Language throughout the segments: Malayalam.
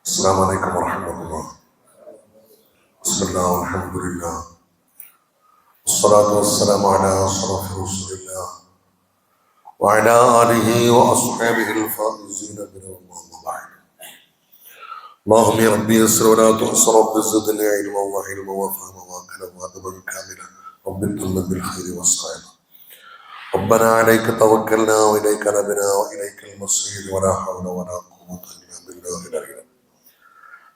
السلام عليكم ورحمة الله. بسم الله والحمد لله والصلاة والسلام على أشرف رسول الله وعلى آله وأصحابه الفائزين برضوان الله بعد. اللهم يا ربي يسر ولا تؤسر، رب زدني علما وحلما وفهما وعقلا وأدبا كاملا، رب انتظر بالخير والسعادة. ربنا عليك توكلنا وإليك نبنا وإليك المصير، ولا حول ولا قوة إلا بالله العلي.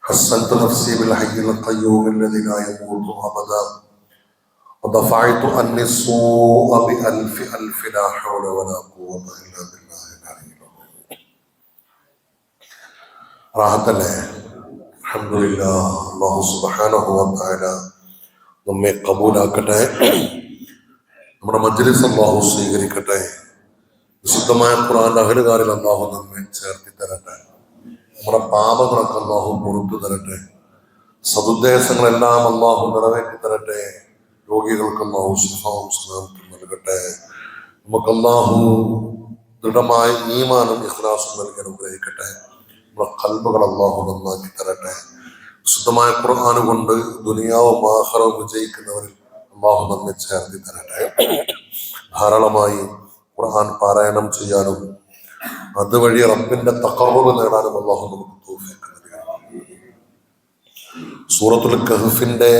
حسنت نفسي بالحي القيوم الذي لا يموت أبدا، ودفعت عني السوء بألف ألف، لا حول ولا قوة إلا بالله العلي العظيم. راحت الله الحمد لله. അല്ലാഹു സുബ്ഹാനഹു വ തആല നമ്മെ കബൂലാക്കട്ടെ. നമ്മുടെ മജ്ലിസ് അല്ലാഹു സ്വീകരിക്കട്ടെ. വിശുദ്ധമായ ഖുർആൻ അഹ്ലുകാരിൽ അല്ലാഹു നമ്മെ ചേർത്തി തരട്ടെ. നമ്മുടെ പാപങ്ങളൊക്കെ അല്ലാഹു പുറത്തു തരട്ടെ. സദുദ്ദേശങ്ങളെല്ലാം അല്ലാഹു നിറവേറ്റി തരട്ടെ. രോഗികൾക്ക് അല്ലാഹു ശിഫാവും സലാമത്തും നൽകട്ടെ. നമുക്ക് അല്ലാഹു ദൃഢമായ ഈമാനും ഇഖ്ലാസും നൽകി അനുഗ്രഹിക്കട്ടെ. നമ്മുടെ ഖൽബുകൾ അല്ലാഹു നന്നാക്കി തരട്ടെ. വിശുദ്ധമായ ഖുർആൻ കൊണ്ട് ദുനിയാവും ആഖിറവും വിജയിക്കുന്നവരിൽ അല്ലാഹു നമ്മെ ചേർത്തി തരട്ടെ. ധാരാളമായി ഖുർആൻ പാരായണം ചെയ്യാനും അതുവഴി റബ്ബിന്റെ തഖർറുബ് നേടാനും അല്ലാഹു നമുക്ക് തൗഫീഖ് നൽകണം. സൂറത്തുൽ കഹ്ഫിന്റെ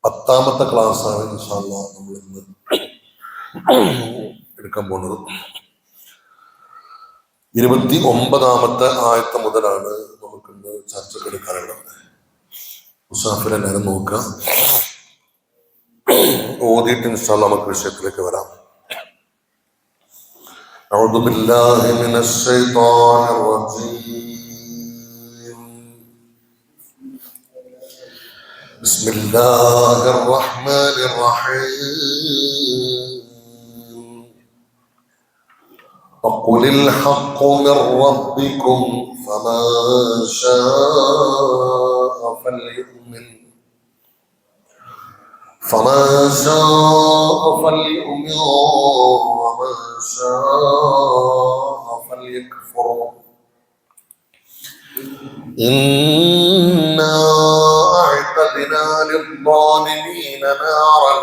10ാമത്തെ ക്ലാസ്സാണ് ഇൻഷാ അല്ലാഹ് നമ്മൾ ഇന്ന് എടുക്കാൻ പോകുന്നത്. 29ാമത്തെ ആയത്ത് മുതലാണ് നമുക്കിന്ന് ചർച്ചക്ക് എടുക്കാനുള്ളത്. മുസാഫിർ എല്ലാവരും നോക്കുക, ഓതിയിട്ട് ഇൻഷാ അല്ലാഹ് നമുക്ക് വിഷയത്തിലേക്ക് വരാം. أعوذ بالله من الشيطان الرجيم. بسم الله الرحمن الرحيم. وقل الحق من ربكم فمن شاء فليؤمن ومن شاء فليكفر. إنا أعتدنا للظالمين نارا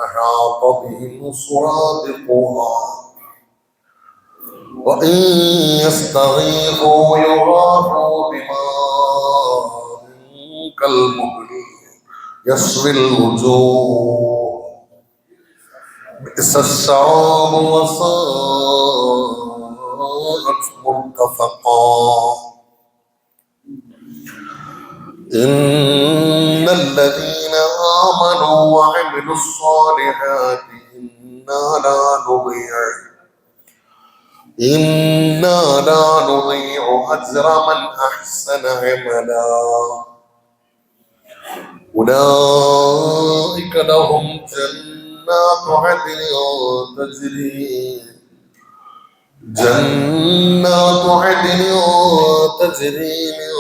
أحاط بهم سرادقها وإن يستغيثوا يغاثوا بماء كالمهل يشوي الوجوه بئس الشراب وساءت مرتفقا. إن الذين آمنوا وعملوا الصالحات إنا لا نضيع أجر من أحسن عملا. أولئك لهم جنات عدن تجري من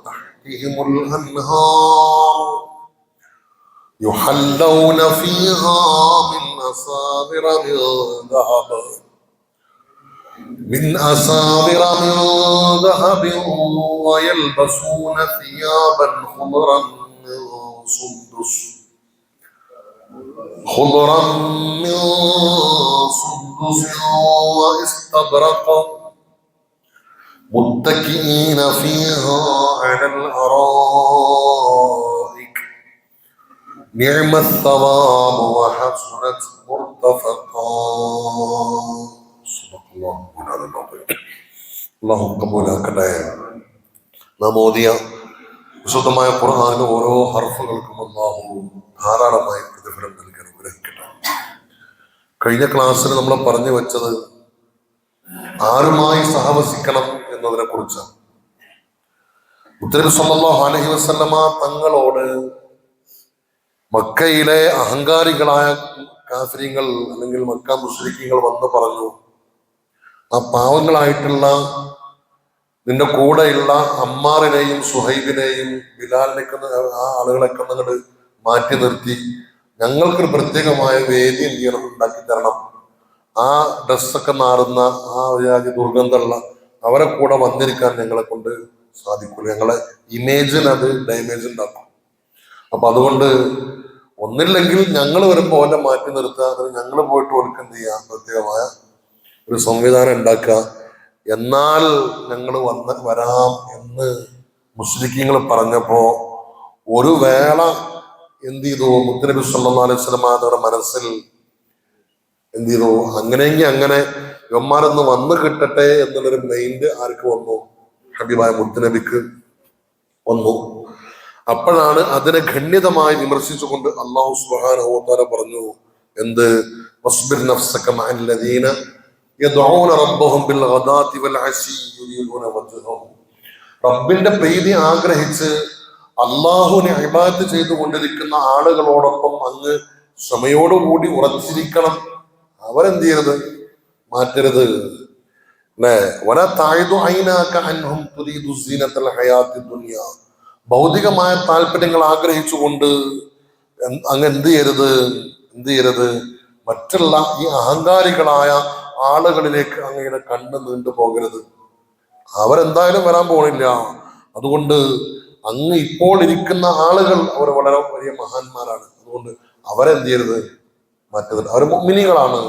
تحتهم الأنهار يحلون فيها من أساور من ذهب ويلبسون ثيابا خضرا من سندس واستبرق متكئين فيها على الأرائك نعم الثواب وحسنت مرتفقا. صدق الله مولانا العظيم. اللهم قبولاക്കട്ടെ. നാം ഓതിയ വിശുദ്ധമായ ഖുർആനിലെ ഓരോ ഹർഫുകൾക്കും അല്ലാഹു ധാരാളമായി പ്രതിഫലം നൽകി അനുഗ്രഹിക്കട്ടെ. കഴിഞ്ഞ ക്ലാസ്സിൽ നമ്മൾ പറഞ്ഞു വെച്ചത് ആരുമായി സഹവസിക്കണം എന്നതിനെ കുറിച്ചാണ്. മുത്തനബി സല്ലല്ലാഹു അലൈഹി വസല്ലമ തങ്ങളോട് മക്കയിലെ അഹങ്കാരികളായ കാഫിരീങ്ങൾ അല്ലെങ്കിൽ മക്ക മുശ്രിക്കീങ്ങൾ വന്ന് പറഞ്ഞു, ആ പാവങ്ങളായിട്ടുള്ള നിന്റെ കൂടെയുള്ള അമ്മാറിനെയും സുഹൈബിനെയും ബിലാലിനെയൊക്കെ ആ ആളുകളൊക്കെ അങ്ങോട്ട് മാറ്റി നിർത്തി ഞങ്ങൾക്കൊരു പ്രത്യേകമായ വേദി എന്ത് ഉണ്ടാക്കി തരണം. ആ ഡ്രസ്സൊക്കെ നാറുന്ന ആ ഒരു ദുർഗന്ധമുള്ള അവരെ കൂടെ വന്നിരിക്കാൻ ഞങ്ങളെ കൊണ്ട് സാധിക്കില്ല. ഞങ്ങളെ ഇമേജിന് അത് ഡാമേജ് ഉണ്ടാക്കും. അപ്പൊ അതുകൊണ്ട് ഒന്നില്ലെങ്കിൽ ഞങ്ങൾ വരുമ്പോൾ ഓനെ മാറ്റി നിർത്തുക, അതിന് ഞങ്ങൾ പോയിട്ട് ഓർക്ക് എന്ത് ചെയ്യുക, പ്രത്യേകമായ ഒരു സംവിധാനം ഉണ്ടാക്കുക. എന്നാൽ ഞങ്ങൾ വരാം എന്ന് മുസ്ലിങ്ങൾ പറഞ്ഞപ്പോ ഒരു വേള എന്ത് ചെയ്തു, മുത്തുനബി സല്ലല്ലാഹു അലൈഹി വസല്ലം തങ്ങളുടെ മനസ്സിൽ എന്ത് ചെയ്തു, അങ്ങനെയെങ്കിൽ അങ്ങനെ ഇവന്മാരൊന്ന് വന്നു കിട്ടട്ടെ എന്നുള്ളൊരു മൈൻഡ് ആർക്ക് വന്നു? ഹബീബായ മുത്തുനബിക്ക് വന്നു. അപ്പോഴാണ് അതിനെ ഗണ്യതമായി വിമർശിച്ചുകൊണ്ട് അല്ലാഹു സുബ്ഹാനഹു വ തആല പറഞ്ഞു, എന്ത്? വസ്ബിർ നഫ്സക മഅല്ലദീന യദ്ഊന റബ്ബഹും ബിൽ ഗദാതി വൽ അശി യുരീദൂന വജ്ഹഹു. റബ്ബിന്റെ പ്രീതി ആഗ്രഹിച്ച് അള്ളാഹുവിനെ ഇബാദത്ത് ചെയ്തുകൊണ്ടിരിക്കുന്ന ആളുകളോടൊപ്പം അങ്ങ് ക്ഷമയോടുകൂടി ഉറച്ചിരിക്കണം. അവരെന്ത് ചെയ്യരുത്? മാറ്റരുത്. അല്ലേ? വലാ തഅദു ഐനാക അൻഹും തുരീദു സീനത്തൽ ഹയാത്തി ദുനിയ. ഭൗതികമായ താല്പര്യങ്ങൾ ആഗ്രഹിച്ചുകൊണ്ട് അങ്ങ് എന്ത് ചെയ്യരുത്? മറ്റുള്ള ഈ അഹങ്കാരികളായ ആളുകളിലേക്ക് അങ്ങയുടെ കണ്ണ് നീണ്ടു പോകരുത്. അവരെന്തായാലും വരാൻ പോണില്ല. അതുകൊണ്ട് അങ്ങ് ഇപ്പോൾ ഇരിക്കുന്ന ആളുകൾ അവർ വളരെ വലിയ മഹാന്മാരാണ്. അതുകൊണ്ട് അവരെന്ത് ചെയ്യരുത്? മാറ്റരുത്. അവർ മുഅ്മിനീങ്ങളാണ്,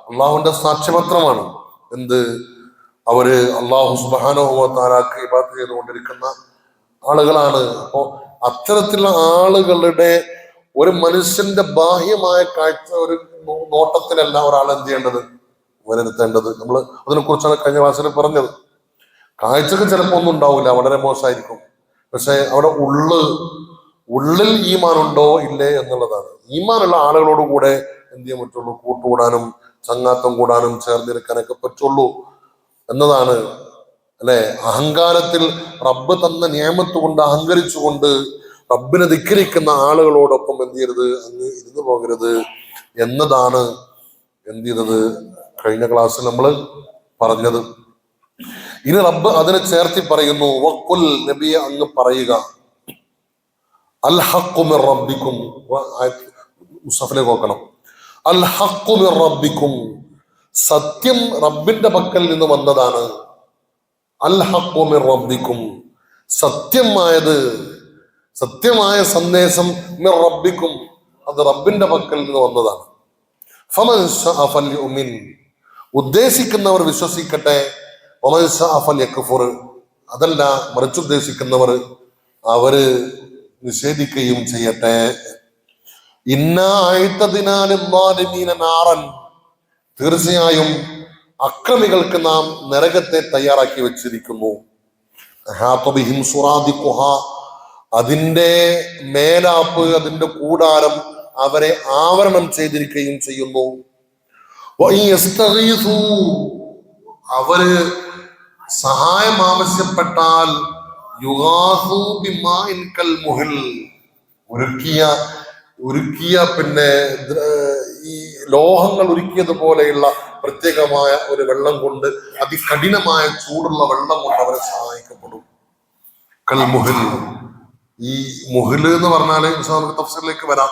അള്ളാഹുവിന്റെ സാക്ഷ്യപത്രമാണ്. എന്ത്? അവര് അള്ളാഹു സുബ്ഹാനഹു വ തആലക്ക് ഇബാദത്ത് ചെയ്തുകൊണ്ടിരിക്കുന്ന ആളുകളാണ്. അപ്പോ അത്തരത്തിലുള്ള ആളുകളുടെ ഒരു മനുഷ്യന്റെ ബാഹ്യമായ കാഴ്ച, ഒരു നോട്ടത്തിലല്ല ഒരാൾ എന്ത് ചെയ്യേണ്ടത്? വിലയിരുത്തേണ്ടത്. നമ്മൾ അതിനെ കുറിച്ചാണ് കഴിഞ്ഞ ക്ലാസ്സിൽ പറഞ്ഞത്. കാഴ്ചക്ക് ചിലപ്പോൾ ഒന്നും ഉണ്ടാവില്ല, വളരെ മോശമായിരിക്കും. പക്ഷെ അവിടെ ഉള്ളിൽ ഈമാനുണ്ടോ ഇല്ലേ എന്നുള്ളതാണ്. ഈമാനുള്ള ആളുകളോട് കൂടെ എന്ത് ചെയ്യാൻ പറ്റുള്ളൂ? കൂട്ടുകൂടാനും ചങ്ങാത്തം കൂടാനും ചേർന്നിരിക്കാനൊക്കെ പറ്റുള്ളൂ എന്നതാണ്. അല്ലെ? അഹങ്കാരത്തിൽ റബ്ബ് തന്ന നിയമത്ത് കൊണ്ട് അഹങ്കരിച്ചുകൊണ്ട് റബ്ബിനെ ധിക്കരിക്കുന്ന ആളുകളോടൊപ്പം എന്ത് ചെയ്യരുത്? അങ്ങ് ഇരുന്ന് പോകരുത് എന്നതാണ് എന്ത് ചെയ്തത് കഴിഞ്ഞ ക്ലാസ്സിൽ നമ്മൾ പറഞ്ഞത്. ഇനി റബ്ബ് അതിനെ ചേർത്തി പറയുന്നു, വഖുൽ, നബിയെ അങ്ങ് പറയുക, അൽ ഹഖ്ഖു മിർ റബ്ബിക്കും. മുസഫിലേക്ക് നോക്കണം. അൽ ഹഖ്ഖു മിർ റബ്ബിക്കും, സത്യം റബ്ബിന്റെ പക്കൽ നിന്ന് വന്നതാണ്. അൽ ഹഖ്ഖു മിർ റബ്ബിക്കും, സത്യമായ സന്ദേശം മിർ റബ്ബിക്കും, അത് റബ്ബിന്റെ പക്കൽ നിന്ന് വന്നതാണ്. ഫമൻ ശഅ ഫൽയുമിൻ, ഉദ്ദേശിക്കുന്നവർ വിശ്വസിക്കട്ടെ. വമൻ ശഅ ഫൽയക്ഫുർ, അതല്ല മറിച്ചുദ്ദേശിക്കുന്നവർ അവര് നിഷേധിക്കുകയും ചെയ്യട്ടെ. ഇന്നാ അഅ്തദ്നാ ലിദ്ദാലിമീന നാറൻ, തീർച്ചയായും അക്രമികൾക്ക് നാം നരകത്തെ തയ്യാറാക്കി വെച്ചിരിക്കുന്നു. ഹാതബിഹിം സുറാദിഖുഹാ, അതിന്റെ മേലാപ്പ്, അതിന്റെ കൂടാരം അവരെ ആവരണം ചെയ്തിരിക്കുകയും ചെയ്യുന്നു. അവര് സഹായം ആവശ്യപ്പെട്ടാൽ യുഗാസു ബിമാഇൻ കൽ മുഹൽ, ഉരുക്കിയ പിന്നെ ഈ ലോഹങ്ങൾ ഉരുക്കിയതുപോലെയുള്ള പ്രത്യേകമായ ഒരു വെള്ളം കൊണ്ട്, അതികഠിനമായ ചൂടുള്ള വെള്ളം കൊണ്ട് അവരെ സഹായിക്കപ്പെടും. കൽ മുഹൽ, ഈ മുഹല് എന്ന് പറഞ്ഞാല് നമുക്ക് തഫ്സീറിലേക്ക് വരാം.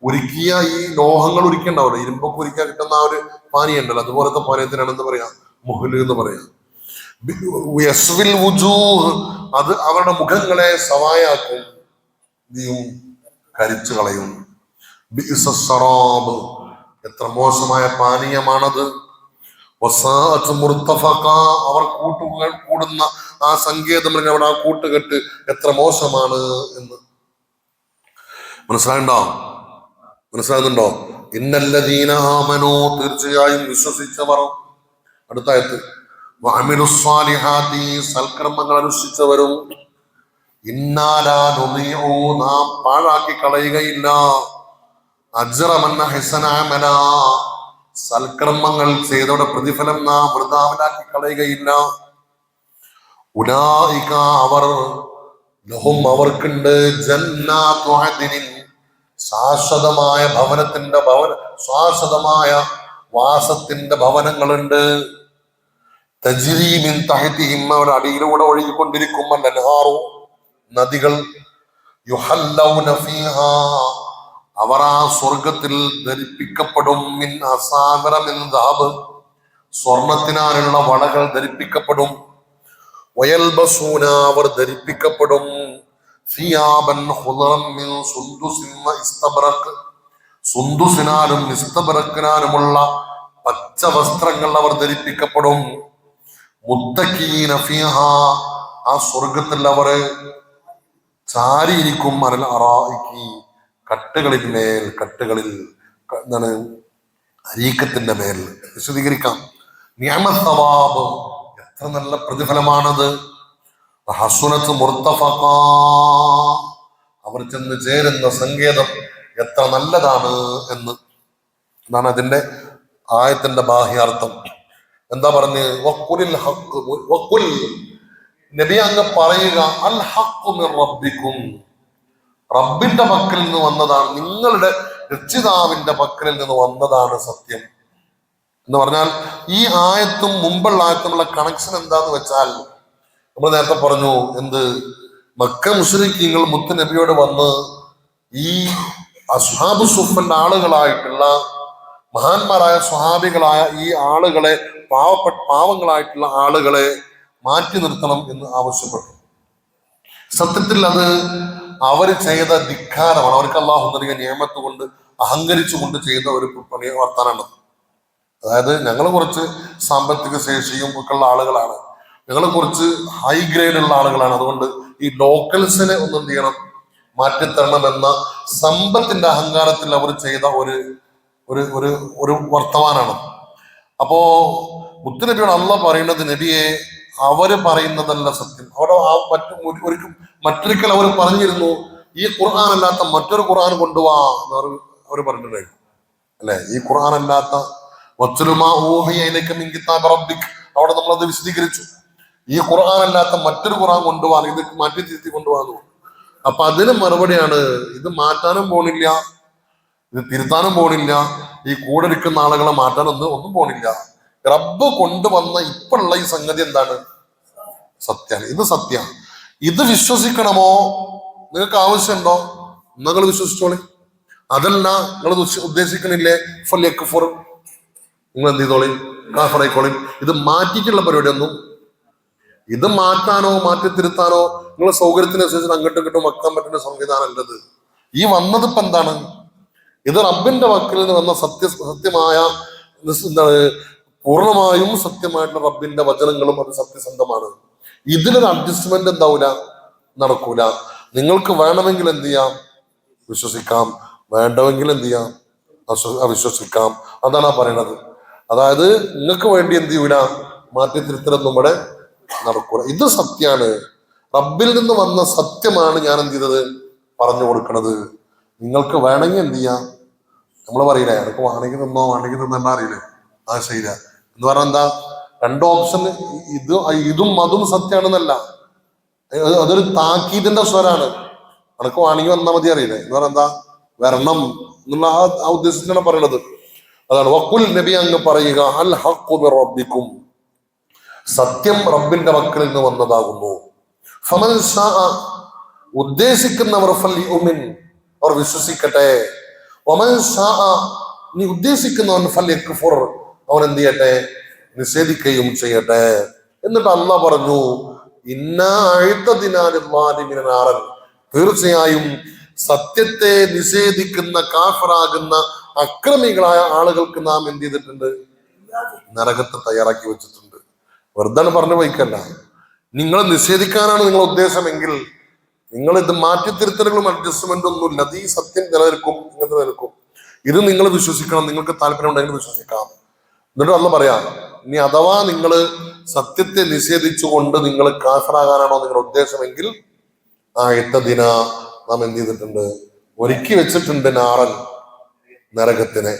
ഉരുക്കിയ ഈ ലോഹങ്ങൾ ഉരുക്കിണ്ടാവില്ല, ഇരുമ്പൊക്കെ ഉരുക്കാൻ കിട്ടുന്ന ആ ഒരു പാനീയം ഉണ്ടല്ലോ, അതുപോലത്തെ പാനീയത്തിനാണ് എന്ത് പറയാ? മുഹല് എന്ന് പറയാം. അത് അവരുടെ മുഖങ്ങളെ സവായാക്കും, കരിച്ചു കളയും. എത്ര മോശമായ പാനീയമാണത്. അവർ കൂടുന്ന ആ സങ്കേതം, അവിടെ ആ കൂട്ടുകെട്ട് എത്ര മോശമാണ് എന്ന് മനസ്സിലാകുന്നുണ്ടോ? ഇന്നല്ലദീന ആമനൂ, തീർച്ചയായും വിശ്വസിച്ചവർ. അടുത്തായത് വഅമിലുസ്സാലിഹാത്തി, സൽക്കർമ്മങ്ങൾ അനുഷ്ഠിച്ചവരും. ഇന്നാ ലാ നുദീഉ, നാം പാഴാക്കി കളയുകയില്ല. അജ്റ മൻ അഹ്സന അമലാ, സൽക്കർമ്മങ്ങൾ ചെയ്തവരുടെ പ്രതിഫലം നാം വൃഥാവിലാക്കി കളയുകയില്ല. ഉലൈക, അവർ, ലഹും, അവർക്കുണ്ട്, ജന്നാത്തു അദ്നിൻ, ശാശ്വതമായ ശാശ്വതമായ വാസത്തിന്റെ ഭവനങ്ങളുണ്ട്. തജ്രി മിൻ തഹ്തിഹിം, അവരുടെ അടിയിലൂടെ ഒഴുകിക്കൊണ്ടിരിക്കും അൻഹാറു, നദികൾ. യുഹല്ലൗന ഫീഹാ, അവർ ആ സ്വർഗത്തിൽ ധരിപ്പിക്കപ്പെടും. മിൻ അസാവറ മിൻ ദഹബ്, സ്വർണത്തിനാലുള്ള വളകൾ ധരിപ്പിക്കപ്പെടും. വയൽബസൂന അവർ ധരിപ്പിക്കപ്പെടും സിയാബൻ ഖുദറൻ മിൻ സുന്ദുസിൻ വഇസ്തബ്റഖ് സുന്ദുസിനാലും ഇസ്തബ്റഖിനാലുമുള്ള പച്ച വസ്ത്രങ്ങൾ അവർ ധരിപ്പിക്കപ്പെടും. മുത്തഖീന ഫീഹാ ആ സ്വർഗത്തിൽ അവർ ചാരിയിരിക്കും അലൽ അറായിക്കി കട്ടുകളിൽ എന്താണ് അരീക്കത്തിന്റെ മേൽ. വിശദീകരിക്കാം. നിഅമത് സവാബ് എത്ര നല്ല പ്രതിഫലമാണത്. ഹസുനത്ത് മുർത്തഫഖാ അവർ ചെന്ന് ചേരുന്ന സങ്കേതം എത്ര നല്ലതാണ് എന്ന് എന്നാണ് അതിന്റെ ആയത്തിന്റെ ബാഹ്യാർത്ഥം. എന്താ പറഞ്ഞ് വഖുലിൽ ഹഖ് വഖുൽ നബി അങ്ങ് പറയുക അൽ ഹഖ് മിർ റബ്ബിക്കും റബ്ബിന്റെ പക്കൽ നിന്ന് വന്നതാണ്, നിങ്ങളുടെ രക്ഷിതാവിന്റെ പക്കലിൽ നിന്ന് വന്നതാണ് സത്യം എന്ന് പറഞ്ഞാൽ ഈ ആയത്തും മുമ്പുള്ള ആയത്തുമുള്ള കണക്ഷൻ എന്താന്ന് വെച്ചാൽ നമ്മൾ നേരത്തെ പറഞ്ഞു എന്ത് മക്ക മുശ്രിക്കീങ്ങൾ മുത്ത് നബിയോട് വന്ന് ഈ അസ്ഹാബു സുഫന്റെ ആളുകളായിട്ടുള്ള മഹാന്മാരായ സ്വഹാബികളായ ഈ ആളുകളെ പാവങ്ങളായിട്ടുള്ള ആളുകളെ മാറ്റി നിർത്തണം എന്ന് ആവശ്യപ്പെട്ടു. സത്യത്തിൽ അത് അവർ ചെയ്ത ധിക്കാരമാണ്. അവർക്ക് അള്ളാഹു നൽകിയ നിയമത്ത് കൊണ്ട് അഹങ്കരിച്ചുകൊണ്ട് ചെയ്ത ഒരു പണി വർത്താനാണ്. അതായത് ഞങ്ങൾ കുറച്ച് സാമ്പത്തിക ശേഷിയും ഒക്കെ ഉള്ള ആളുകളാണ്, ഞങ്ങൾ കുറച്ച് ഹൈ ഗ്രേഡ് ഉള്ള ആളുകളാണ്, അതുകൊണ്ട് ഈ ലോക്കൽസിനെ ഒന്ന് എന്ത് ചെയ്യണം, മാറ്റിത്തരണം എന്ന സമ്പത്തിന്റെ അഹങ്കാരത്തിൽ അവർ ചെയ്ത ഒരു ഒരു ഒരു ഒരു വർത്തമാനാണ്. അപ്പോ മുത്തുനബിയോട് അള്ളാഹ് പറയുന്നത് നബിയെ അവര് പറയുന്നതല്ല സത്യം. അവിടെ മറ്റൊരിക്കൽ അവർ പറഞ്ഞിരുന്നു ഈ ഖുർആൻ അല്ലാത്ത മറ്റൊരു ഖുർആൻ കൊണ്ടുപോവാ എന്ന് അവർ പറഞ്ഞിട്ടുണ്ടായിരുന്നു അല്ലെ. ഈ ഖുർആൻ അല്ലാത്ത അവിടെ നമ്മളത് വിശദീകരിച്ചു. ഈ ഖുർആൻ അല്ലാത്ത മറ്റൊരു ഖുർആൻ കൊണ്ടുപോകാൻ, ഇത് മാറ്റി തിരുത്തി കൊണ്ടുപോകാൻ. അപ്പൊ അതിന് മറുപടിയാണ് ഇത് മാറ്റാനും പോണില്ല, ഇത് തിരുത്താനും പോണില്ല, ഈ കൂടെ ഇരിക്കുന്ന ആളുകളെ മാറ്റാനൊന്നും പോണില്ല. റബ്ബ് കൊണ്ടുവന്ന ഇപ്പോഴുള്ള ഈ സംഗതി എന്താണ്? സത്യാണ്. ഇത് സത്യം. ഇത് വിശ്വസിക്കണമോ? നിങ്ങൾക്ക് ആവശ്യമുണ്ടോ? നിങ്ങൾ വിശ്വസിച്ചോളി. അതല്ല നിങ്ങൾ ഉദ്ദേശിക്കണില്ലേ ഫല്യക്ഫുർ, നിങ്ങൾ എന്ത് ചെയ്തോളി, കാഫറായിക്കോളി. ഇത് മാറ്റിയിട്ടുള്ള പരിപാടിയൊന്നും, ഇത് മാറ്റാനോ മാറ്റി തിരുത്താനോ നിങ്ങളെ സൗകര്യത്തിനനുസരിച്ച് അങ്ങോട്ടും ഇങ്ങോട്ടും വെക്കാൻ പറ്റുന്ന സംവിധാനം അല്ലത്. ഈ വന്നത് ഇപ്പൊ എന്താണ്? ഇത് റബ്ബിന്റെ വക്കിൽ നിന്ന് വന്ന സത്യമായ എന്താണ് പൂർണ്ണമായും സത്യമായിട്ടുള്ള റബ്ബിന്റെ വചനങ്ങളും അത് സത്യസന്ധമാണ്. ഇതിലൊരു അഡ്ജസ്റ്റ്മെന്റ് എന്താവൂല, നടക്കൂല. നിങ്ങൾക്ക് വേണമെങ്കിൽ എന്ത് ചെയ്യാം, വിശ്വസിക്കാം, വേണ്ടവെങ്കിൽ എന്ത് ചെയ്യാം, അവിശ്വസിക്കാം. അതാണ് ആ പറയണത്. അതായത് നിങ്ങൾക്ക് വേണ്ടി എന്ത് ചെയ്യൂല, മാറ്റി തിരുത്തലൊന്നും ഇവിടെ നടക്കൂല. ഇത് സത്യാണ്, റബ്ബിൽ നിന്ന് വന്ന സത്യമാണ് ഞാൻ എന്ത് ചെയ്തത്, പറഞ്ഞു കൊടുക്കണത്. നിങ്ങൾക്ക് വേണമെങ്കിൽ എന്ത് ചെയ്യാം, നമ്മൾ പറയില്ലേ എനിക്ക് വേണമെങ്കിൽ നിന്നോ വേണമെങ്കിൽ നിന്നെന്നാ അറിയില്ലേ, ആ ശരിയ എന്ന് പറഞ്ഞാൽ എന്താ, രണ്ട് ഓപ്ഷൻ, ഇതും അതും സത്യമാണെന്നല്ല, അതൊരു താക്കീതിന്റെ സ്വരാണ്. അനക്ക് വേണമെങ്കിൽ വന്നാൽ മതി അറിയില്ലേ എന്ന് പറഞ്ഞാൽ എന്താ, വരണം എന്നുള്ള ആ ഉദ്ദേശത്തിലാണ് പറയണത്. അതാണ് വഖുൽ നബി അങ്ങ് പറയുക അൽ ഹഖ്ഖു മിർ റബ്ബിക്കും സത്യം റബ്ബിന്റെ മക്കളിൽ നിന്ന് വന്നതാകുന്നു. ഫമൻ ശാഅ ഉദ്ദേശിക്കുന്നവർ ഫൽയുമിൻ അവർ വിശ്വസിക്കട്ടെ, വമൻ ശാഅ നീ ഉദ്ദേശിക്കുന്നവൻ ഫൽയക്ഫുർ അവൻ എന്ത് ചെയ്യട്ടെ, നിഷേധിക്കുകയും ചെയ്യട്ടെ. എന്നിട്ട് അല്ലാഹ് പറഞ്ഞു ഇന്നാ അഅ്തദിനാ ലിദ്ദാലിമീന നാറൻ തീർച്ചയായും സത്യത്തെ നിഷേധിക്കുന്ന കാഫിറാകുന്ന അക്രമികളായ ആളുകൾക്ക് നാം എന്ത് ചെയ്തിട്ടുണ്ട്, നരകത്തെ തയ്യാറാക്കി വെച്ചിട്ടുണ്ട്. വെറുതെ പറഞ്ഞു പോയിക്കല്ല, നിങ്ങൾ നിഷേധിക്കാനാണ് നിങ്ങളുടെ ഉദ്ദേശമെങ്കിൽ നിങ്ങൾ ഇത് മാറ്റിത്തിരുത്തലുകളും അഡ്ജസ്റ്റ്മെന്റ് ഒന്നുമില്ല. അത് ഈ സത്യം നിലനിൽക്കും, ഇങ്ങനെ നിലനിൽക്കും. ഇത് നിങ്ങൾ വിശ്വസിക്കണം, നിങ്ങൾക്ക് താല്പര്യം ഉണ്ടെങ്കിൽ വിശ്വസിക്കാം. എന്നിട്ട് അന്ന് പറയാം, ഇനി അഥവാ നിങ്ങൾ സത്യത്തെ നിഷേധിച്ചുകൊണ്ട് നിങ്ങൾ കാഫിറാകാനാണോ നിങ്ങളുടെ ഉദ്ദേശമെങ്കിൽ ആ എത്തദിന നാം എന്ത് ചെയ്തിട്ടുണ്ട്, ഒരുക്കി വെച്ചിട്ടുണ്ട് നാറൻ നരകത്തിനെ.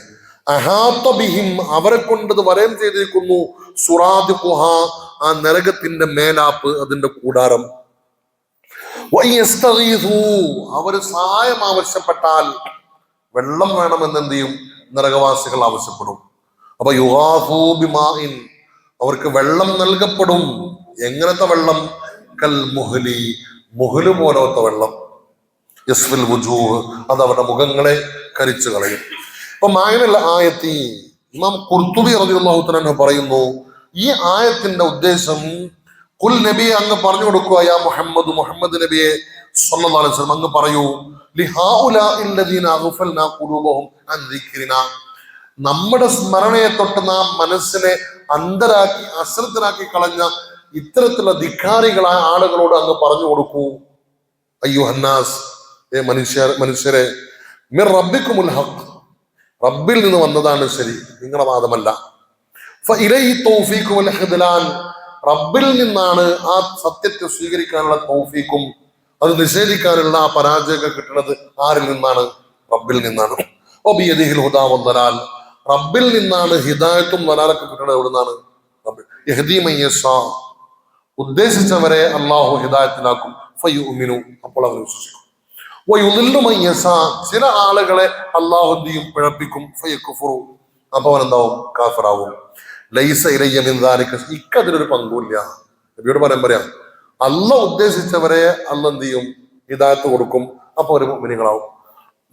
അഹാത്ത ബിഹിം അവരെ കൊണ്ട് വലയം ചെയ്തിരിക്കുന്നു, സുറാദിഖുഹ ആ നരകത്തിന്റെ മേലാപ്പ്, അതിന്റെ കൂടാരം. അവര് സഹായം ആവശ്യപ്പെട്ടാൽ വെള്ളം വേണമെന്ന് എന്ത് ചെയ്യും, നരകവാസികൾ ആവശ്യപ്പെടും. അപ്പൊ യുഗാഫൂ ബിമാഇൻ അവർക്ക് വെള്ളം നൽകപ്പെടും. എങ്ങനത്തെ വെള്ളം? കൽ മുഹ്ലി മുഹ്ല് പോലത്തെ വെള്ളം. യസ്ഫിൽ വുജൂഹ് അത് അവരുടെ മുഖങ്ങളെ കരിച്ചു കളയും. അപ്പൊ മായനുള്ള ആയത്തി ഇമാം ഖുർത്തുബി റളിയല്ലാഹു തആല പറയുന്നു, ഈ ആയത്തിന്റെ ഉദ്ദേശം കുൽ നബിയെ അങ്ങ് പറഞ്ഞു കൊടുക്കുക, യാ മുഹമ്മദ്, മുഹമ്മദ് നബിയെ സ്വല്ലല്ലാഹു അലൈഹി വസല്ലം അങ്ങ് പറയൂ, ലിഹൗലാഇ അല്ലദീന അഗ്ഫൽനാ ഖുലൂബഹും അൻ ദിക്രിനാ, നമ്മുടെ സ്മരണയെ തൊട്ട് നാം മനസ്സിനെ അന്ധരാക്കി അശ്രദ്ധരാക്കി കളഞ്ഞ ഇത്തരത്തിലുള്ള ധിക്കാരികളായ ആളുകളോട് അങ്ങ് പറഞ്ഞു കൊടുക്കൂ, അയ്യുഹന്നാസ്, മനുഷ്യരെ, മിർ റബ്ബിക്കുമുൽ ഹഖ്, റബ്ബിൽ നിന്ന് വന്നതാണ് ശരി, നിങ്ങളുടെ വാദമല്ല. ഫഇലൈഹി തൗഫീഖു വൽ ഖിദ്ലാൻ, റബ്ബിൽ നിന്നാണ് ആ സത്യത്തെ സ്വീകരിക്കാനുള്ള തൗഫീഖും അത് നിഷേധിക്കാനുള്ള ആ പരാജയമൊക്കെ കിട്ടുന്നത് ആരിൽ നിന്നാണ്? റബ്ബിൽ നിന്നാണ്. വബിയദിഹിൽ ഹുദാ വദ്ദലാൽ, റബ്ബിൽ നിന്നാണ് ഹിദായത്തും ദലാലൊക്കെ കിട്ടുന്നത്. എവിടെ നിന്നാണ്? യഹ്ദീ മൻ യശാ, ഉദ്ദേശിച്ചവരെ അല്ലാഹു ഹിദായത്തിലാക്കും. ഫയുമിനു, അപ്പോൾ അവർ വിശ്വസിക്കും. വയുളില്ലു മൻ യശാ, ചില ആളുകളെ അല്ലാഹു എന്തിയും പിഴപ്പിക്കും. ഫയക്ഫുറു, അപ്പോൾ അവനെന്താവും? കാഫിറാവും. ലൈസ ഇലയ്യ മിൻ ദാലിക, ഇക്കതിലൊരു പങ്കുമില്ല. നബിയോട് പറയാം, അല്ലാഹു ഉദ്ദേശിച്ചവരെ അല്ലാഹു എന്ത് ചെയ്യും? ഹിദായത്ത് കൊടുക്കും, അപ്പോൾ ഒരു മുഅ്മിനീങ്ങളാവും.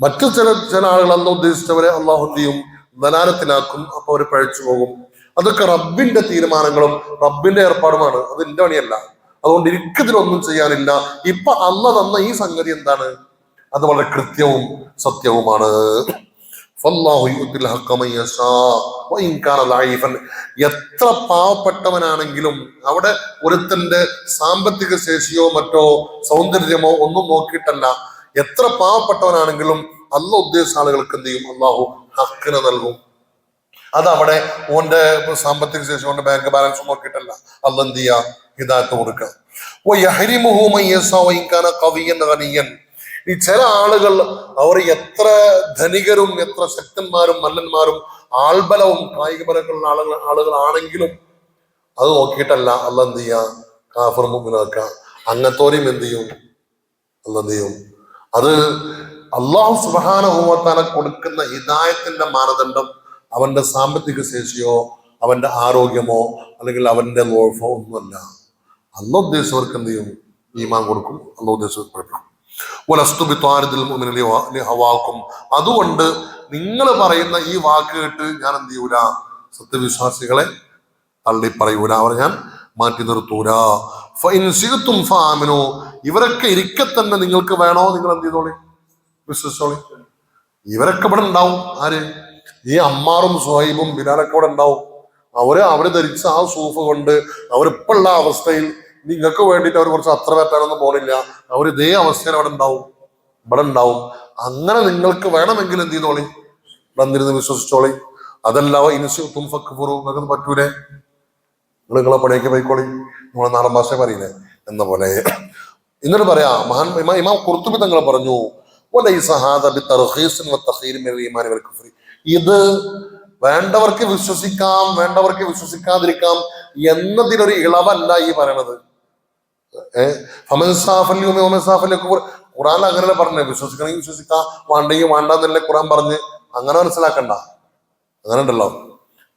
മറ്റു ചില ആളുകൾ അല്ലാഹു ഉദ്ദേശിച്ചവരെ അല്ലാഹു എന്ത് ചെയ്യും? ദലാലത്തിലാക്കും, അപ്പോൾ അവർ പഴിച്ചു പോകും. അതൊക്കെ റബ്ബിന്റെ തീരുമാനങ്ങളും റബ്ബിന്റെ ഏർപ്പാടുമാണ്, അത് എന്റെ പണിയല്ല. അതുകൊണ്ട് എനിക്കതിലൊന്നും ചെയ്യാനില്ല. ഇപ്പൊ അല്ലാഹു തന്ന ഈ സംഗതി എന്താണ്? അത് വളരെ കൃത്യവും സത്യവുമാണ്. എത്ര പാവപ്പെട്ടവനാണെങ്കിലും അവിടെ ഒരുത്തന്റെ സാമ്പത്തിക ശേഷിയോ മറ്റോ സൗന്ദര്യമോ ഒന്നും നോക്കിയിട്ടല്ല, എത്ര പാവപ്പെട്ടവനാണെങ്കിലും അല്ലാഹു ഉദ്ദേശിച്ച ആളുകൾക്ക് എന്ത് ചെയ്യും? അല്ലാഹു ഹക്കിന് നൽകും. അതവിടെ ഓന്റെ സാമ്പത്തിക ശേഷി, ഓന്റെ ബാങ്ക് ബാലൻസ് നോക്കിയിട്ടല്ല, അല്ലാഹു എന്ത് ചെയ്യുക? ഹിദായത്ത് കൊടുക്കുക. ഈ ചില ആളുകൾ അവർ എത്ര ധനികരും എത്ര ശക്തന്മാരും മല്ലന്മാരും ആൾബലവും കായിക ബലങ്ങളുള്ള ആളുകളാണെങ്കിലും അത് നോക്കിയിട്ടല്ല അല്ലാഹു എന്ത് ചെയ്യുക? കാഫിർ മുഅ്മിനാക്കുക. അങ്ങനത്തോരെയും എന്ത് ചെയ്യും? അല്ലാഹു എന്ത് ചെയ്യും? അത് അല്ലാഹു സുബ്ഹാനഹു വ തആല കൊടുക്കുന്ന ഹിദായത്തിന്റെ മാനദണ്ഡം അവന്റെ സാമ്പത്തിക ശേഷിയോ അവന്റെ ആരോഗ്യമോ അല്ലെങ്കിൽ അവന്റെ ലോഫോ ഒന്നുമല്ല. അല്ലാഹു ഉദ്ദേശിച്ചവർക്ക് എന്ത് ചെയ്യും? ഈമാൻ കൊടുക്കും. അല്ലാഹു ഉദ്ദേശിച്ചവർക്ക് പഠിപ്പിക്കും. അതുകൊണ്ട് നിങ്ങൾ പറയുന്ന ഈ വാക്ക് കേട്ട് ഞാൻ എന്ത് ചെയ്യൂല? സത്യവിശ്വാസികളെ തള്ളി പറയൂല, അവരെ ഞാൻ മാറ്റി നിർത്തൂല. ഇവരൊക്കെ ഇരിക്കെ തന്നെ നിങ്ങൾക്ക് വേണോ? നിങ്ങൾ എന്ത് ചെയ്തോളി? വിശ്വസിച്ചോളി. ഇവരൊക്കെ ഇവിടെ ഉണ്ടാവും. ആര്? ഈ അമ്മാറും സുഹൈബും ബിലാലൊക്കെ ഇവിടെ ഉണ്ടാവും. അവര് ധരിച്ച ആ സൂഫ് കൊണ്ട് അവരിപ്പോഴുള്ള അവസ്ഥയിൽ നിങ്ങൾക്ക് വേണ്ടിയിട്ട് അവർ കുറച്ച് അത്ര പറ്റാനൊന്നും പോണില്ല. അവർ ഇതേ അവസ്ഥയിൽ ഇവിടെ ഉണ്ടാവും. അങ്ങനെ നിങ്ങൾക്ക് വേണമെങ്കിൽ എന്ത് ചെയ്തോളി? വന്നിരുന്ന് വിശ്വസിച്ചോളി. അതല്ല നിങ്ങൾക്ക് പറ്റൂലേ? നിങ്ങളെ പണിയൊക്കെ പോയിക്കോളി. നമ്മളെ നാടൻ ഭാഷ പറയില്ലേ എന്ന പോലെ. എന്നിട്ട് പറയാ ഇമാം ഖുർത്തുബി തങ്ങൾ പറഞ്ഞു, ഇത് വേണ്ടവർക്ക് വിശ്വസിക്കാം, വേണ്ടവർക്ക് വിശ്വസിക്കാതിരിക്കാം എന്നതിനൊരു ഇളവല്ല ഈ പറയണത്. ഖുറാൻ അങ്ങനെയല്ല പറഞ്ഞേ, വിശ്വസിക്കണമെങ്കിൽ വിശ്വസിക്കാം, വേണ്ടെങ്കിൽ വേണ്ടെന്നല്ലേ ഖുറാൻ പറഞ്ഞ്. അങ്ങനെ മനസ്സിലാക്കണ്ട. അങ്ങനെ ഉണ്ടല്ലോ,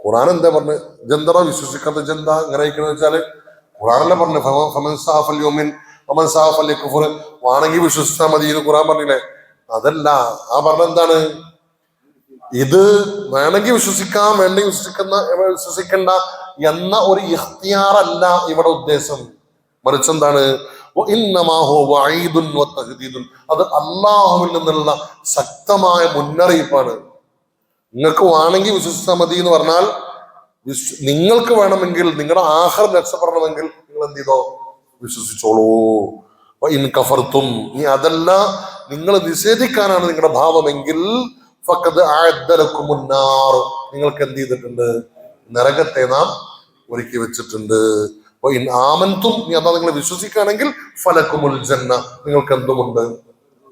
ഖുറാൻ എന്താ പറഞ്ഞ് ജന്തറ വിശ്വസിക്കാത്ത ജന്ത അങ്ങനെ ഇരിക്കണെന്ന് വെച്ചാല് ഖുറാനല്ലേ പറഞ്ഞു വേണമെങ്കിൽ വിശ്വസിച്ചാൽ മതി എന്ന് ഖുറാൻ പറഞ്ഞില്ലേ? അതല്ല, ആ പറഞ്ഞ എന്താണ്? ഇത് വേണമെങ്കിൽ വിശ്വസിക്കാം, വേണ്ടെങ്കിൽ വിശ്വസിക്കണ്ട എന്ന ഒരു ഇഖ്തിയാറല്ല ഇവിടെ ഉദ്ദേശം. മറിച്ച് എന്താണ്? അത് അല്ലാഹുവിൽ നിന്നുള്ള ശക്തമായ മുന്നറിയിപ്പാണ്. നിങ്ങൾക്ക് വേണമെങ്കിൽ വിശ്വസിച്ചാൽ മതി എന്ന് പറഞ്ഞാൽ, നിങ്ങൾക്ക് വേണമെങ്കിൽ നിങ്ങളുടെ ആഖിറത്ത് രക്ഷപ്പെടണമെങ്കിൽ നിങ്ങൾ എന്ത് ചെയ്തോ? വിശ്വസിച്ചോളൂ. ഇൻ കഫർത്തും, ഇനി അതല്ല നിങ്ങൾ നിഷേധിക്കാനാണ് നിങ്ങളുടെ ഭാവമെങ്കിൽ ഫഖദ് അഅദ്ദലക്കും മുന്നാർ, നിങ്ങൾക്ക് എന്ത് ചെയ്തിട്ടുണ്ട്? നരകത്തെ നാം ഒരുക്കി വെച്ചിട്ടുണ്ട്. ഇൻ ആമൻതും, ഇനി അതാ നിങ്ങൾ വിശ്വസിക്കുകയാണെങ്കിൽ ഫലക്കുമുൽ ജന്ന, നിങ്ങൾക്ക് എന്തുമുണ്ട്?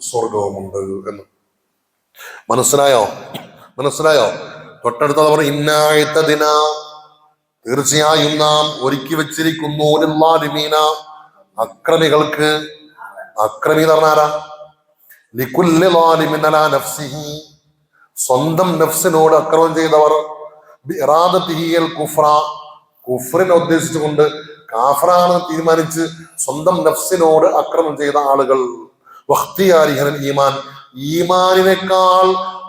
സ്വർഗവുമുണ്ട് എന്ന്. മനസ്സിലായോ? തൊട്ടടുത്ത പറഞ്ഞ ഇന്നായത്തദിന, തീർച്ചയായും നാം ഒരുക്കി വെച്ചിരിക്കുന്നു അക്രമികൾക്ക്. അക്രമി എന്ന് പറഞ്ഞാരാ? ലികുല്ലി ളാലിമിൻ അലാ നഫ്സിഹി, സ്വന്തം നഫ്സിനോട് അക്രമം ചെയ്തവർ. ബിഇറാദതിഹി അൽ കുഫ്ര, കുഫ്റിനെ ഉദ്ദേശിച്ചുകൊണ്ട് കാഫറാണ് തീരുമാനിച്ച് സ്വന്തം നഫ്സിനോട് അക്രമം ചെയ്ത ആളുകൾ. വഖ്തിയാരിഹൽ ഈമാൻ, ഈമാനിനേക്കാൾ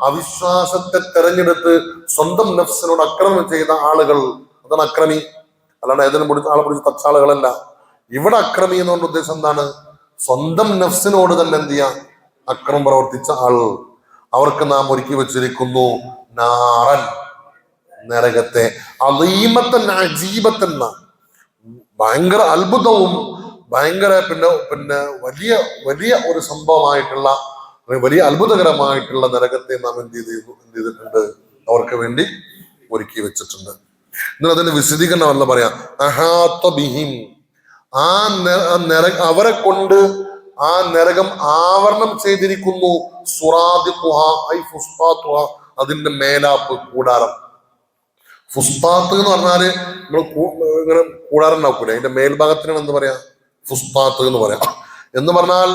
അവിശ്വാസത്തെ തെരഞ്ഞെടുത്ത് സ്വന്തം നഫ്സിനോട് അക്രമം ചെയ്ത ആളുകൾ, അതാണ് അക്രമി. അല്ലാണ്ട് ഏതെങ്കിലും ആളെ പിടിച്ച് തച്ചാളുകളല്ല. ഇവിടെ അക്രമി എന്നുകൊണ്ട് ഉദ്ദേശം എന്താണ്? സ്വന്തം നഫ്സിനോട് തന്നെ എന്ത് ചെയ്യാ? അക്രമം പ്രവർത്തിച്ച ആൾ. അവർക്ക് നാം ഒരുക്കി വെച്ചിരിക്കുന്നു നാറൻ, നരകത്തെ. അളീമത്തൻ അജീബത്തെന്ന ഭയങ്കര അത്ഭുതവും ഭയങ്കര പിന്നെ വലിയ വലിയ ഒരു സംഭവമായിട്ടുള്ള വലിയ അത്ഭുതകരമായിട്ടുള്ള നരകത്തെ നാം എന്ത് ചെയ്തിട്ടുണ്ട്? അവർക്ക് വേണ്ടി ഒരുക്കി വെച്ചിട്ടുണ്ട്. എന്നാൽ അതിന്റെ വിശദീകരണം അല്ല പറയാം. അഹാത്തബിഹിം, അവരെ കൊണ്ട് ആ നരകം ആവരണം ചെയ്തിരിക്കുന്നു. സുറാദിഖുഹ ഐ ഫുസ്താത്തുഹ, അതിന്റെ മേലാപ്പ്, കൂടാരം. ഫുസ്താത്ത് എന്ന് പറഞ്ഞാല് നമ്മൾ ഇങ്ങനെ കൂടാരം ഉണ്ടാക്കൂലെ, അതിന്റെ മേൽഭാഗത്തിനാണ് എന്ത് പറയാ? ഫുസ്താത്ത് എന്ന് പറയാം. എന്ന് പറഞ്ഞാൽ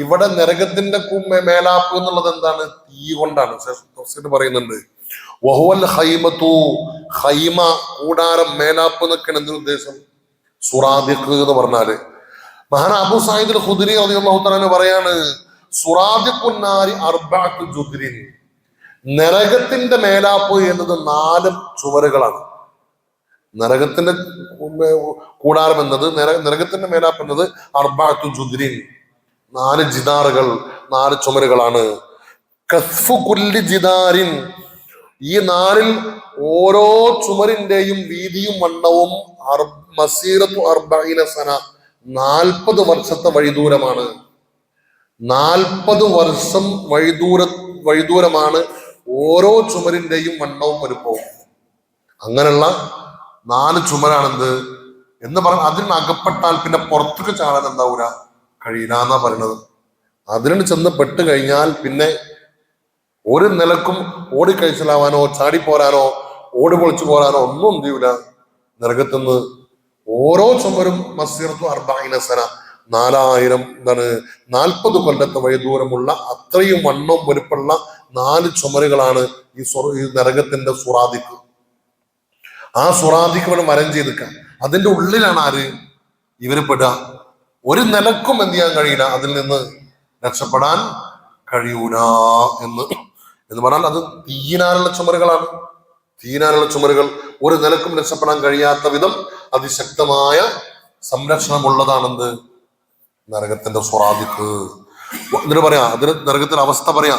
ഇവിടെ നരകത്തിന്റെ മേലാപ്പ് എന്നുള്ളത് എന്താണ്? തീ കൊണ്ടാണ്. പറയുന്നുണ്ട് വഹുവൽ ഖൈമതു, ഖൈമ കൂടാരം, മേലാപ്പ് എന്നൊക്കെയാണ് എന്തിനു ഉദ്ദേശം? സുറാദിഖ് എന്ന് പറഞ്ഞാല്. മഹാൻ അബൂ സഈദ് അൽ ഖുദ്രി റളിയല്ലാഹു തആല പറയാണ്, സുറാദിഖുൻ നാരി അർബഅത്തു ജുദ്രിൻ, നരകത്തിന്റെ മേലാപ്പ് എന്നത് 4 ചുവരുകളാണ്. നരകത്തിന്റെ കൂടാരം എന്നത്, നരകത്തിന്റെ മേലാപ്പ് എന്നത് അർബഅത്തു ജുദ്രിൻ, 4 ജിദാറുകൾ, 4 ചുമരുകളാണ്. കസ്ഫു കുല്ലി ജിദാരിൻ, ഈ 4ൽ ഓരോ ചുമരിന്റെയും വീതിയും വണ്ണവും മസീറത്തു 40 സന, 40 വർഷത്തെ വഴിദൂരമാണ്. 40 വർഷം വഴിദൂരമാണ് ഓരോ ചുമരിന്റെയും വണ്ണവും വലുപ്പവും. അങ്ങനെയുള്ള 4 ചുമരാണെന്ത് എന്ന് പറഞ്ഞ അതിന് അകപ്പെട്ടാൽ പിന്നെ പുറത്തേക്ക് ചാടാൻ എന്താവൂല, കഴിയില്ല എന്നാ പറയുന്നത്. അതിന് ചെന്ന് പെട്ട് കഴിഞ്ഞാൽ പിന്നെ ഒരു നിലക്കും ഓടിക്കഴിച്ചിലാവാനോ ചാടിപ്പോരാനോ ഓടി പൊളിച്ചു പോരാനോ ഒന്നും എന്ത് ചെയ്യൂല. നരകത്തുനിന്ന് ഓരോ ചുമരും മസീറത്തു 40 സന, 40 കൊല്ലത്തെ വഴി ദൂരമുള്ള അത്രയും വണ്ണവും വലുപ്പമുള്ള 4 ചുമരുകളാണ് ഈ നരകത്തിന്റെ സുറാദിക്ക്. ആ സുറാദിക്ക് ഇവിടെ മരം ചെയ്തിക്കാം. അതിന്റെ ഉള്ളിലാണ് ആര്? ഇവര് പെടുക. ഒരു നിലക്കും എന്ത് ചെയ്യാൻ കഴിയില്ല, അതിൽ നിന്ന് രക്ഷപ്പെടാൻ കഴിയൂല എന്ന് പറഞ്ഞാൽ അത് തീയിനാലുള്ള ചുമരുകളാണ്. തീയിനാലുള്ള ചുമരുകൾ ഒരു നിലക്കും രക്ഷപ്പെടാൻ കഴിയാത്ത വിധം അതിശക്തമായ സംരക്ഷണമുള്ളതാണെന്ത്? നരകത്തിന്റെ സുറാദിക്ക്. എന്നിട്ട് പറയാ, അതിന് നരകത്തിന്റെ അവസ്ഥ പറയാ,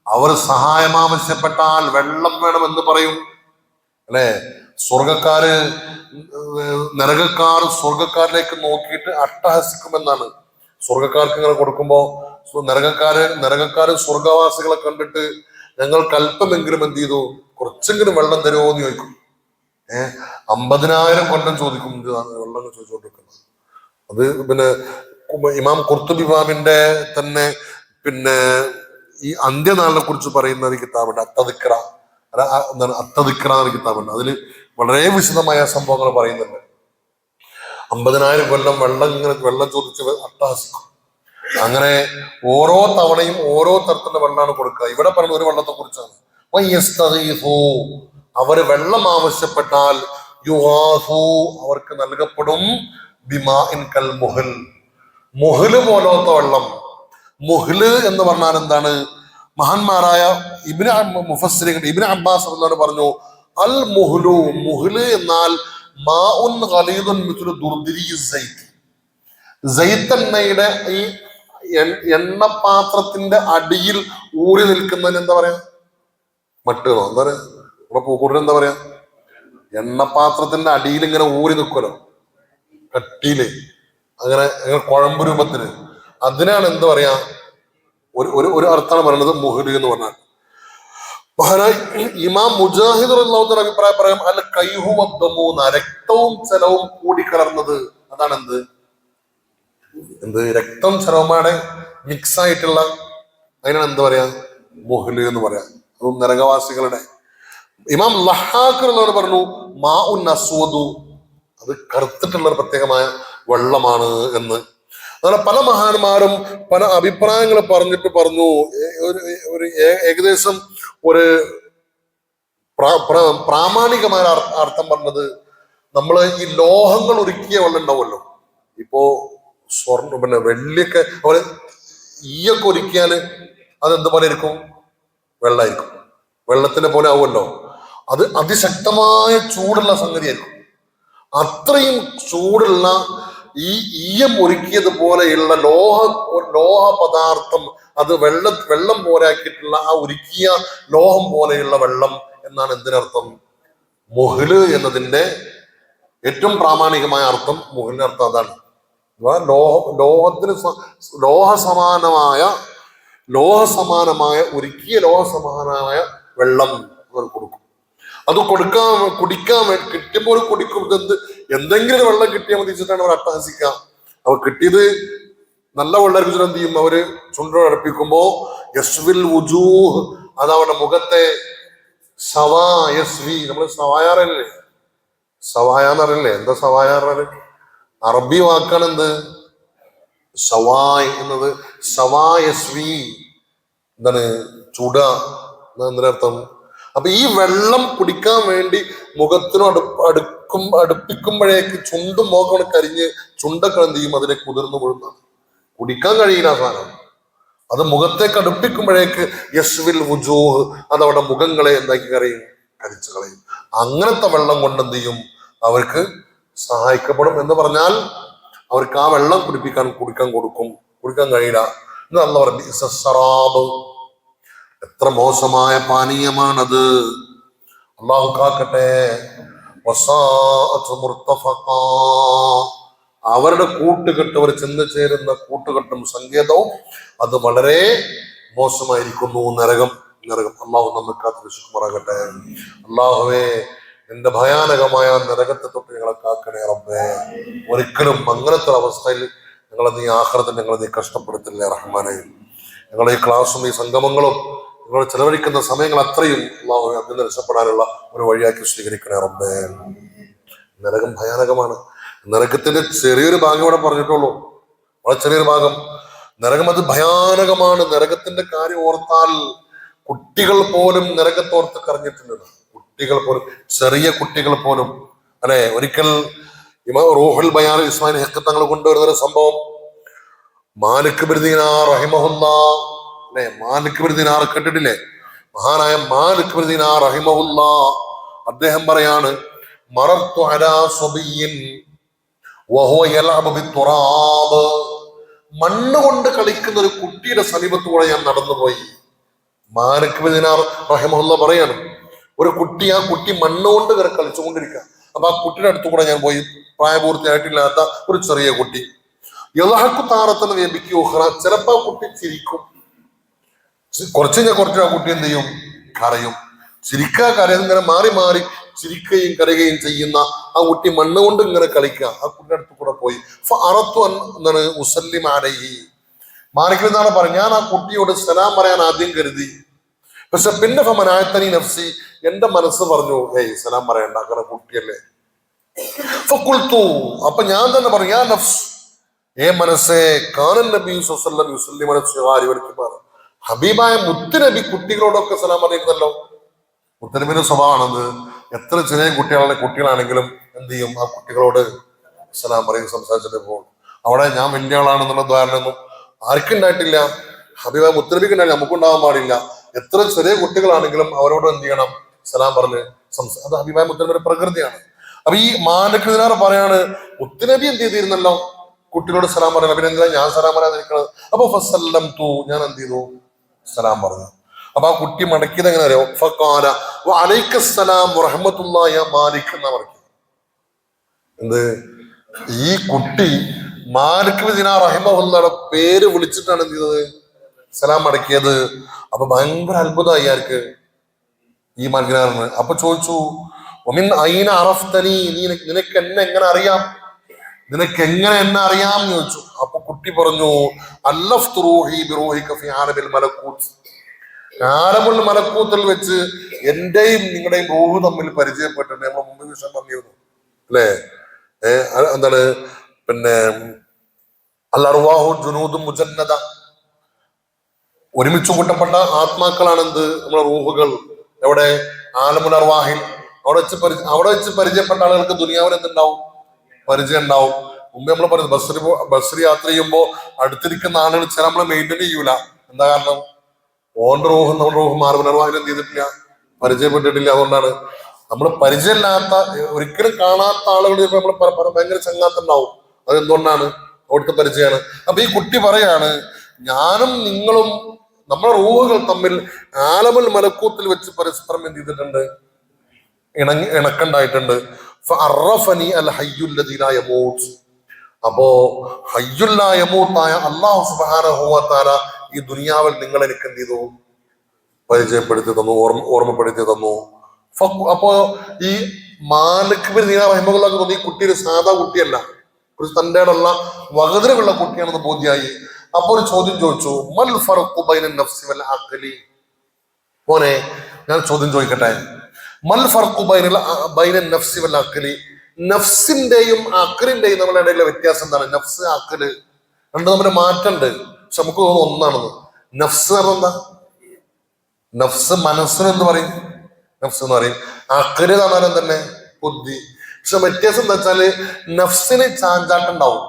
അവർ സഹായം ആവശ്യപ്പെട്ടാൽ വെള്ളം വേണമെന്ന് പറയും. അല്ലെ, നരകക്കാർ സ്വർഗക്കാരിലേക്ക് നോക്കിയിട്ട് അട്ടഹസിക്കുമെന്നാണ്. സ്വർഗക്കാർക്ക് ഇങ്ങനെ കൊടുക്കുമ്പോ നരകക്കാര് സ്വർഗവാസികളെ കണ്ടിട്ട് ഞങ്ങൾക്ക് അല്പമെങ്കിലും എന്ത് ചെയ്തു, കുറച്ചെങ്കിലും വെള്ളം തരുമോ എന്ന് ചോദിക്കും. 50,000 കൊല്ലം ചോദിക്കും വെള്ളം ചോദിച്ചുകൊണ്ടിരിക്കുന്നത്. അത് പിന്നെ ഇമാം ഖുർത്തുബി ഇമാമിന്റെ തന്നെ പിന്നെ ഈ അന്ത്യനാളിനെ കുറിച്ച് പറയുന്ന ഒരു കിതാബുണ്ട്, അത്തദിക്ര എന്ന കിതാബുണ്ട്. അതിൽ വളരെ വിശദമായ സംഭവങ്ങൾ പറയുന്നുണ്ട്. 50,000 കൊല്ലം വെള്ളം ചോദിച്ച് അട്ടഹസിക്കും. അങ്ങനെ ഓരോ തവണയും ഓരോ തരത്തിലുള്ള വെള്ളമാണ് കൊടുക്കുക. ഇവിടെ പറഞ്ഞ ഒരു വെള്ളത്തെ കുറിച്ചാണ്. അവര് വെള്ളം ആവശ്യപ്പെട്ടാൽ അവർക്ക് നൽകപ്പെടും ബിമാഇൻ കൽ മുഹൽ, മുഹല് പോലത്തെ വെള്ളം. മുഹല് എന്ന് പറഞ്ഞാൽ എന്താണ്? മഹാന്മാരായ ഇബ്നു അബ്ബാസ് പറഞ്ഞു, അൽ മുഹ്ലു, മുഹ്ല് എന്നാൽ മാഉൻ ഖലീദുൻ മിസ്ലു ദുർദിരി സൈത്ത്, സൈത്തെണ്ണയുടെ ഈ എണ്ണപാത്രത്തിന്റെ അടിയിൽ ഊറി നിൽക്കുന്നതിന് എന്താ പറയാ? മട്ടോ എന്താ പറയാ? ഇവിടെ പൂക്കൂട്ടിന് എന്താ പറയാ? എണ്ണപാത്രത്തിന്റെ അടിയിൽ ഇങ്ങനെ ഊറി നിൽക്കുമല്ലോ, കട്ടിയില്, അങ്ങനെ കുഴമ്പ് രൂപത്തിന്. അതിനാണ് എന്താ പറയാ? ഒരു അർത്ഥമാണ് പറയുന്നത് മുഹ്ല് എന്ന് പറഞ്ഞാൽ. ഇമാം മുജാഹിദ് റളിയല്ലാഹു അഭിപ്രായം പറയാം, അൽ കൈഹു വദ്ദമു, രക്തവും ജലവും കൂടിക്കലർന്നത്. അതാണ് എന്ത് രക്തം ചരവുമാണ് മിക്സ് ആയിട്ടുള്ള, അതിനാണ് എന്താ പറയാ? മുഹ്ല് എന്ന് പറയാ. അതും നരകവാസികളുടെ. ഇമാം ലഹാഖ് ഉള്ളവർ പറഞ്ഞു മാഉൻ അസ്വദു, അത് കറുത്തിട്ടുള്ള ഒരു പ്രത്യേകമായ വെള്ളമാണ് എന്ന്. അങ്ങനെ പല മഹാന്മാരും പല അഭിപ്രായങ്ങൾ പറഞ്ഞു ഏകദേശം ഒരു പ്രാമാണികമായ അർത്ഥം പറഞ്ഞത്, നമ്മള് ഈ ലോഹങ്ങൾ ഒരുക്കിയ വെള്ളം ഉണ്ടാവുമല്ലോ, ഇപ്പോ പിന്നെ വെള്ളിയൊക്കെ അവര് ഈയൊക്കെ ഒരുക്കിയാല് അതെന്തുപോലെ ഇരിക്കും? വെള്ളമായിരിക്കും, വെള്ളത്തിനെ പോലെ ആവുമല്ലോ. അത് അതിശക്തമായ ചൂടുള്ള സംഗതിയായിരിക്കും. അത്രയും ചൂടുള്ള ഈ ഈയം ഉരുക്കിയതുപോലെയുള്ള ലോഹ പദാർത്ഥം, അത് വെള്ളം പോലാക്കിയിട്ടുള്ള ആ ഉരുക്കിയ ലോഹം പോലെയുള്ള വെള്ളം എന്നാണ് എന്തിനർത്ഥം? മുഹ്ല് എന്നതിന്റെ ഏറ്റവും പ്രാമാണികമായ അർത്ഥം, മുഹ്ലിന്റെ അർത്ഥം അതാണ്. ലോഹത്തിന് ലോഹസമാനമായ ഉരുക്കിയ ലോഹസമാനമായ വെള്ളം അവർ കൊടുക്കും. അത് കുടിക്കാൻ കിട്ടുമ്പോൾ കുടിക്കും. എന്തെങ്കിലും ഒരു വെള്ളം കിട്ടിയാൽ മതി വെച്ചിട്ടാണ് അവർ അട്ടഹസിക്കുക. അവർ കിട്ടിയത് നല്ല വെള്ളം എന്ത് ചെയ്യും? അവര് ചുണ്ടടപ്പിക്കുമ്പോ യസ്വിൽ വുജൂഹ്, അത് അവരുടെ മുഖത്തെ യസ്വി, നമ്മൾ സവായാറല്ലേ, സവായാന്ന് അറിയില്ലേ? എന്താ സവായാറ്? അറബി വാക്കാണ് എന്ത്? സവായ് എന്നത്. സവായസ്വി എന്താണ്? ചുട എന്നതിനർത്ഥം. അപ്പൊ ഈ വെള്ളം കുടിക്കാൻ വേണ്ടി മുഖത്തിനും അടുപ്പിക്കുമ്പോഴേക്ക് ചുണ്ടും മോക്കം കരിഞ്ഞ് ചുണ്ടൊക്കെ എന്ത് ചെയ്യും? അതിനെ കുതിർന്നു വീഴുന്നതാണ്. കുടിക്കാൻ കഴിയില്ല സാധനം. അത് മുഖത്തേക്ക് അടുപ്പിക്കുമ്പോഴേക്ക് യസ്വിൽ വുജൂഹ്, അത് അവിടെ മുഖങ്ങളെ എന്താക്കി കരിച്ചു കളയും. അങ്ങനത്തെ വെള്ളം കൊണ്ട് എന്ത് ചെയ്യും? അവർക്ക് സഹായിക്കപ്പെടും എന്ന് പറഞ്ഞാൽ അവർക്ക് ആ വെള്ളം കുടിക്കാൻ കഴിയില്ല. ഇത് അല്ലാഹു പറഞ്ഞു സറാബ്, എത്ര മോശമായ പാനീയമാണത്. അള്ളാഹു കാക്കട്ടെ. അവരുടെ കൂട്ടുകെട്ട്, അവർ ചെന്ന് ചേരുന്ന കൂട്ടുകെട്ടും സങ്കേതവും അത് വളരെ മോശമായിരിക്കുന്നു. നരകം. അള്ളാഹു നമ്മെ കാത്തുരക്ഷിക്കുമാറാകട്ടെ. അള്ളാഹുവേ, നിന്റെ ഭയാനകമായ നരകത്തെ തൊട്ട് ഞങ്ങളെ കാക്കണേ റബ്ബേ. ഒരിക്കലും അങ്ങനത്തെ അവസ്ഥയിൽ നീ ആഖിറത്തിൽ നീ കഷ്ടപ്പെടുത്തില്ലേ റഹ്മാനെ. ഞങ്ങളെ ഈ ക്ലാസ്സും ഈ സംഗമങ്ങളും നിങ്ങൾ ചെലവഴിക്കുന്ന സമയങ്ങൾ അത്രയും അള്ളാഹു അതിൽ നിന്ന് രക്ഷപ്പെടാനുള്ള ഒരു വഴിയാക്കി സ്വീകരിക്കണേ റബ്ബേ. നരകം ഭയാനകമാണ്. നരകത്തിന്റെ ചെറിയൊരു ഭാഗം ഇവിടെ പറഞ്ഞിട്ടുള്ളൂ, വളരെ ചെറിയൊരു ഭാഗം. നരകം അത് ഭയാനകമാണ്. നരകത്തിന്റെ കാര്യം ഓർത്താൽ കുട്ടികൾ പോലും നരകത്തോർത്ത് കരഞ്ഞിട്ടുണ്ട്. കുട്ടികൾ പോലും, ചെറിയ കുട്ടികൾ പോലും. അല്ലെ, ഒരിക്കൽ റൂഹുൽ ബയാൻ ഇസ്മായിൽ ഹഖ് തങ്ങൾ കൊണ്ടുവരുന്ന ഒരു സംഭവം, മാലിക് ബിൻ ദീനാർ റഹിമഹുല്ലാഹ്, അല്ലെ, മാലിക് ബിൻ ദീനാർ കേട്ടിട്ടില്ലേ? മഹാനായ മാലിക് ബിൻ ദീനാർ റഹിമഹുല്ലാഹ് അദ്ദേഹം പറയാണ്, മറത്തു അലാ സബിയ്യിൻ വഹുവ യൽഅബു ബിത്തുറാബ്, മണ്ണ് കൊണ്ട് കളിക്കുന്ന ഒരു കുട്ടിയുടെ സമീപത്തൂടെ ഞാൻ നടന്നുപോയി. മാലിക് ബിൻ ദീനാർ റഹിമഹുല്ലാഹ് പറയാണ്, ഒരു കുട്ടി, ആ കുട്ടി മണ്ണുകൊണ്ട് കളിച്ചുകൊണ്ടിരിക്കുക. അപ്പൊ ആ കുട്ടിയുടെ അടുത്തു കൂടെ ഞാൻ പോയി. പ്രായപൂർത്തിയായിട്ടില്ലാത്ത ഒരു ചെറിയ കുട്ടി. യളഹക്കു താറത്തിന് വേബിക്ക് ഉഹ്റ, ചിലപ്പോ ആ കുട്ടി ചിരിക്കും. കുറച്ച് ആ കുട്ടി എന്ത് ചെയ്യും? കരയും. കരയും, ഇങ്ങനെ മാറി മാറി ചിരിക്കുകയും കരയുകയും ചെയ്യുന്ന ആ കുട്ടി മണ്ണുകൊണ്ട് ഇങ്ങനെ കളിക്കുക. ആ കുട്ടിയുടെ അടുത്ത് കൂടെ പോയി. എന്താണ് ഉസല്ലിം അലൈഹി, മാലിക് എന്നാണ് പറഞ്ഞത്, ഞാൻ ആ കുട്ടിയോട് സലാം പറയാൻ ആദ്യം കരുതി. പക്ഷെ പിന്നെ ഫമനാഅത്തനി നഫ്സി, എന്റെ മനസ്സ് പറഞ്ഞു, ഏയ് സലാം പറയണ്ട, അങ്ങനെ കുട്ടിയല്ലേ. ഫഖുൽതു, അപ്പൊ ഞാൻ തന്നെ പറഞ്ഞു, യാ നഫ്സ്, മനസ്സേ, കാനൻ നബി സല്ലല്ലാഹു അലൈഹി വസല്ലം അലൈഹി സിഗാരി വൽ കിബാർ, ഹബീബായ മുത്തുനബി കുട്ടികളോടൊക്കെ സലാം പറയുന്നല്ലോ. മുത്തുനബിയുടെ സ്വഭാവമാണത്. എത്ര ചെറിയ കുട്ടികളാണെങ്കിലും എന്ത് ചെയ്യും? ആ കുട്ടികളോട് സലാം പറയും, സംസാരിച്ചിട്ട് പോകും. അവിടെ ഞാൻ വലിയ ആളാണെന്നുള്ള ധാരണയൊന്നും ആർക്കും ഉണ്ടായിട്ടില്ല. ഹബീബായ മുത്തുനബിക്ക് ഉണ്ടായില്ല, നമുക്കുണ്ടാവാൻ പാടില്ല. എത്ര ചെറിയ കുട്ടികളാണെങ്കിലും അവരോട് എന്ത് ചെയ്യണം? സലാം പറഞ്ഞ് അത് ഹബീബായ മുത്തുനബിയുടെ പ്രകൃതിയാണ്. അപ്പൊ ഈ മാലിക് ദിനാർ പറയാണ്, മുത്തുനബി എന്ത് ചെയ്തിരുന്നല്ലോ കുട്ടികളോട് സലാം പറയാൻ, പിന്നെ എന്തിനാ ഞാൻ സലാം പറയാതിരിക്കണത്? അപ്പൊ ഫസല്ലംതു, ഞാൻ എന്ത് ചെയ്തു? സലാം പറഞ്ഞു. അപ്പൊ ആ കുട്ടി മടക്കിയത് എങ്ങനെ അറിയോ? ഫഖാല വഅലൈക്കസ്സലാം വറഹ്മത്തുള്ളാഹി യാ മാലിക് എന്നാ പറഞ്ഞു. എന്ത്? ഈ കുട്ടി മാലിക് ദിനാർ റഹിമഹുല്ലാഹുടെ പേര് വിളിച്ചിട്ടാണ് എന്ത് ചെയ്തത്? സലാം മടക്കിയത്. അപ്പൊ ഭയങ്കര അത്ഭുതമായി ആർക്ക്? ഈ മാലിക് ദിനാറിന്. അപ്പൊ ചോദിച്ചു, ഒമിൻ ഐന അറഫ്തനി, നിനക്ക് എന്നെ എങ്ങനെ അറിയാം? നിനക്ക് എങ്ങനെ എന്നെ അറിയാം എന്ന് ചോദിച്ചു. അപ്പൊ കുട്ടി പറഞ്ഞു, അല്ലഫ്തു റൂഹി ബിറൂഹിക ഫീ ആലമിൽ മലക്കൂത്ത്, ആലമുൽ മലക്കൂത്തിൽ വെച്ച് എന്റെയും നിങ്ങളുടെയും റൂഹ് തമ്മിൽ പരിചയപ്പെട്ടിട്ടുണ്ട്. നമ്മൾ മുമ്പ് വിഷയം പറഞ്ഞിരുന്നു അല്ലേ? എന്താണ്? പിന്നെ അൽ അർവാഹു ജുനൂദും മുജന്നദ, ഒരുമിച്ച് കൂട്ടപ്പെട്ട ആത്മാക്കളാണ് എന്ത്? നമ്മുടെ റൂഹുകൾ. എവിടെ? ആലമുൽ അർവാഹിൽ. അവിടെ വെച്ച് പരിചയപ്പെട്ട ആളുകൾക്ക് ദുനിയാവിന് എന്തുണ്ടാവും? പരിചയം ഉണ്ടാവും. മുമ്പ് നമ്മൾ പറയുന്നത് ബസ്രി യാത്ര ചെയ്യുമ്പോൾ അടുത്തിരിക്കുന്ന ആളുകൾ ചില നമ്മളെ മെയിൻറ്റെയിൻ ചെയ്യൂല. എന്താ കാരണം? ഓന്റെ റൂഹും നമ്മുടെ റൂഹും ആലമുൽ അർവാഹിൽ എന്ത് ചെയ്തിട്ടില്ല? പരിചയപ്പെട്ടിട്ടില്ല. അതുകൊണ്ടാണ്. നമ്മൾ പരിചയമില്ലാത്ത ഒരിക്കലും കാണാത്ത ആളുകൾ നമ്മൾ ഭയങ്കര ചങ്ങാത്തുണ്ടാവും. അതെന്തുകൊണ്ടാണ്? അവിടുത്തെ പരിചയമാണ്. അപ്പൊ ഈ കുട്ടി പറയാണ്, ഞാനും നിങ്ങളും നമ്മുടെ റൂഹുകൾ തമ്മിൽ ആലമുൽ മലക്കൂത്തിൽ വെച്ച് പരസ്പരം എന്ത് ചെയ്തിട്ടുണ്ട്? ഇണക്കുണ്ടായിട്ടുണ്ട്. അപ്പോ ഹയ്യുൽ ലാ യമൂത്തായ അല്ലാഹു സുബ്ഹാനഹു വ തആല ഈ ദുനിയാവിൽ നിങ്ങൾ എനിക്ക് എന്ത് ചെയ്തു? പരിചയപ്പെടുത്തി തന്നു, ഓർമ്മപ്പെടുത്തി തന്നു. അപ്പോ ഈ മാലിക് ബിൻ ദീനാർ റഹിമഹുല്ലാഹ് തോന്നി ഈ കുട്ടി ഒരു സാധാ കുട്ടിയല്ല, ഒരു തന്റെ ഉള്ള വകതിരവുള്ള കുട്ടിയാണെന്ന് ബോധ്യായി. അപ്പൊ ഒരു ചോദ്യം ചോദിച്ചു, മൽ ഫർഖു ബൈനൻ നഫ്സി വൽ അഖ്ലി. മോനെ, ഞാൻ ചോദ്യം ചോദിക്കട്ടെ, മൽ ഫർഖു ബൈനൻ നഫ്സി വൽ അഖ്ലി, നഫ്സിന്റെയും അഖ്ലിന്റെയും നമ്മുടെ ഇടയിലെ വ്യത്യാസം എന്താണ്? നഫ്സ് അഖ്ല് രണ്ട് തമ്മിൽ മാറ്റമുണ്ട്. പക്ഷെ നമുക്ക് തോന്നുന്നു ഒന്നാണെന്ന്. നഫ്സ് പറഞ്ഞാൽ എന്താ? നഫ്സ് മനസ്സിന് എന്ത് പറയും? നഫ്സ് എന്ന് പറയും. അഖ്ല് എന്ന് പറഞ്ഞാൽ തന്നെ ബുദ്ധി. പക്ഷെ വ്യത്യാസം എന്താ വെച്ചാല് നഫ്സിന് ചാഞ്ചാട്ടുണ്ടാവും,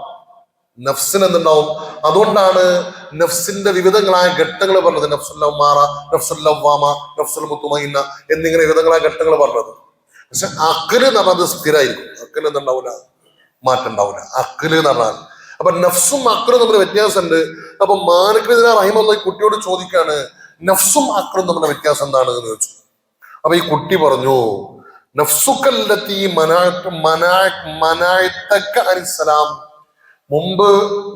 നഫ്സിന് എന്തുണ്ടാവും. അതുകൊണ്ടാണ് നഫ്സിന്റെ വിവിധങ്ങളായ ഘട്ടങ്ങൾ പറഞ്ഞത്. നഫ്സുൽ അമ്മാറ, നഫ്സുൽ ലവ്വാമ, നഫ്സുൽ മുത്മഇന്ന എന്നിങ്ങനെ വിവിധങ്ങളായ ഘട്ടങ്ങൾ പറഞ്ഞത്. പക്ഷെ അഖ്ല് എന്ന് പറഞ്ഞത് സ്ഥിരമായിരിക്കും. അഖ്ല് എന്തുണ്ടാവില്ല, മാറ്റം ഉണ്ടാവില്ല. അഖ്ല് എന്ന് പറഞ്ഞാൽ അപ്പൊ നഫ്സും അഖ്ലും തമ്മിൽ വ്യത്യാസമുണ്ട്. അപ്പൊ മാലിക് ബിൻ ദീനാർ റഹിമഹുല്ലാഹ് കുട്ടിയോട് ചോദിക്കാണ്, നഫ്സും അഖ്ലും തമ്മിലുള്ള വ്യത്യാസം എന്താണ് എന്ന് ചോദിച്ചു. അപ്പൊ ഈ കുട്ടി പറഞ്ഞു, നഫ്സുക്കല്ലത്തി മനാഅതക അനിസ്സലാം. മുമ്പ്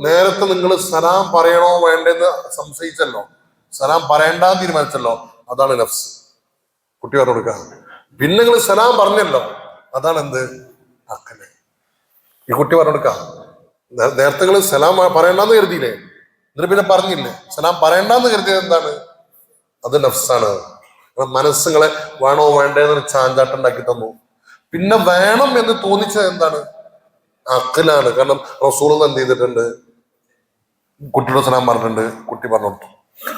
നേരത്തെ നിങ്ങൾ സലാം പറയണോ വേണ്ടെന്ന് സംശയിച്ചല്ലോ, സലാം പറയണ്ടെന്ന് തീരുമാനിച്ചല്ലോ, അതാണ് നഫ്സ്. കുട്ടി പറഞ്ഞു കൊടുക്കുക. പിന്നെ നിങ്ങൾ സലാം പറഞ്ഞല്ലോ, അതാണ് എന്ത്? അഖ്ല്. ഈ കുട്ടി പറഞ്ഞു കൊടുക്കുക. നേരത്തെ നിങ്ങൾ സലാം പറയണ്ടെന്ന് കരുതിയില്ലേ, എന്നിട്ട് പിന്നെ പറഞ്ഞില്ലേ, സലാം പറയണ്ടെന്ന് കരുതിയത് എന്താണ്? അത് നഫ്സാണ്. മനസ്സുകളെ വേണോ വേണ്ടേന്നൊരു ചാഞ്ചാട്ടം ഉണ്ടാക്കി തന്നു. പിന്നെ വേണം എന്ന് തോന്നിച്ചത് എന്താണ്? അഖ്ലാണ്. കാരണം റസൂൽ എന്ത് ചെയ്തിട്ടുണ്ട്? കുട്ടിയുടെ സലാം പറഞ്ഞിട്ടുണ്ട്, കുട്ടി പറഞ്ഞു കൊടുത്തു.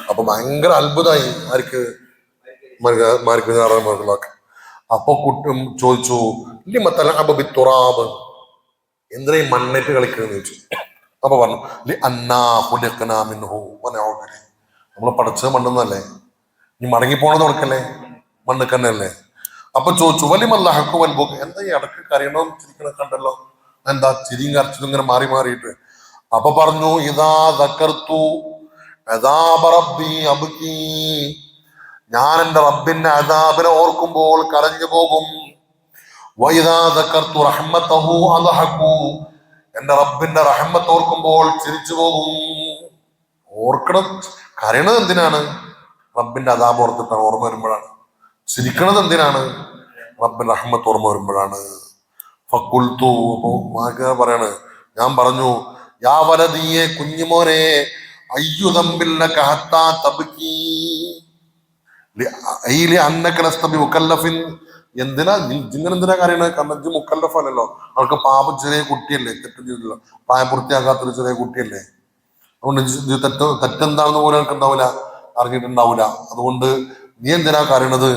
അപ്പൊ ഭയങ്കര അത്ഭുതമായി ആർക്ക്? മാലിക് ബിൻ ദീനാർ റഹിമഹുല്ലാഹ്. അപ്പൊ കുട്ടി ചോദിച്ചു, തുറാബ്, എന്തിനാ ഈ മണ്ണിട്ട് കളിക്കുന്നത് ചോദിച്ചു. അപ്പൊ പറഞ്ഞു, നമ്മൾ പഠിച്ചത് മണ്ണെന്നല്ലേ, നീ മടങ്ങിപ്പോണത് കൊടുക്കല്ലേ, മണ്ണ് കണ്ണല്ലേ. അപ്പൊ ചോദിച്ചു, വലിമല്ലാഹു വൽബുക്ക്, എന്താ ഈ ഇടക്ക് കരയണോ ചിരിക്കണ കണ്ടല്ലോ, എന്താ ചിരിയും കരച്ചിലും ഇങ്ങനെ മാറി മാറിയിട്ട്. അപ്പൊ പറഞ്ഞു, ഇതാ ദക്കർത്തു അദാബ റബ്ബി അബ്കി, ഞാൻ എന്റെ റബ്ബിന്റെ അദാബിനെ ഓർക്കുമ്പോൾ കരഞ്ഞു പോകും. വഇദാ ദക്കർത്തു റഹ്മതഹു അദ്ഹഖു, എന്റെ റബ്ബിന്റെ റഹ്മത്ത് ഓർക്കുമ്പോൾ ചിരിച്ചു പോകും. ഓർക്കണം, കരയണത് എന്തിനാണ്? റബ്ബിന്റെ അദാബ് ഓർത്തിട്ടാണ്, ഓർമ്മ വരുമ്പോഴാണ്. ചിരിക്കണത് എന്തിനാണ്? റബ്ബിന്റെ റഹ്മത്ത് ഓർമ്മ വരുമ്പോഴാണ്. ഫഖുൽതു, അപ്പൊ മാലിക് പറയാണ്, ഞാൻ പറഞ്ഞു, യാ വലദിയെ, കുഞ്ഞുമോനെ, അയ്യു ദംബിൽ ലക ഹത്താ തബ്കി അന്നക ലസ്ത ബിമുകല്ലഫിൻ, എന്തിനാ ജിങ്ങനെ എന്തിനാ കാര്യമാണ്? കാരണം ഇജ്ജ് മുക്കല്ലഫാണല്ലോ, അവൾക്ക് പാപം, ചെറിയ കുട്ടിയല്ലേ, തെറ്റും ചെയ്തില്ല, പ്രായപൂർത്തിയാകാത്തൊരു ചെറിയ കുട്ടിയല്ലേ. അതുകൊണ്ട് തെറ്റെന്താണെന്ന് പോലും എനിക്ക് ഉണ്ടാവില്ല, അറിഞ്ഞിട്ടുണ്ടാവില്ല. അതുകൊണ്ട് നീ എന്തിനാ കരയണത്?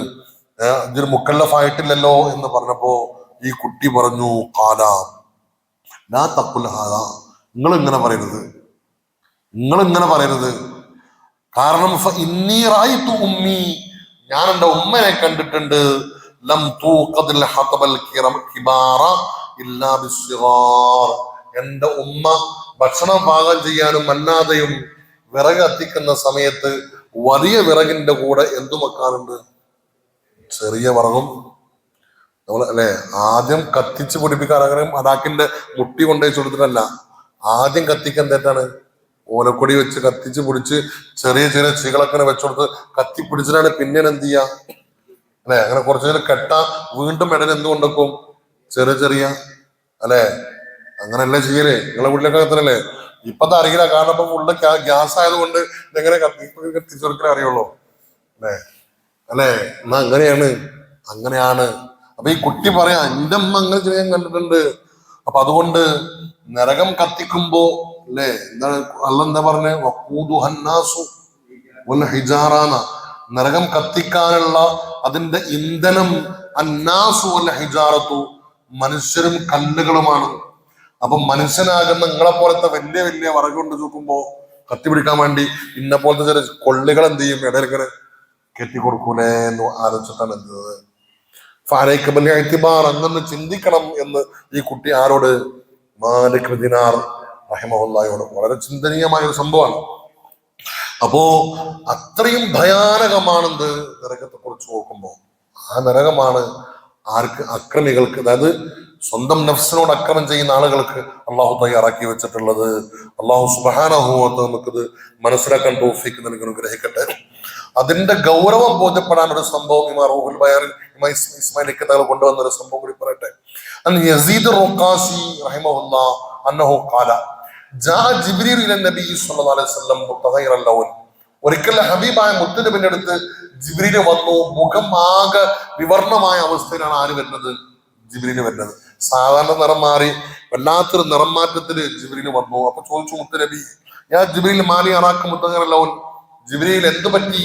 ഇതൊരു മുക്കല്ലഫായിട്ടില്ലല്ലോ എന്ന് പറഞ്ഞപ്പോ ഈ കുട്ടി പറഞ്ഞു, ഖാല ലാ തഖുൽ ഹാദാ, നിങ്ങൾ ഇങ്ങനെ പറയരുത്, നിങ്ങൾ ഇങ്ങനെ പറയരുത്. കാരണം ഇന്നി റഅയ്തു ഉമ്മി, ഞാൻ എന്റെ ഉമ്മനെ കണ്ടിട്ടുണ്ട്, ലം തൂഖദിൽ ഹതബൽ കിബാറ ഇല്ലാ ബിസ്സിഗാർ, എന്റെ ഉമ്മ ഭക്ഷണം പാകം ചെയ്യാനും അല്ലാതെയും വിറക് കത്തിക്കുന്ന സമയത്ത് വലിയ വിറകിന്റെ കൂടെ എന്തു വെക്കാറുണ്ട്? ചെറിയ വിറകും. നമ്മൾ അല്ലെ ആദ്യം കത്തിച്ച് പൊടിപ്പിക്കാൻ, അങ്ങനെ അതാക്കിന്റെ മുട്ടി കൊണ്ടുവച്ച് കൊടുത്തിട്ടല്ല, ആദ്യം കത്തിക്കാൻ തെറ്റാണ്, ഓലക്കൊടി വെച്ച് കത്തിച്ച് പൊടിച്ച് ചെറിയ ചെറിയ ചീകളൊക്കെ വെച്ചുകൊടുത്ത് കത്തിപ്പിടിച്ചിട്ടാണ് പിന്നെ എന്ത് ചെയ്യാ അല്ലെ. അങ്ങനെ കുറച്ചു നേരം കെട്ടാ വീണ്ടും ഇടയിൽ എന്തുകൊണ്ടൊക്കും? ചെറിയ ചെറിയ അല്ലെ, അങ്ങനെയല്ലേ ചെയ്യല്. നിങ്ങളെ വീട്ടിലൊക്കെ എത്തണല്ലേ? ഇപ്പത്തെ അറിയില്ല, കാരണം ഇപ്പൊ ഫുള്ള് ഗ്യാസ് ആയതുകൊണ്ട് ഇതെങ്ങനെ കത്തിച്ചെടുക്കലേ അറിയുള്ളൂ അല്ലെ. അല്ലെ, എന്നാ അങ്ങനെയാണ്, അങ്ങനെയാണ്. അപ്പൊ ഈ കുട്ടി പറയാ, എന്റെ അമ്മ അങ്ങനെ ചെയ്യാൻ കണ്ടിട്ടുണ്ട്. അപ്പൊ അതുകൊണ്ട് നരകം കത്തിക്കുമ്പോ അല്ലെ, എന്താണ് അള്ളാഹ് എന്താ പറഞ്ഞേ? വഖൂദുഹന്നാസു വൽ ഹിജാറാന, നരകം കത്തിക്കാനുള്ള അതിന്റെ ഇന്ധനം അന്നാസു വൽ ഹിജാറത്തു, മനുഷ്യരും കല്ലുകളുമാണ്. അപ്പൊ മനുഷ്യനാകുന്ന നിങ്ങളെ പോലത്തെ വലിയ വലിയ വിറക് കൊണ്ട് നോക്കുമ്പോ കത്തിപിടിക്കാൻ വേണ്ടി ഇന്ന പോലത്തെ ചില കൊള്ളികൾ എന്ത് ചെയ്യും? ഇടയിൽ ഇങ്ങനെ കെട്ടിക്കൊടുക്കൂലേ എന്ന് ആലോചിച്ചിട്ടാണ് എന്ത്. ഫഅലൈക ബിൽ ഇഅ്തിബാർ, അങ്ങനെ ചിന്തിക്കണം എന്ന് ഈ കുട്ടി ആരോട്? മാലിക് ബിൻ ദിനാർ റഹിമഹുല്ലാഹിയോട്. വളരെ ചിന്തനീയമായ ഒരു സംഭവമാണ്. അപ്പോ അത്രയും ഭയാനകമാണെന്ത് നരകത്തെ കുറിച്ച് നോക്കുമ്പോൾ. ആ നരകമാണ് ആർക്ക്? അക്രമികൾക്ക്, അതായത് സ്വന്തം നഫ്സിനോട് അക്രമം ചെയ്യുന്ന ആളുകൾക്ക് അള്ളാഹു തയ്യാറാക്കി വെച്ചിട്ടുള്ളത്. അള്ളാഹു സുബ്ഹാനഹു വ തആല നമുക്കത് മനസ്സിലാക്കാൻ തൗഫീഖ് നൽകി അനുഗ്രഹിക്കട്ടെ. അതിന്റെ ഗൗരവം ബോധ്യപ്പെടാൻ ഒരു സംഭവം ഇമാം റൂഹുൽ ബയാനിൽ ഇമാം ഇസ്മായിൽ തങ്ങൾ കൊണ്ടുവന്ന ഒരു സംഭവം കൂടി പറയട്ടെ. അൻ യസീദ് റുഖാസി റഹിമഹുല്ലാഹ് അന്നഹു ഖാല ജാ ജിബ്രീൽ ഇല നബി സ്വല്ലല്ലാഹു അലൈഹി വസല്ലം മുതഗയ്യിറൽ ലൗൻ. ഒരിക്കൽ ഹബീബായ മുത്തുനബിന്റെ അടുത്ത് ജിബ്രീൽ വന്നു. മുഖം ആകെ വിവർണമായ അവസ്ഥയിലാണ് ആര് വരുന്നത്? ജിബ്രീൽ വരുന്നത്. സാധാരണ നിറം മാറി വല്ലാത്തൊരു നിറം മാറ്റത്തില് ജിബ്രീൽ വന്നു. അപ്പൊ ചോദിച്ചു മുത്തുനബി, യാ ജിബ്രീൽ മാലി അറാക്ക മുതഗയ്യിറൽ ലൗൻ, ജിബ്രീൽ എന്ത് പറ്റി?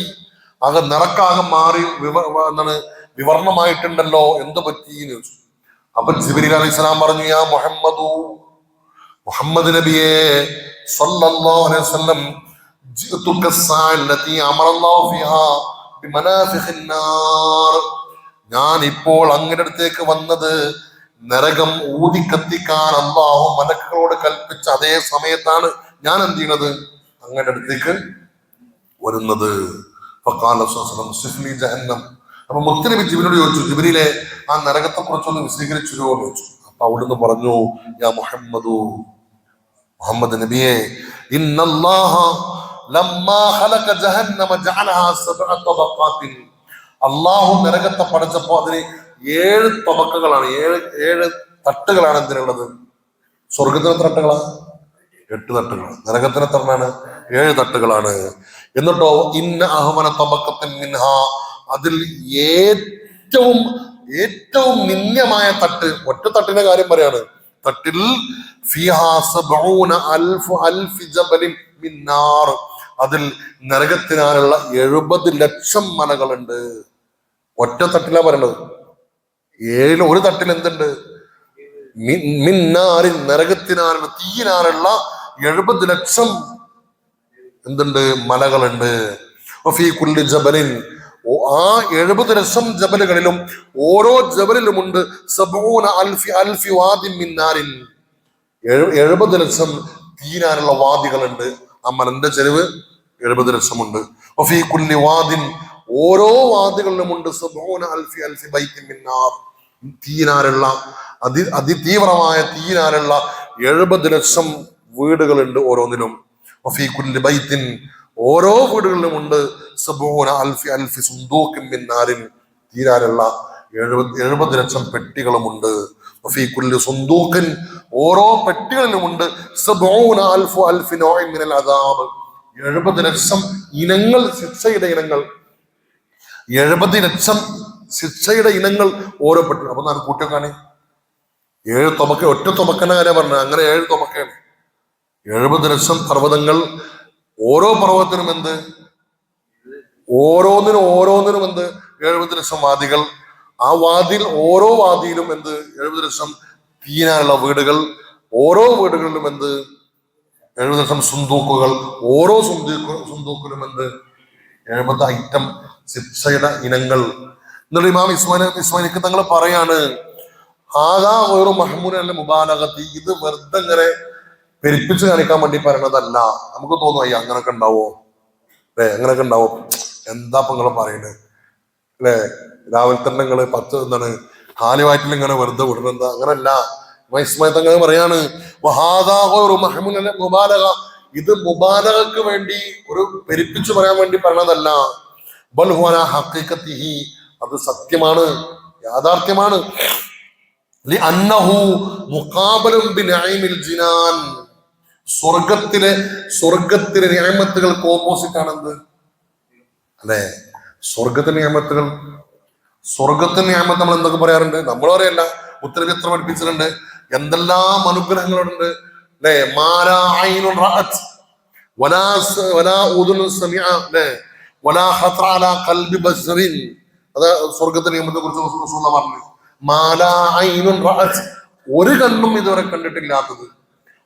ആകെ നിറക്കാകെ മാറി എന്താണ് വിവർണമായിട്ടുണ്ടല്ലോ, എന്ത് പറ്റി എന്ന് ചോദിച്ചു. അപ്പൊ ജിബ്രീൽ അലൈഹിസ്സലാം പറഞ്ഞു, യാ മുഹമ്മദു, മുഹമ്മദ് നബിയെ സല്ലല്ലാഹു അലൈഹി വസല്ലം, ജിഅ്തുക സഅല്ലതി അമറല്ലാഹു ഫിഹാ ബിമനാഫിഖിൻ നാർ, ഞാൻ ഇപ്പോൾ അങ്ങയുടെ അടുത്തേക്ക് വന്നത് നരകം ഊതി കത്തിക്കാൻ അല്ലാഹു മലക്കുകളോട് കൽപ്പിച്ച അതേ സമയത്താണ് ഞാൻ എന്ത് ചെയ്യുന്നത്? അങ്ങയുടെ അടുത്തേക്ക് വരുന്നത്. ഫഖാല സല്ലല്ലാഹു അലൈഹി വസല്ലം ജഹന്നം. അപ്പൊ മുത്തുനബി ജിബ്രീലിനോട് ചോദിച്ചു, ജിബ്രീലെ ആ നരകത്തെ കുറിച്ചൊന്ന് വിശദീകരിച്ചുല്ലോ എന്ന് ചോദിച്ചു. അപ്പൊ അവിടുന്ന് പറഞ്ഞു, യാ മുഹമ്മദു, മുഹമ്മദ് നബിയെ, ഇന്നല്ലാഹ ലമ്മാ ഖലഖ ജഹന്നമ ജഅലഹാ സബ്അ തബഖാത്തിൻ, അല്ലാഹു നരകത്തെ പടച്ചപ്പോൾ അതിന് 7 തബക്കകളാണ്, 7 തട്ടുകളാണ് എന്തിനുള്ളത്? സ്വർഗത്തിന് എത്ര തട്ടുകളാണ്? 8 തട്ടുകൾ. നരകത്തിന് എത്രയാണ്? 7 തട്ടുകളാണ്. എന്നിട്ടോ ഇന്ന അഹ്വന തബഖത്തിൻ മിൻഹാ, അതിൽ ഏറ്റവും നിന്ദ്യമായ തട്ട്, ഒറ്റ തട്ടിന്റെ കാര്യം പറയാണ്, തട്ടിൽ ഫിഹാ സബ്ഊന അൽഫ് ജബലിൻ മിൻ നാർ, അതിൽ നരകത്തിനാലുള്ള 70 ലക്ഷം മലകളുണ്ട്. ഒറ്റ തട്ടിലാ പറയണത്. 7 ഒരു തട്ടിൽ എന്തുണ്ട്? മിന്നാറിൻ, നരകത്തിനാലുള്ള തീയിനാലുള്ള 70 ലക്ഷം എന്തുണ്ട്? മലകളുണ്ട്. ഫീ കുല്ലി ജബലിൻ, ആ 70 ലക്ഷം ജബലുകളിലും ഓരോ ജബലിലുമുണ്ട് സബഊന അൽഫി വാദിൻ മിൻ നാരിൻ, 70 ലക്ഷം തീനാനുള്ള വാദികളുണ്ട്. ആ മലന്റെ ചെരുവ് 70 ലക്ഷമുണ്ട്. ഫീ കുല്ലി വാദിൻ, ഓരോ വാദികളിലുമുണ്ട് സബഊന അൽഫി ബൈത്തിൻ മിൻ നാർ, തീനാനുള്ള അതിതീവ്രമായ തീനാനുള്ള 70 ലക്ഷം വീടുകളുണ്ട് ഓരോന്നിലും. ഫീ കുല്ലി ബൈത്തിൻ, ഓരോ വീടുകളിലുമുണ്ട് സബഊന അൽഫി സുന്ദൂഖിൻ മിൻ നാരിൻ, തീരാനുള്ള 70 ലക്ഷം പെട്ടികളുമുണ്ട്. ഫീ കുല്ലി സുന്ദൂഖിൻ, ഓരോ പെട്ടികളിലുമുണ്ട് സബഊന അൽഫി നൗഇൻ മിനൽ അദാബ്, 70 ലക്ഷം ഇനങ്ങൾ, ശിക്ഷയുടെ ഇനങ്ങൾ, 70 ലക്ഷം ശിക്ഷയുടെ ഇനങ്ങൾ ഓരോ പെട്ടി. അപ്പൊ ഞാൻ കൂട്ടിയൊക്കെയാണ് 7 തൊമക്ക, ഒറ്റ തൊമക്കന്റെ കാര്യം പറഞ്ഞത്. അങ്ങനെ 7 തൊമക്കയാണ്. 70 ലക്ഷം പർവ്വതങ്ങൾ, ഓരോ പർവ്വതത്തിനും എന്ത്? ഓരോന്നിനും എന്ത്? 70 ലക്ഷം വാദികൾ. ആ വാദിയിൽ, ഓരോ വാദിയിലും എന്ത്? 70 ലക്ഷം തീനാനുള്ള വീടുകൾ. ഓരോ വീടുകളിലും എന്ത്? 70 ലക്ഷം സുന്ദൂക്കുകൾ. ഓരോ സുന്ദൂക്കിലും എന്ത്? 70 ഐറ്റം ശിക്ഷയുടെ ഇനങ്ങൾ. എന്നിട്ട് ഇമാം ഇസ്മായിലിക്ക് തങ്ങൾ പറയാണ്, ആകാ ഒരു മഹ്മൂൻ അല്ല മുബാലഗത്തി, ഇത് വെറുതെ ഇങ്ങനെ പെരുപ്പിച്ച് കാണിക്കാൻ വേണ്ടി പറയണതല്ല. നമുക്ക് തോന്നും, അയ്യ അങ്ങനൊക്കെ ഉണ്ടാവോ അങ്ങനൊക്കെ ഉണ്ടാവോ, എന്താ ഇപ്പൊ നിങ്ങൾ പറയുന്നത് അല്ലെ? രാവിലെ തന്നെ നിങ്ങള് 10 എന്താണ് കാലുവാറ്റിൽ ഇങ്ങനെ വെറുതെ വിടുന്നത്, അങ്ങനല്ല. ഇസ്മായിൽ തങ്ങൾ പറയാണ്, മുബാലഗ, ഇത് മുബാലഗക്ക് വേണ്ടി ഒരു പെരുപ്പിച്ചു പറയാൻ വേണ്ടി പറയണതല്ല. ബൽ ഹുവ അലാ ഹഖീഖത്തിഹി, അത് സത്യമാണ്, യാഥാർത്ഥ്യമാണ്. ലിഅന്നഹു മുഖാബലുൻ ബിനഈമിൽ ജിനാൻ, സ്വർഗത്തിലെ നിഅമത്തുകൾക്ക് ഓപ്പോസിറ്റ് ആണെന്ത് അല്ലെ? സ്വർഗത്തിന്റെ നിഅമത്തുകൾ, സ്വർഗത്തിന്റെ നിഅമത്ത് നമ്മൾ എന്തൊക്കെ പറയാറുണ്ട്? നമ്മൾ പറയല്ല, ഉത്തരവ് എത്ര പഠിപ്പിച്ചിട്ടുണ്ട്, എന്തെല്ലാം അനുഗ്രഹങ്ങളുണ്ട് അല്ലെ? മാലാ ഐനുൻ റഅത് വലാ ഉദുനുൻ സമിഅ അല്ലെ, വലാ ഖത്റ അലാ ഖൽബി ബശറിൻ. അത് സ്വർഗത്തിന്റെ നിയമത്തെ കുറിച്ച് റസൂലുള്ളാഹി പറഞ്ഞു. മാലാ ഐനുൻ റഅത്, ഒരു കണ്ണും ഇതുവരെ കണ്ടിട്ടില്ലാത്തത്.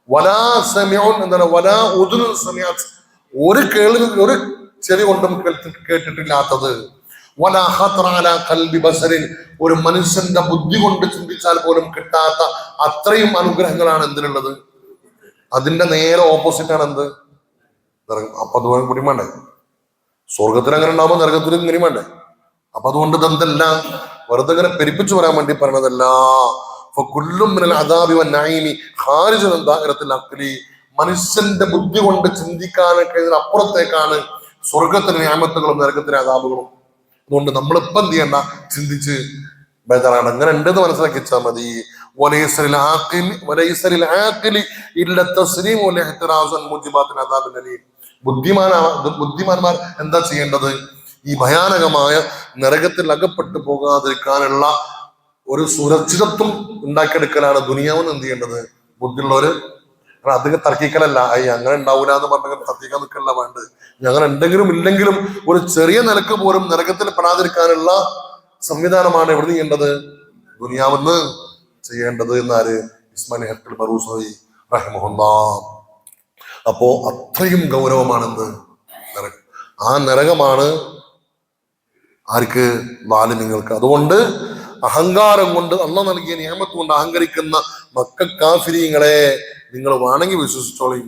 വലാ സമിഉൻ, എന്താണ്? വലാ ഉദുനുൻ സമിഅത്, ഒരു ചെവി കൊണ്ടും കേട്ടിട്ടില്ലാത്തത്. വലാ ഖത്റ അലാ ഖൽബി ബസറിൻ, ഒരു മനുഷ്യന്റെ ബുദ്ധി കൊണ്ട് ചിന്തിച്ചാൽ പോലും കിട്ടാത്ത അത്രയും അനുഗ്രഹങ്ങളാണ് എന്തിനുള്ളത്. അതിന്റെ നേരെ ഓപ്പോസിറ്റ് ആണ് എന്ത്? നരകം. അപ്പൊ അതുപോലെ കൂടി വേണ്ടേ? സ്വർഗത്തിൽ അങ്ങനെ ഉണ്ടാവുമ്പോൾ നരകത്തിൽ ഇങ്ങനെ വേണ്ടേ? അപ്പൊ അതുകൊണ്ട് ഇതെന്തല്ല, വെറുതെ ഇങ്ങനെ പെരുപ്പിച്ചു പറയാൻ വേണ്ടി പറഞ്ഞതല്ല. മനുഷ്യന്റെ ബുദ്ധി കൊണ്ട് ചിന്തിക്കാനൊക്കെ അപ്പുറത്തേക്കാണ് സ്വർഗത്തിലെ നിയമത്തുകളും നരകത്തിലെ അദാബുകളും. അതുകൊണ്ട് നമ്മളിപ്പം എന്ത് ചെയ്യണ്ട, ചിന്തിച്ച് ബേജാറാണ്. അങ്ങനെ ഉണ്ടെന്ന് മനസ്സിലാക്കി വെച്ചാൽ മതി. ബുദ്ധിമാന്മാർ എന്താ ചെയ്യേണ്ടത്? ഈ ഭയാനകമായ നരകത്തിൽ അകപ്പെട്ടു പോകാതിരിക്കാനുള്ള ഒരു സുരക്ഷിതത്വം ഉണ്ടാക്കിയെടുക്കലാണ് ദുനിയാവെന്ന് എന്ത് ചെയ്യേണ്ടത്? ബുദ്ധിയുള്ളവര് അധികം തർക്കിക്കലല്ല, അങ്ങനെ ഉണ്ടാവൂല എന്ന് പറഞ്ഞ തർക്കിക്കാൻ നിൽക്കല്ല വേണ്ടത്. ഞങ്ങൾ ഉണ്ടെങ്കിലും ഇല്ലെങ്കിലും ഒരു ചെറിയ നിലക്ക് പോലും നരകത്തിൽ പെടാതിരിക്കാനുള്ള സംവിധാനമാണ് എവിടെ ചെയ്യേണ്ടത്? ദുനിയാവെന്ന് ചെയ്യേണ്ടത് എന്നാര്? ഇസ്മായിൽ ഹക്കൽ ബറൂസി റഹിമഹുല്ലാഹ്. അപ്പോ അത്രയും ഗൗരവമാണെന്ത്? നരകം. ആ നരകമാണ് ആർക്ക്? വാലിമിങ്ങൾക്ക്. അതുകൊണ്ട് അഹങ്കാരം കൊണ്ട്, അള്ളാഹ് നൽകിയ നിയമത്ത് കൊണ്ട് അഹങ്കരിക്കുന്ന മക്ക കാഫിരീങ്ങളെ നിങ്ങൾ വേണമെങ്കിൽ വിശ്വസിച്ചോളി,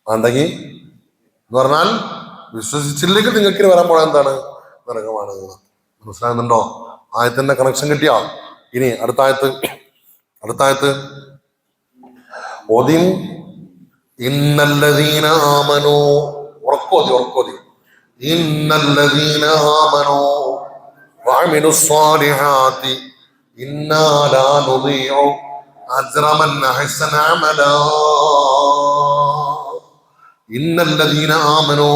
വേണ്ടെങ്കിൽ എന്ന് പറഞ്ഞാൽ വിശ്വസിച്ചില്ലെങ്കിൽ നിങ്ങൾക്ക് വരാൻ പോണ എന്താണ്? നരകമാണ്. മനസ്സിലാകുന്നുണ്ടോ? ആയത്തിന്റെ കണക്ഷൻ കിട്ടിയാ? ഇനി അടുത്ത ആയത്ത് ഓദിൻ ഇന്നല്ലദീന ആമനൂ, ഉറക്കോതി ഇന്നല്ലദീന ആമനൂ വഅമിലുസ് സ്വാലിഹാത്തി ഇന്നാ ലാ നുദീഉ അജ്റ മൻ അഹ്സന അമലാ. ഇന്നല്ലദീന ആമനൂ,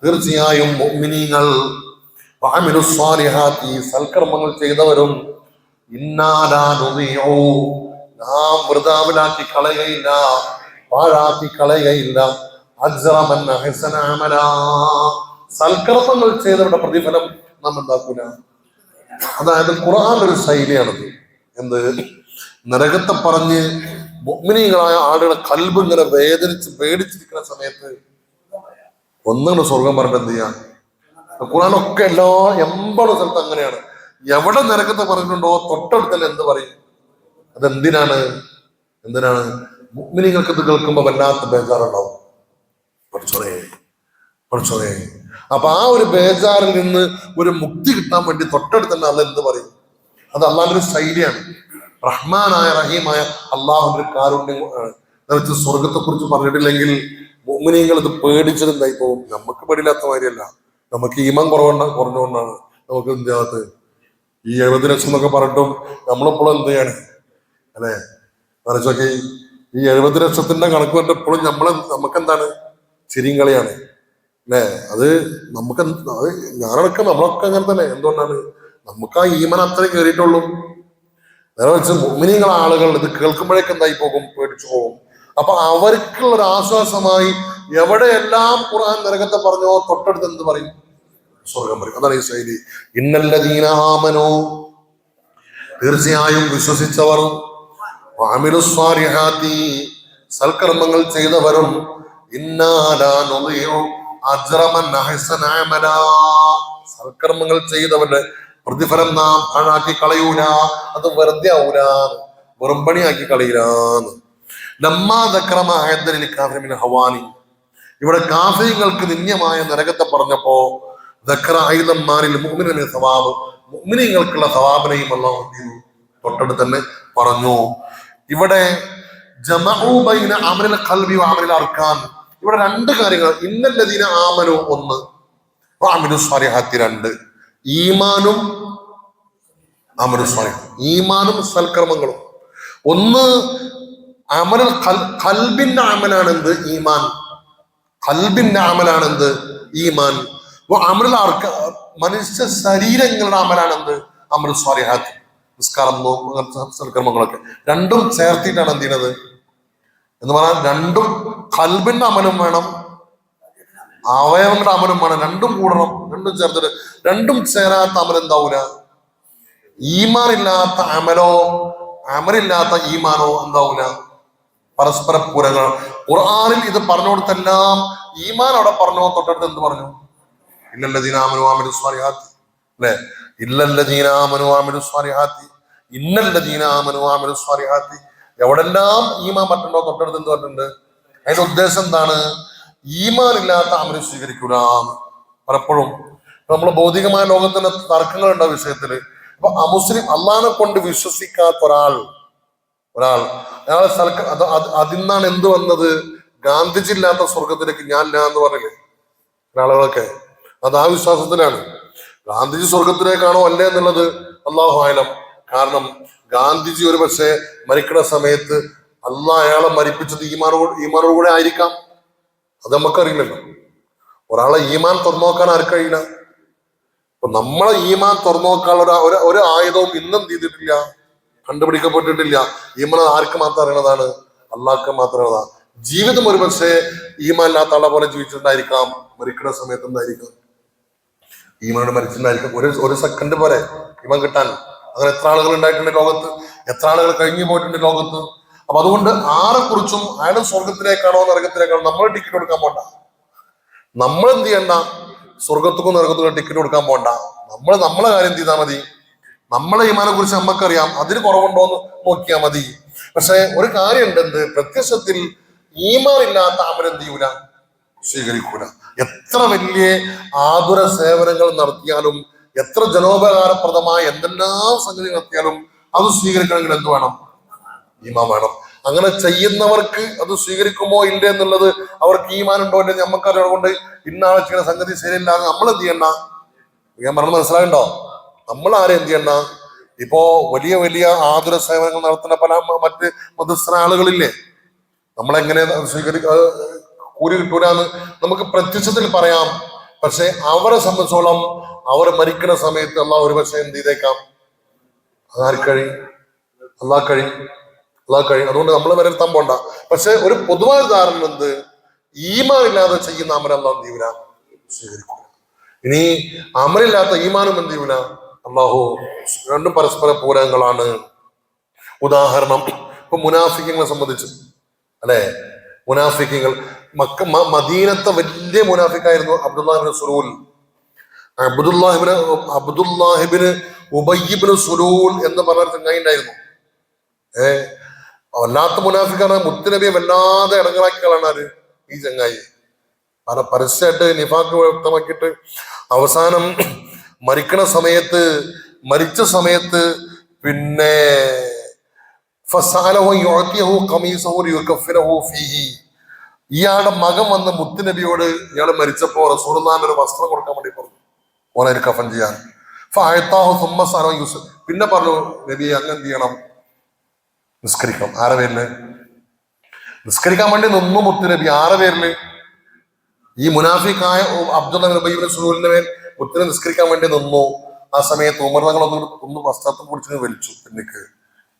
തീർച്ചയായും മുഅ്മിനീങ്ങൾ, വഅമിലുസ് സ്വാലിഹാത്തി, സൽക്കർമ്മങ്ങൾ ചെയ്തവരും, ഇന്നാ ലാ നുദീഉ, നാം വൃഥാവിലാക്കി കളയുകയില്ല, പാഴാക്കി കളയുകയില്ല, അജ്റ മൻ അഹ്സന അമലാ, സൽക്കർമ്മങ്ങൾ ചെയ്തവരുടെ പ്രതിഫലം നാം എന്താക്കൂല. അതായത് ഖുർആൻ ഒരു ശൈലിയാണത്. എന്ത്? നരകത്തെ പറഞ്ഞ് മുഅ്മിനീങ്ങളായ ആളുകളെ കൽബ് ഇങ്ങനെ വേദനിച്ച് പേടിച്ചിരിക്കുന്ന സമയത്ത് ഒന്നുകൂടെ സ്വർഗം പറഞ്ഞിട്ട് എന്ത് ചെയ്യാം? ഖുർആനൊക്കെ എല്ലാ 80 സ്ഥലത്ത് അങ്ങനെയാണ്. എവിടെ നരകത്തെ പറഞ്ഞിട്ടുണ്ടോ തൊട്ടടുത്തന്നെ എന്ത് പറയും? അതെന്തിനാണ്? മുഅ്മിനീങ്ങൾക്ക് ഇത് കേൾക്കുമ്പോ വല്ലാത്ത ബേജാറുണ്ടാവും. പഠിച്ചോനെ. അപ്പൊ ആ ഒരു ബേജാറിൽ നിന്ന് ഒരു മുക്തി കിട്ടാൻ വേണ്ടി തൊട്ടടുത്ത് തന്നെ അള്ളാഹ് എന്ത് പറയും? അത് അള്ളാഹിന്റെ ഒരു ശൈലിയാണ്. റഹ്മാനായ റഹീമായ അള്ളാഹുവിന്റെ കാരുണ്യം നിറച്ച് സ്വർഗത്തെ കുറിച്ച് പറഞ്ഞിട്ടില്ലെങ്കിൽ മുഅ്മിനീങ്ങൾ ഇത് പേടിച്ചതെന്തായി പോകും? നമുക്ക് പേടിയില്ലാത്ത മാതിരിയല്ല, നമുക്ക് ഈമാൻ കുറഞ്ഞുകൊണ്ടാണ് നമുക്ക് ഇതിനകത്ത് ഈ 70 ലക്ഷം എന്നൊക്കെ പറഞ്ഞിട്ടും നമ്മളിപ്പോഴും എന്ത് ചെയ്യാണ് അല്ലെ? മറിച്ചൊക്കെ ഈ 70 ലക്ഷത്തിന്റെ കണക്ക് പറഞ്ഞപ്പോഴും നമുക്കെന്താണ്? ചിരിയും കളിയാണ് അല്ലെ? അത് നമുക്ക് ഞാനടക്കം നമ്മളൊക്കെ അങ്ങനെ തന്നെ. എന്തുകൊണ്ടാണ്? നമുക്ക് ആ ഈമാൻ അത്രേ കയറിയിട്ടുള്ളൂ. നേരെ വെച്ച് മുഅ്മിനീങ്ങൾ ആളുകൾ ഇത് കേൾക്കുമ്പോഴേക്ക് എന്തായി പോകും? പേടിച്ചു പോകും. അപ്പൊ അവർക്കുള്ള ഒരു ആശ്വാസമായി എവിടെയെല്ലാം ഖുർആൻ നരകത്തെ പറഞ്ഞോ തൊട്ടടുത്ത് എന്ത് പറയും? സ്വർഗം പറയും. അതാണ് ഈ ശൈലി. ഇന്നല്ലദീന ആമനൂ, തീർച്ചയായും വിശ്വസിച്ചവർ, വഅമിലുസ് സ്വാലിഹാത്തി, സൽക്കർമ്മങ്ങൾ ചെയ്തവരും, ഇന്നാ ലാ നുദീഉ അജ്റ മൻ അഹ്സന അമലാ, സൽക്കർമ്മങ്ങൾ ചെയ്തവരുടെ പ്രതിഫലം നാം പാഴാക്കി കളയൂല, അത് വെറുതെ ആവൂല, വെറുമ്പണിയാക്കി കളയില്ലാന്ന്. ഹവാനി, ഇവിടെ കാഫിങ്ങൾക്ക് നിന്യമായ നരകത്തെ പറഞ്ഞപ്പോ മുഅ്മിനീങ്ങൾക്കുള്ള സവാബിനെയും അല്ലാഹു തൊട്ടടുത്ത് തന്നെ പറഞ്ഞു. ഇവിടെ ഇവിടെ 2 കാര്യങ്ങൾ. ഇന്നല്ലദീന ആമനു 1, വഅമിലുസ് സ്വാലിഹാത്തി 2. ഈമാനും ഈമാനും സൽക്കർമ്മങ്ങളും. ഒന്ന് അമൽ ഖൽബിന്റെ അമലാണെന്ത്? ഈമാൻ. ഖൽബിന്റെ അമലാണെന്ത്? ഈമാൻ. അമൽ മനുഷ്യ ശരീരങ്ങളുടെ അമലാണെന്ത്? അമൽ സ്വാലിഹാത്ത്, നിസ്കാരം, സൽക്കർമ്മങ്ങളൊക്കെ. 2ഉം ചേർത്തിട്ടാണ് എന്ത് ചെയ്യുന്നത് എന്ന് പറഞ്ഞാൽ 2ഉം ഖൽബിന്റെ അമലും വേണം, അവയവങ്ങളുടെ അമലും വേണം. 2ഉം കൂടണം. 2ഉം ചേർത്തിട്ട് 2ഉം ചേരാത്ത അമൽ എന്താവൂല? ഈമാൻ ഇല്ലാത്ത അമലോ അമലില്ലാത്ത ഈമാനോ എന്താവൂല? പരസ്പര പൂരങ്ങൾ. ഖുർആനിൽ ഇത് പറഞ്ഞു കൊടുത്തെല്ലാം ഈമാൻ അവിടെ പറഞ്ഞോ തൊട്ടടുത്ത് എന്ത് പറഞ്ഞു? ഇന്നല്ലദീന ആമനൂ വഅമിലുസ് സ്വാലിഹാത്തി. അല്ലെ? ഇന്നല്ലദീനാമനുസ്വാലിഹാത്തി എവിടെല്ലാം ഈമാൻ പറ്റുണ്ടോ തൊട്ടടുത്ത് എന്ത് പറഞ്ഞിട്ടുണ്ട്? അതിന്റെ ഉദ്ദേശം എന്താണ്? ഈമാൻ ഇല്ലാത്ത അമല് സ്വീകരിക്കൂല. പലപ്പോഴും നമ്മളെ ഭൗതികമായ ലോകത്തിന്റെ തർക്കങ്ങൾ ഉണ്ടാവും വിഷയത്തില്. അപ്പൊ അമുസ്ലിം അള്ളാഹിനെ കൊണ്ട് വിശ്വസിക്കാത്ത അയാളെ അതിൽ നിന്നാണ് എന്ത് വന്നത്? ഗാന്ധിജി ഇല്ലാത്ത സ്വർഗത്തിലേക്ക് ഞാൻ എന്ന് പറഞ്ഞില്ലേ ആളുകളൊക്കെ? അത് ആ വിശ്വാസത്തിലാണ്. ഗാന്ധിജി സ്വർഗത്തിലേക്കാണോ അല്ലേ എന്നുള്ളത് അള്ളാഹു ആലം. കാരണം ഗാന്ധിജി ഒരു പക്ഷേ മരിക്കുന്ന സമയത്ത് അയാളെ മരിപ്പിച്ചത് ഈമാനോടുകൂടെ ആയിരിക്കാം. അത് നമുക്കറിയില്ലല്ലോ. ഒരാളെ ഈമാൻ തുറന്നു നോക്കാൻ ആർക്കും കഴിയില്ല. അപ്പൊ നമ്മളെ ഈമാൻ തുറന്നു നോക്കാനുള്ള ഒരു ആയുധവും ഇന്നും ചെയ്തിട്ടില്ല, കണ്ടുപിടിക്കപ്പെട്ടിട്ടില്ല. ഈമാൻ ആർക്ക് മാത്രം അറിയണതാണ്? അള്ളാഹ്ക്ക് മാത്രം അറിയണതാണ്. ജീവിതം ഒരു പക്ഷേ ഈമാൻ ഇല്ലാത്ത ആളെ പോലെ ജീവിച്ചിട്ടുണ്ടായിരിക്കാം, മരിക്കുന്ന സമയത്ത് എന്തായിരിക്കാം? ഈമാനോട് മരിച്ചിട്ടുണ്ടായിരിക്കും. ഒരു സെക്കൻഡ് പോലെ ഈമാൻ കിട്ടാൻ. അങ്ങനെ എത്ര ആളുകൾ ഉണ്ടായിട്ടുണ്ട് ലോകത്ത്, എത്ര ആളുകൾ കഴിഞ്ഞു പോയിട്ടുണ്ട് ലോകത്ത്. അപ്പൊ അതുകൊണ്ട് ആരെ കുറിച്ചും അയാളും സ്വർഗത്തിലേക്കാണോ നരകത്തിലേക്കാണോ നമ്മൾ ടിക്കറ്റ് കൊടുക്കാൻ പോണ്ട. നമ്മൾ എന്ത് ചെയ്യണ്ട? സ്വർഗത്തുക്കും നരകത്തുക്കും ടിക്കറ്റ് കൊടുക്കാൻ പോണ്ട. നമ്മളെ കാര്യം ചെയ്താൽ മതി. നമ്മളെ ഈമാനെ കുറിച്ച് നമുക്കറിയാം, അതിന് കുറവുണ്ടോ എന്ന് നോക്കിയാൽ മതി. പക്ഷെ ഒരു കാര്യമുണ്ട്, എന്ത്? പ്രത്യക്ഷത്തിൽ ഈമാൻ ഇല്ലാത്ത അമൽ എന്ത് ചെയ്യൂല? സ്വീകരിക്കൂല. എത്ര വലിയ ആതുര സേവനങ്ങൾ നടത്തിയാലും, എത്ര ജനോപകാരപ്രദമായ എന്തെല്ലാം സംഗതി നടത്തിയാലും അത് സ്വീകരിക്കണമെങ്കിൽ എന്ത് വേണം? ഈമാൻ വേണം. അങ്ങനെ ചെയ്യുന്നവർക്ക് അത് സ്വീകരിക്കുമോ ഇല്ല എന്നുള്ളത് അവർക്ക് ഈമാൻ ഉണ്ടോ ഇല്ല നമുക്കറിയാം. കൊണ്ട് ഇന്നാളെ ചെയ്യുന്ന സംഗതി ശരിയല്ലാതെ നമ്മൾ എന്ത് ചെയ്യണ്ട? ഞാൻ പറഞ്ഞത് മനസ്സിലാകണ്ടോ? നമ്മൾ ആരും എന്ത് ചെയ്യണ്ട? ഇപ്പോ വലിയ വലിയ ആതുര സേവനങ്ങൾ നടത്തുന്ന പല മറ്റ് മതസ്ഥ ആളുകളില്ലേ, നമ്മളെങ്ങനെ കൂലി കിട്ടൂലെന്ന് നമുക്ക് പ്രത്യക്ഷത്തിൽ പറയാം. പക്ഷെ അവരെ സംബന്ധിച്ചോളം അവർ മരിക്കുന്ന സമയത്ത് അള്ളാഹ് ഒരു പക്ഷെ എന്ത് ചെയ്തേക്കാം? അള്ളാഹ് കഴിയും. അതുകൊണ്ട് നമ്മൾ വിലയിരുത്താൻ പോണ്ട. പക്ഷെ ഒരു പൊതുവായ ധാരണ എന്ത്? ഈമാൻ ഇല്ലാതെ ചെയ്യുന്ന അമൽ അള്ളാഹു എന്ത് ചെയ്യൂല? സ്വീകരിക്കൂല. ഇനി അമലില്ലാത്ത ഈമാനും എന്ത് ചെയ്യൂല? അള്ളാഹു. രണ്ടും പരസ്പര പൂരകങ്ങളാണ്. ഉദാഹരണം, ഇപ്പൊ മുനാഫിക്കങ്ങളെ സംബന്ധിച്ച് അല്ലെ? മുനാഫിക്കങ്ങൾ മദീനത്തെ വലിയ മുനാഫിക്കായിരുന്നു അബ്ദുല്ലാഹിബ്നു സുലൂൽ. അബ്ദുല്ലാഹിബ്നു ഉബയ്യിബ്നു സുലൂൽ എന്ന് പറഞ്ഞ ചങ്ങായി ഉണ്ടായിരുന്നു. വല്ലാത്ത മുനാഫിക്കാണ്. മുത്തുനബിയെ വല്ലാതെ ഇടങ്ങളാക്കിയാണ് ഈ ചങ്ങായി. പരസ്യമായിട്ട് നിഫാക്ക് വ്യക്തമാക്കിയിട്ട് അവസാനം മരിച്ച സമയത്ത് പിന്നെ ഇയാളുടെ മകൻ വന്ന് മുത്തുനബിയോട് ഇയാൾ മരിച്ചപ്പോ റസൂലുള്ളാഹിന്റെ ഒരു വസ്ത്രം കൊടുക്കാൻ വേണ്ടി പറഞ്ഞു, ഓനെ ഒരു കഫൻ ചെയ്യാൻ. പിന്നെ പറഞ്ഞു, നബി അങ്ങ് എന്ത് ചെയ്യണം? നിസ്കരിക്കണം. ആരെ പേരില്? നിസ്കരിക്കാൻ വേണ്ടി നിന്നു മുത്തുനബി. ആരെ പേരില്? ഈ മുനാഫിക്കായ അബ്ദുല്ലാഹിബ്നു സുലൂലിന്റെ മേൽ മുത്തുനബി നിസ്കരിക്കാൻ വേണ്ടി നിന്നു. ആ സമയത്ത് ഉമർ തങ്ങൾ ഒന്ന് വസ്ത്രത്തിൽ പിടിച്ച് വലിച്ചു. പിന്നിക്ക്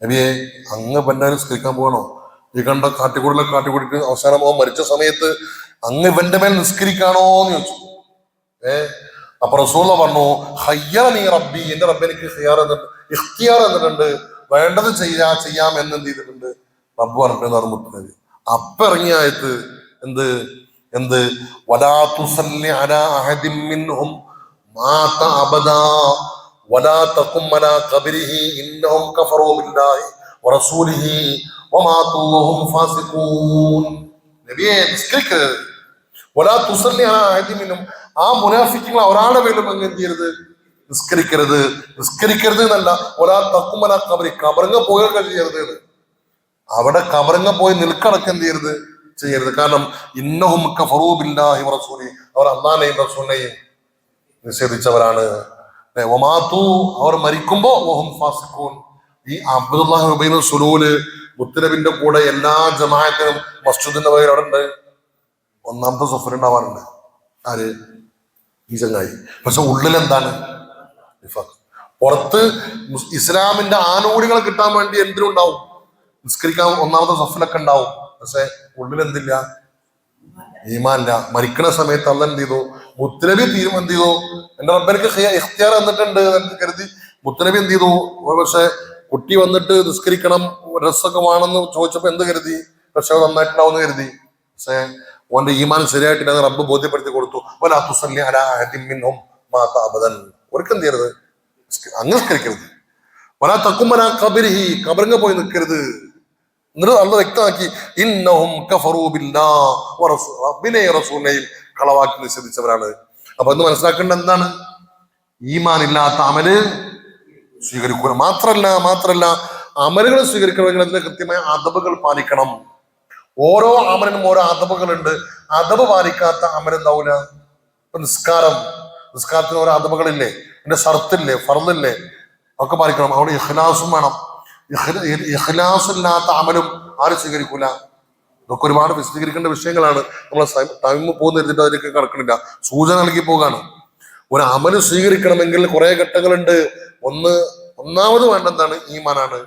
നബിയെ അങ്ങ് പെണ്ണാലും നിസ്കരിക്കാൻ പോകണോ? ഈ കണ്ട കാട്ടിക്കൂടിട്ട് അവസാനം മരിച്ച സമയത്ത് അങ്ങ് ഇവന്റെ മേൽ നിസ്കരിക്കാണോ എന്ന് ചോദിച്ചു. അപ്പൊ റസൂലുള്ള പറഞ്ഞു, ഹയ്യറനീ റബ്ബി, എന്റെ റബ്ബ് എനിക്ക് ഇഖ്തിയാർ എന്നിട്ടുണ്ട്, വേണ്ടത് ചെയ്യാം എന്ന് എന്ത് ചെയ്തിട്ടുണ്ട്? റബ്ബ് പറഞ്ഞിട്ട് മുത്തുനബി. അപ്പൊ ഇറങ്ങിയ ആയത്ത് എന്ത് വലാ തുസല്ലി അലാ അഹദിൻ മിൻഹും മാത അബദാ വലാ തഖും അലാ ഖബരിഹി ഇന്നഹും കഫറൂ ബില്ലാഹി വറസൂലിഹി വമാതു വഹും ഫാസിഖൂൻ. നബിയെ നിസ്കരിക്കരുത്. വലാ തുസല്ലി അലാ അഹദിൻ മിൻഹും, ആ മുനാഫിക്കുകൾ ഒരാളുടെ മേലും അങ്ങ് എന്ത് ചെയ്യരുത്? നിസ്കരിക്കരുത് എന്നല്ല, വലാ തഖും അലാ ഖബരി, കബറങ്ങ പോയൊക്കെ ചെയ്യരുത്. അവിടെ കബറങ്ങ പോയി നിൽക്കടക്കം എന്ത് ചെയ്യരുത്. കാരണം ഇന്നഹും കഫറൂ ബില്ലാഹി വറസൂലിഹി, അവർ അല്ലാഹുവിനെയും റസൂലിനെയും നിഷേധിച്ചവരാണ്. വമാതു, അവർ മരിക്കുമ്പോ വഹും ഫാസിഖൂൻ. ഈ അബ്ദുല്ലാഹിബ്നു സുലൂല് മുത്തുനബിന്റെ കൂടെ എല്ലാ ജമാഅത്തിനും മസ്ജിദിന്റെ പേര് അവിടെ ഉണ്ട്, ഒന്നാമത്തെ സഫർ ഉണ്ടാവാറുണ്ട്. ആര്? ഈ ചങ്ങായി. പക്ഷെ ഉള്ളിൽ എന്താണ്? പുറത്ത് ഇസ്ലാമിന്റെ ആനുകൂല്യങ്ങൾ കിട്ടാൻ വേണ്ടി എന്തിനും ഉണ്ടാവും, നിസ്കരിക്കാൻ ഒന്നാമത്തെ സഫിലൊക്കെ ഉണ്ടാവും. പക്ഷെ ഉള്ളിൽ എന്തില്ല? ഈമാനില്ല. മരിക്കുന്ന സമയത്ത് അള്ളാഹ് എന്ത് ചെയ്തു? മുത്തുനബി എന്ത് ചെയ്തു? എന്റെ റബ്ബിനക്ക് ഇഖ്തിയാർ എന്നിട്ടുണ്ട് എന്ന് കരുതി മുത്തുനബി എന്ത് ചെയ്തു? പക്ഷെ കുട്ടി വന്നിട്ട് നിസ്കരിക്കണം, ഡ്രസ്സൊക്കെ വേണമെന്ന് ചോദിച്ചപ്പോ എന്ത് കരുതി? പക്ഷെ നന്നായിട്ടുണ്ടാവും എന്ന് കരുതി. പക്ഷെ ഓന്റെ ഈമാൻ ശരിയായിട്ടില്ല, റബ്ബ് ബോധ്യപ്പെടുത്തി കൊടുത്തു. വലാ തുസല്ലി അലാ അഹദിൻ മിൻഹും മാത അബദൻ ഒരിക്കലും ചെയ്യരുത്, അംഗീകരിക്കരുത്. വലാ തഖുമന ഖബരിഹി, ഖബറിങ്ങ പോയി നിൽക്കരുത്. എന്നിട്ട് അള്ളാഹ് വ്യക്തമാക്കി ഇന്നഹും കഫറൂ ബില്ലാഹി വറസൂലിഹി, റബ്ബിനെയും റസൂലിനെയും കളവാക്കി നിഷേധിച്ചവരാണ്. അപ്പൊ ഇന്ന് മനസ്സിലാക്കേണ്ട എന്താണ്? ഈമാൻ ഇല്ലാത്ത അമല് സ്വീകരിക്കുക. മാത്രല്ല അമലുകൾ സ്വീകരിക്കണമെങ്കിൽ അതിന് കൃത്യമായ അദബുകൾ പാലിക്കണം. ഓരോ അമലിനും ഓരോ അദബുകളുണ്ട്. അദബ് പാലിക്കാത്ത അമൽ എന്താവൂല. ഇപ്പൊ നിസ്കാരത്തിന് ഓരോ അദബുകളില്ലേ, എന്റെ ഷർത്തില്ലേ, ഫർദില്ലേ, ഒക്കെ പാലിക്കണം. അവിടെ ഇഖ്ലാസും വേണം. ഇഖ്ലാസില്ലാത്ത അമലും ആരും സ്വീകരിക്കൂല. ഇതൊക്കെ ഒരുപാട് വിശദീകരിക്കേണ്ട വിഷയങ്ങളാണ്. നമ്മളെ ടൈം പോകുന്നിരുന്നിട്ട് അതിലേക്ക് കടക്കണില്ല, സൂചന നൽകി പോകാണ്. ഒരു അമല് സ്വീകരിക്കണമെങ്കിൽ കുറെ ഘട്ടങ്ങളുണ്ട്. ഒന്നാമത് വേണ്ടെന്താണ്? ഈമാനാണ്.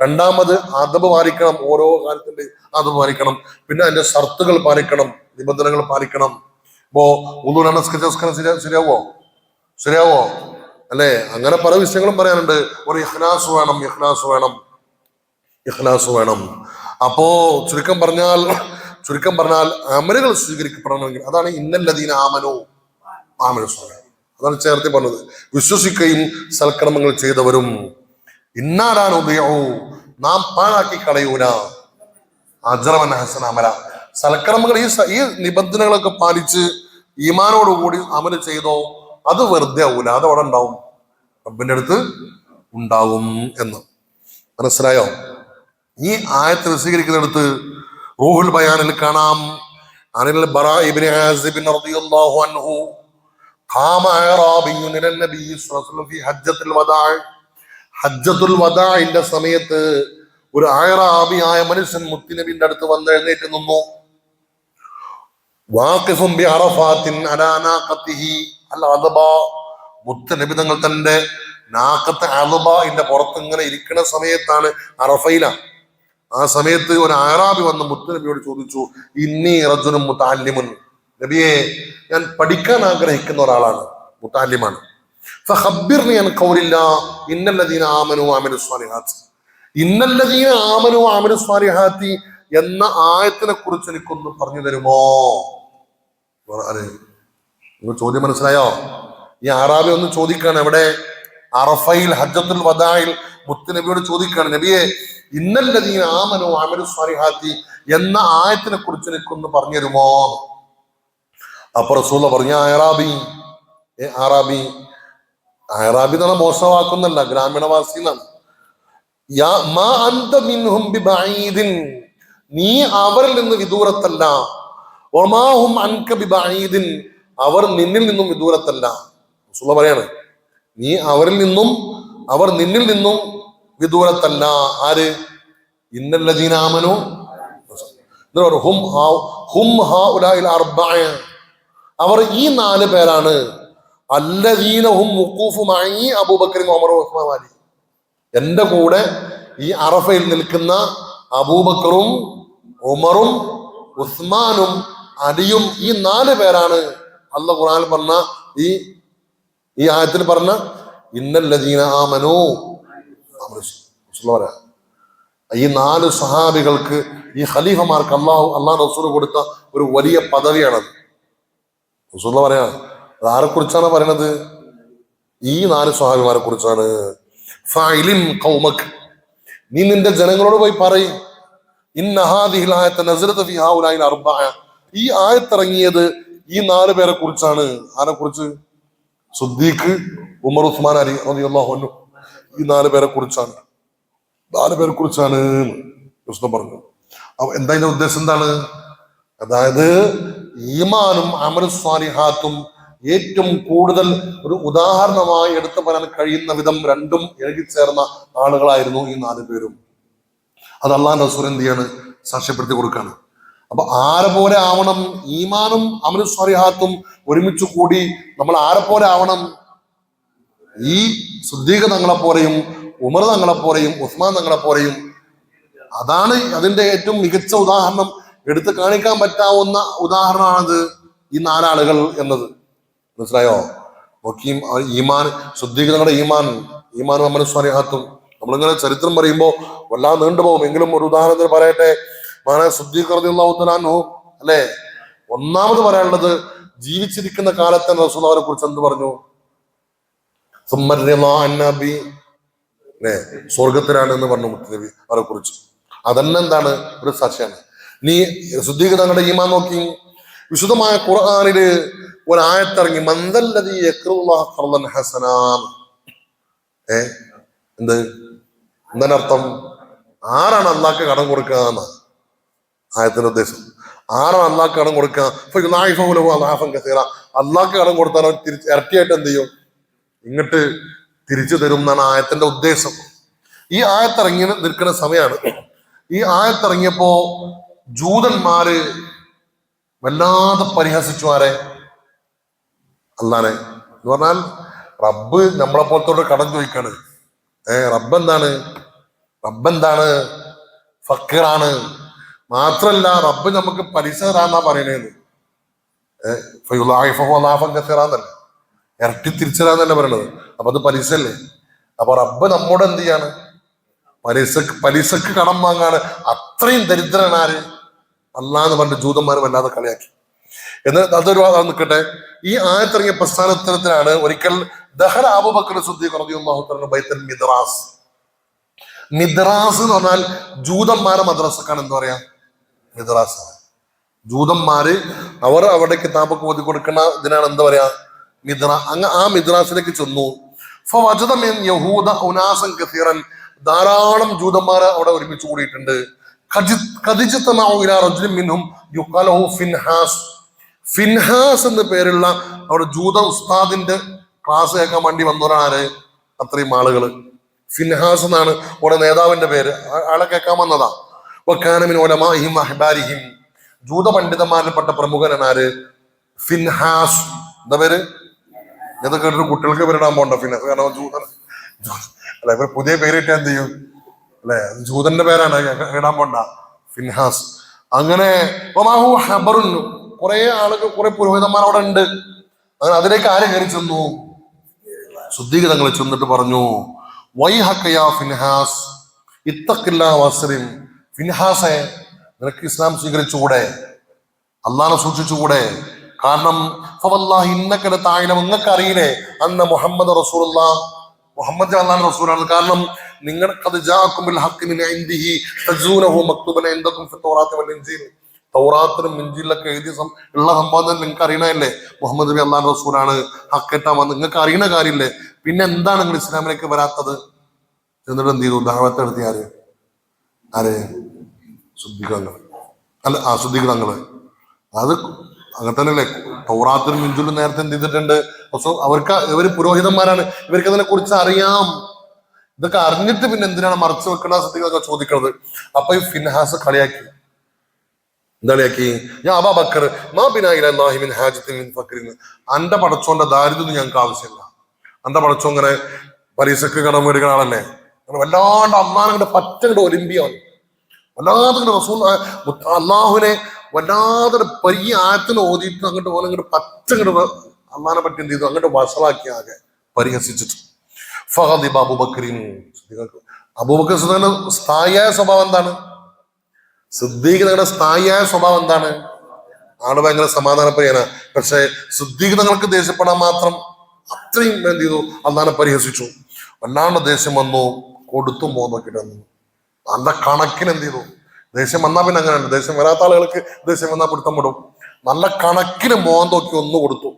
രണ്ടാമത് അദബ് പാലിക്കണം, ഓരോ കാര്യത്തിന്റെ അദബ് പാലിക്കണം. പിന്നെ അതിന്റെ ഷർത്തുകൾ പാലിക്കണം, നിബന്ധനകൾ പാലിക്കണം. ഇപ്പോ ഉദൂന നിസ്കരിച്ച ശരിയാവോ അല്ലെ? അങ്ങനെ പല വിഷയങ്ങളും പറയാനുണ്ട്. ഒരു ഇഖ്ലാസ് വേണം. അപ്പോ ചുരുക്കം പറഞ്ഞാൽ അമലുകൾ സ്വീകരിക്കപ്പെടണമെങ്കിൽ അതാണ് ഇന്നല്ലദീന ആമനു അതാണ് ചേർത്തി പറഞ്ഞത്. വിശ്വസിക്കുകയും സൽക്കർമ്മങ്ങൾ ചെയ്തവരും. ഇന്നാലാണ് നാം പാഴാക്കി കളയൂല അജ്റമൻ ഹസന അമല, സൽക്കർമ്മങ്ങൾ ഈ നിബന്ധനകളൊക്കെ പാലിച്ച് ഈമാനോടുകൂടി അമല് ചെയ്തോ അത് വെറുതെ ആവൂല, അത് അവിടെ ഉണ്ടാവും, റബ്ബിന്റെ അടുത്ത് ഉണ്ടാവും എന്ന് മനസ്സിലായോ? ഈ ആയത്ത് വിശദീകരിക്കുന്നിടത്ത് റൂഹുൽ ബയാനിൽ കാണാം, അനിൽ ബറാ ഇബ്നു ആസിബ് റളിയല്ലാഹു അൻഹു ഖാമ അഅറാബിയ്യുൻ ഇലൻ നബി സ്വല്ലല്ലാഹു അലൈഹി വസല്ലം ഫി ഹജ്ജത്തുൽ വദാഇന്റെ സമയത്ത് ഒരു അഅറാബിയായ മനുഷ്യൻ മുത്തുനബിയുടെ അടുത്ത് വന്ന് എഴുന്നേറ്റ് നിന്നു. വാഖിഫുൻ ബി അറഫാത്തിൻ അലാ നാഖതിഹി അൽ അദബ, മുത്തുനബി തങ്ങൾ തന്റെ നാഖത്ത് അദബഇന്റെ പുറത്ത് ഇങ്ങനെ ഇരിക്കുന്ന സമയത്താണ്, അറഫയില. ആ സമയത്ത് ഒരു അഅറാബി വന്ന് മുത്തുനബിയോട് ചോദിച്ചു, ഇന്നി റജുലുൻ മുതഅല്ലിമുൻ, നബിയെ ഞാൻ പഠിക്കാൻ ആഗ്രഹിക്കുന്ന ഒരാളാണ്, മുതഅല്ലിമാണ്. ഫഖബ്ബിർനി അൻ ഖൗലില്ലാഹ് ഇന്നല്ലദീന ആമനു വഅമിലുസ് സ്വാലിഹാത്ത്, ഇന്നല്ലദീന ആമനു വഅമിലുസ് സ്വാലിഹാത്തി എന്ന ആയത്തിനെ കുറിച്ച് എനിക്കൊന്ന് പറഞ്ഞു തരുമോ? ചോദ്യം മനസ്സിലായോ? ഈ അറാബി ഒന്ന് ചോദിക്കാണ്, എവിടെ? അറഫയിൽ ഹജ്ജത്തുൽ വദായിൽ മുത്തുനബിയോട് ചോദിക്കാണ്, നബിയെ ഇന്നല്ലദീന ആമനു വഅമിലുസ് സ്വാലിഹാത്തി എന്ന ആയത്തിനെ കുറിച്ച് എനിക്കൊന്ന് പറഞ്ഞു തരുമോ? അപ്പൊ റസൂൽ പറഞ്ഞ അറാബി എന്ന് പറഞ്ഞാൽ മോശമാക്കുന്നല്ല, ഗ്രാമീണവാസി എന്നാണ്. നീ അവരിൽ നിന്ന് വിദൂരത്തല്ല, അവർ നിന്നിൽ നിന്നും വിദൂരത്തല്ല. റസൂൽ പറയാണ്, നീ അവരിൽ നിന്നും അവർ നിന്നിൽ നിന്നും വിദൂരത്തല്ല. ആര്? ഇന്നല്ലദീന ആമനു അവർ ഈ 4 പേരാണ്. അല്ലദീനഹും മുഖൂഫു മഅി അബൂബക്കർ ഉമർ ഉസ്മാൻ അലി, എന്റെ കൂടെ ഈ അറഫയിൽ നിൽക്കുന്ന അബൂബക്കറും ഉമറും ഉസ്മാനും അലിയും ഈ 4 പേരാണ്. അല്ലാഹു ഖുർആനിൽ പറഞ്ഞ ഈ ആയത്തിൽ പറഞ്ഞ ഇന്നല്ലദീന ആമനു. ഈ 4 സഹാബികൾക്ക്, ഈ ഖലീഫമാർക്ക് അള്ളാഹു റസൂൽ കൊടുത്ത ഒരു വലിയ പദവിയാണത്. റസൂൽ പറയാ, അത് ആരെ കുറിച്ചാണ് പറയണത്? ഈ 4 സ്വഹാബിമാരെ കുറിച്ചാണ്. ഫഅലിം ഖൗമക്, നീ നിന്റെ ജനങ്ങളോട് പോയി പറയും, ഇന്ന ഹാദിഹിൽ ആയത്ത് നസലത ഫീ ഹൗലാഇൽ അർബഅ, ഈ ആയത്ത് ഇറങ്ങിയത് ഈ 4 പേരെ കുറിച്ചാണ്. ആരെ കുറിച്ച്? സിദ്ദീഖ്, ഉമർ, ഉസ്മാൻ, അലി റളിയല്ലാഹു അൻഹു. ഈ 4 പേരെ കുറിച്ചാണ് കൃഷ്ണൻ പറഞ്ഞു. അപ്പൊ എന്താ ഇതിന്റെ ഉദ്ദേശം എന്താണ്? അതായത് ഈമാനും അമലുസ് സ്വാലിഹാത്തും ഏറ്റവും കൂടുതൽ ഒരു ഉദാഹരണമായി എടുത്തു പറയാൻ കഴിയുന്ന വിധം രണ്ടും ഇഴകിച്ചേർന്ന ആളുകളായിരുന്നു ഈ 4 പേരും. അത് അല്ലാഹുവിന്റെ റസൂൽ എന്ത് ചെയ്യാണ്? സാക്ഷ്യപ്പെടുത്തി കൊടുക്കാണ്. അപ്പൊ ആരെ പോലെ ആവണം? ഈമാനും അമലുസ് സ്വാലിഹാത്തും ഒരുമിച്ച് കൂടി നമ്മൾ ആരെ പോലെ ആവണം? ഈ സിദ്ദീഖ് തങ്ങളെ പോലെയും ഉമർ തങ്ങളെ പോലെയും ഉസ്മാൻ തങ്ങളെ പോലെയും. അതാണ് അതിന്റെ ഏറ്റവും മികച്ച ഉദാഹരണം. എടുത്ത് കാണിക്കാൻ പറ്റാവുന്ന ഉദാഹരണമാണത് ഈ 4 ആളുകൾ എന്നത്. മനസ്സിലായോ? നോക്കിയും ഈമാൻ, സിദ്ദീഖ് തങ്ങളുടെ ഈമാനും അമലുസ് സ്വാലിഹാത്തും. നമ്മളിങ്ങനെ ചരിത്രം പറയുമ്പോൾ വല്ലാതെ നീണ്ടുപോകും. എങ്കിലും ഒരു ഉദാഹരണത്തിന് പറയട്ടെ. മഹാനായ സിദ്ദീഖ് റളിയല്ലാഹു തആല അൻഹു അല്ലെ, ഒന്നാമത് പറയാനുള്ളത് ജീവിച്ചിരിക്കുന്ന കാലത്ത് റസൂൽ അവരെ കുറിച്ച് എന്ത് പറഞ്ഞു? സുമ്മന്നബി അല്ലെ സ്വർഗത്തിലാണ് എന്ന് പറഞ്ഞു മുത്തനബി അവരെ കുറിച്ച്. അതന്നെ എന്താണ് ഒരു സാക്ഷിയാണ്. നീ സുദ്ദീഖ് തങ്ങളുടെ ഈമാൻ നോക്കി. വിശുദ്ധമായ ഖുർആനില് ഒരായത്തിറങ്ങി മന്ദല്ലദീ യഖ്റുല്ലാഹ ഖർദൻ ഹസനാൻ. എന്തിനർത്ഥം? ആരാണ് അള്ളാഹ്ക്ക് കടം കൊടുക്കുക എന്ന ആയത്തിന്റെ ഉദ്ദേശം. ആരാണ് അള്ളാഹ്ക്ക് കടം കൊടുക്കുക? അള്ളാഹ്ക്ക് കടം കൊടുത്താൽ അവൻ ഇരട്ടിയായിട്ട് എന്ത് ചെയ്യും? ഇങ്ങോട്ട് തിരിച്ചു തരും എന്നാണ് ആയത്തിന്റെ ഉദ്ദേശം. ഈ ആയത്തിറങ്ങി നിൽക്കുന്ന സമയമാണ്. ഈ ആയത്തിറങ്ങിയപ്പോ ജൂതന്മാര് വല്ലാതെ പരിഹസിച്ചു ആരെ? അള്ളാനെ. എന്ന് പറഞ്ഞാൽ റബ്ബ് നമ്മളെ പോലത്തോട് കടം ചോദിക്കാണ്. റബ്ബെന്താണ്? ഫക്കീറാണ്. മാത്രല്ല റബ്ബ് നമുക്ക് പലിശ തരാന്നാ പറയണേന്ന്. കസീറാന്നല്ലേ, ഇരട്ടി തിരിച്ചരാന്നല്ലേ പറയണത്. അപ്പൊ അത് പലിശല്ലേ. അപ്പൊ റബ്ബ് നമ്മോട് എന്ത് ചെയ്യാണ്? പലിശക്ക് കടം വാങ്ങാണ്. അത്രയും ദരിദ്രനാണ് ആര്? അല്ലാന്ന് പറഞ്ഞിട്ട് ജൂതന്മാർ വല്ലാതെ കളിയാക്കി. എന്നിട്ട് അതൊരു നിൽക്കട്ടെ. ഈ ആയത്തിറങ്ങിയ പ്രസ്ഥാനത്തിലാണ് ഒരിക്കൽ ദഹല അബൂബക്കർ സിദ്ദീഖ് റളിയല്ലാഹു തആല ബൈത്തുൽ മിദ്റാസ്. മിദ്റാസ് എന്ന് പറഞ്ഞാൽ ജൂതന്മാരെ മദ്രസക്കാണ് എന്താ പറയാ? മിദ്റാസ്. ജൂതന്മാര് അവർ അവിടെ കിതാബൊക്കെ ഓതി കൊടുക്കുന്ന ഇതിനാണ് എന്താ പറയാ? ആ മിദ്റാസിലേക്ക് ചെന്നു. ഫവജദ മിൻ യഹൂദ ഉനാസൻ കസീറൻ. ധാരാളം ജൂതന്മാര് അവിടെ ഒരുമിച്ച് കൂടിയിട്ടുണ്ട്. ഫിൻഹാസ് എന്ന് പേരുള്ള അവിടെ ജൂത ഉസ്താദിന്റെ ക്ലാസ് കേൾക്കാൻ വേണ്ടി വന്നവരാണ് അത്രയും ആളുകള്. ഫിൻഹാസ് എന്നാണ് ഓരോ നേതാവിന്റെ പേര്. ആളെ കേൾക്കാൻ വന്നതാ. ജൂത പണ്ഡിതന്മാരിൽപ്പെട്ട പ്രമുഖനാണ് ആര്? ഫിൻഹാസ്. എന്താ പേര്? ഇതൊക്കെ കേട്ടിട്ട് കുട്ടികൾക്ക് പേരിടാൻ പോണ്ട ഫിൻഹാസ്. കാരണം ജൂതൻ അല്ലെ, ഇവർ പുതിയ പേരിട്ടാ എന്ത് ചെയ്യും അല്ലെ? ജൂതന്റെ പേരാണ്, ഇടാൻ പോണ്ട. ഫിൻഹാസ്. അങ്ങനെ കുറെ ആളുകൾ, കുറെ പുരോഹിതന്മാർ അവിടെ ഉണ്ട്. അങ്ങനെ അതിലേക്ക് ആര് കയറി ചെന്നു? സിദ്ദീഖ് തങ്ങൾ ചെന്നിട്ട് പറഞ്ഞു, വൈഹക്കയാ ഫിൻഹാസ് ഇത്തഖില്ലാഹ വസ്ലിം. ഫിൻഹാസെ, നിനക്ക് ഇസ്ലാം സ്വീകരിച്ചുകൂടെ? അള്ളാഹനെ സൂക്ഷിച്ചുകൂടെ? കാരണം നിങ്ങൾക്ക് അറിയില്ലേ അന്ന മുഹമ്മദ് റസൂലുള്ളാഹ്, മുഹമ്മദ് അള്ളാഹുവിന്റെ റസൂലാണ്. കാരണം നിങ്ങൾ തൗറാത്തിലും ഇഞ്ചീലിലൊക്കെ എഴുതിയ ഉള്ള സംഭവം നിങ്ങൾക്ക് അറിയണല്ലേ. മുഹമ്മദ് നബി അള്ളാഹുവിന്റെ റസൂലാണ്, ഹക്കേറ്റാൻ വന്ന് നിങ്ങൾക്ക് അറിയുന്ന കാര്യമില്ലേ? പിന്നെ എന്താണ് നിങ്ങൾ ഇസ്ലാമിലേക്ക് വരാത്തത്? എന്നിട്ട് എന്ത് ചെയ്തു? ദഅവത്ത് നടത്തിയ ആര്? സിദ്ദീഖ് തങ്ങൾ. സിദ്ദീഖ് തങ്ങള്. അത് അങ്ങനെ തന്നെയല്ലേ. തൗറാത്തിലും ഇഞ്ചീലും നേരത്തെ എന്ത് ചെയ്തിട്ടുണ്ട്? ഇവര് പുരോഹിതന്മാരാണ്, ഇവർക്ക് അതിനെ കുറിച്ച് അറിയാം. ഇതൊക്കെ അറിഞ്ഞിട്ട് പിന്നെ എന്തിനാണ് മറച്ചു വെക്കണ സിദ്ദീഖ് ചോദിക്കുന്നത്? അപ്പൊ ഈ ഫിൻഹാസ് കളിയാക്കി. എന്താ കളിയാക്കി? ഞാൻ അബൂബക്കർ മാ ബിനാ ഇലല്ലാഹി മിൻ ഹാജത്തിൻ മിൻ ഫഖ്രിൻ. അന്റെ പടച്ചോന്റെ ദാരിദ്ര്യമൊന്നും ഞങ്ങൾക്ക് ആവശ്യമില്ല. അന്റെ പടച്ചോ ഇങ്ങനെ പരീക്ഷക്ക് കടം മേടിക്കുന്ന ആളല്ലേ. വല്ലാണ്ട് അള്ളാഹുവിന്റെ പറ്റങ്ങോട്ട് ഒലിമ്പിയാണ്. വല്ലാതെ റസൂൽ അള്ളാഹുവിനെ വല്ലാതെ വലിയ ആയത്തിന് ഓതിയിട്ട് അങ്ങോട്ട് പോലെ അങ്ങോട്ട് പറ്റങ്ങോട്ട് അള്ളാഹിനെ പറ്റി എന്ത് ചെയ്തു? അങ്ങോട്ട് വഷളാക്കി ആകെ പരിഹസിച്ചിട്ട്. ഫഹദിബ അബൂബക്കറിൻ. അബൂബക്കർ സിദ്ദീഖിന്റെ സ്ഥായിയായ സ്വഭാവം എന്താണ്? സിദ്ദീഖ് തങ്ങളുടെ സ്ഥായിയായ സ്വഭാവം എന്താണ്? ആള് ഭയങ്കര സമാധാനപ്രിയനാണ്. പക്ഷെ സിദ്ദീഖ് തങ്ങൾക്ക് ദേഷ്യപ്പെടാൻ മാത്രം അത്രയും എന്ത് ചെയ്തു? അള്ളാഹിനെ പരിഹസിച്ചു. വല്ലാണ്ട് ദേഷ്യം വന്നു. കൊടുത്തു നോക്കിട്ട് വന്നു. നല്ല കണക്കിന് എന്ത് ചെയ്തു? ദേഷ്യം വന്നാൽ പിന്നെ അങ്ങനെയുണ്ട്. ദേഷ്യം വരാത്ത ആളുകൾക്ക് ദേഷ്യം വന്നാൽ പിടുത്തം വിടും. നല്ല കണക്കിന് നോക്കി ഒന്ന് കൊടുത്തു.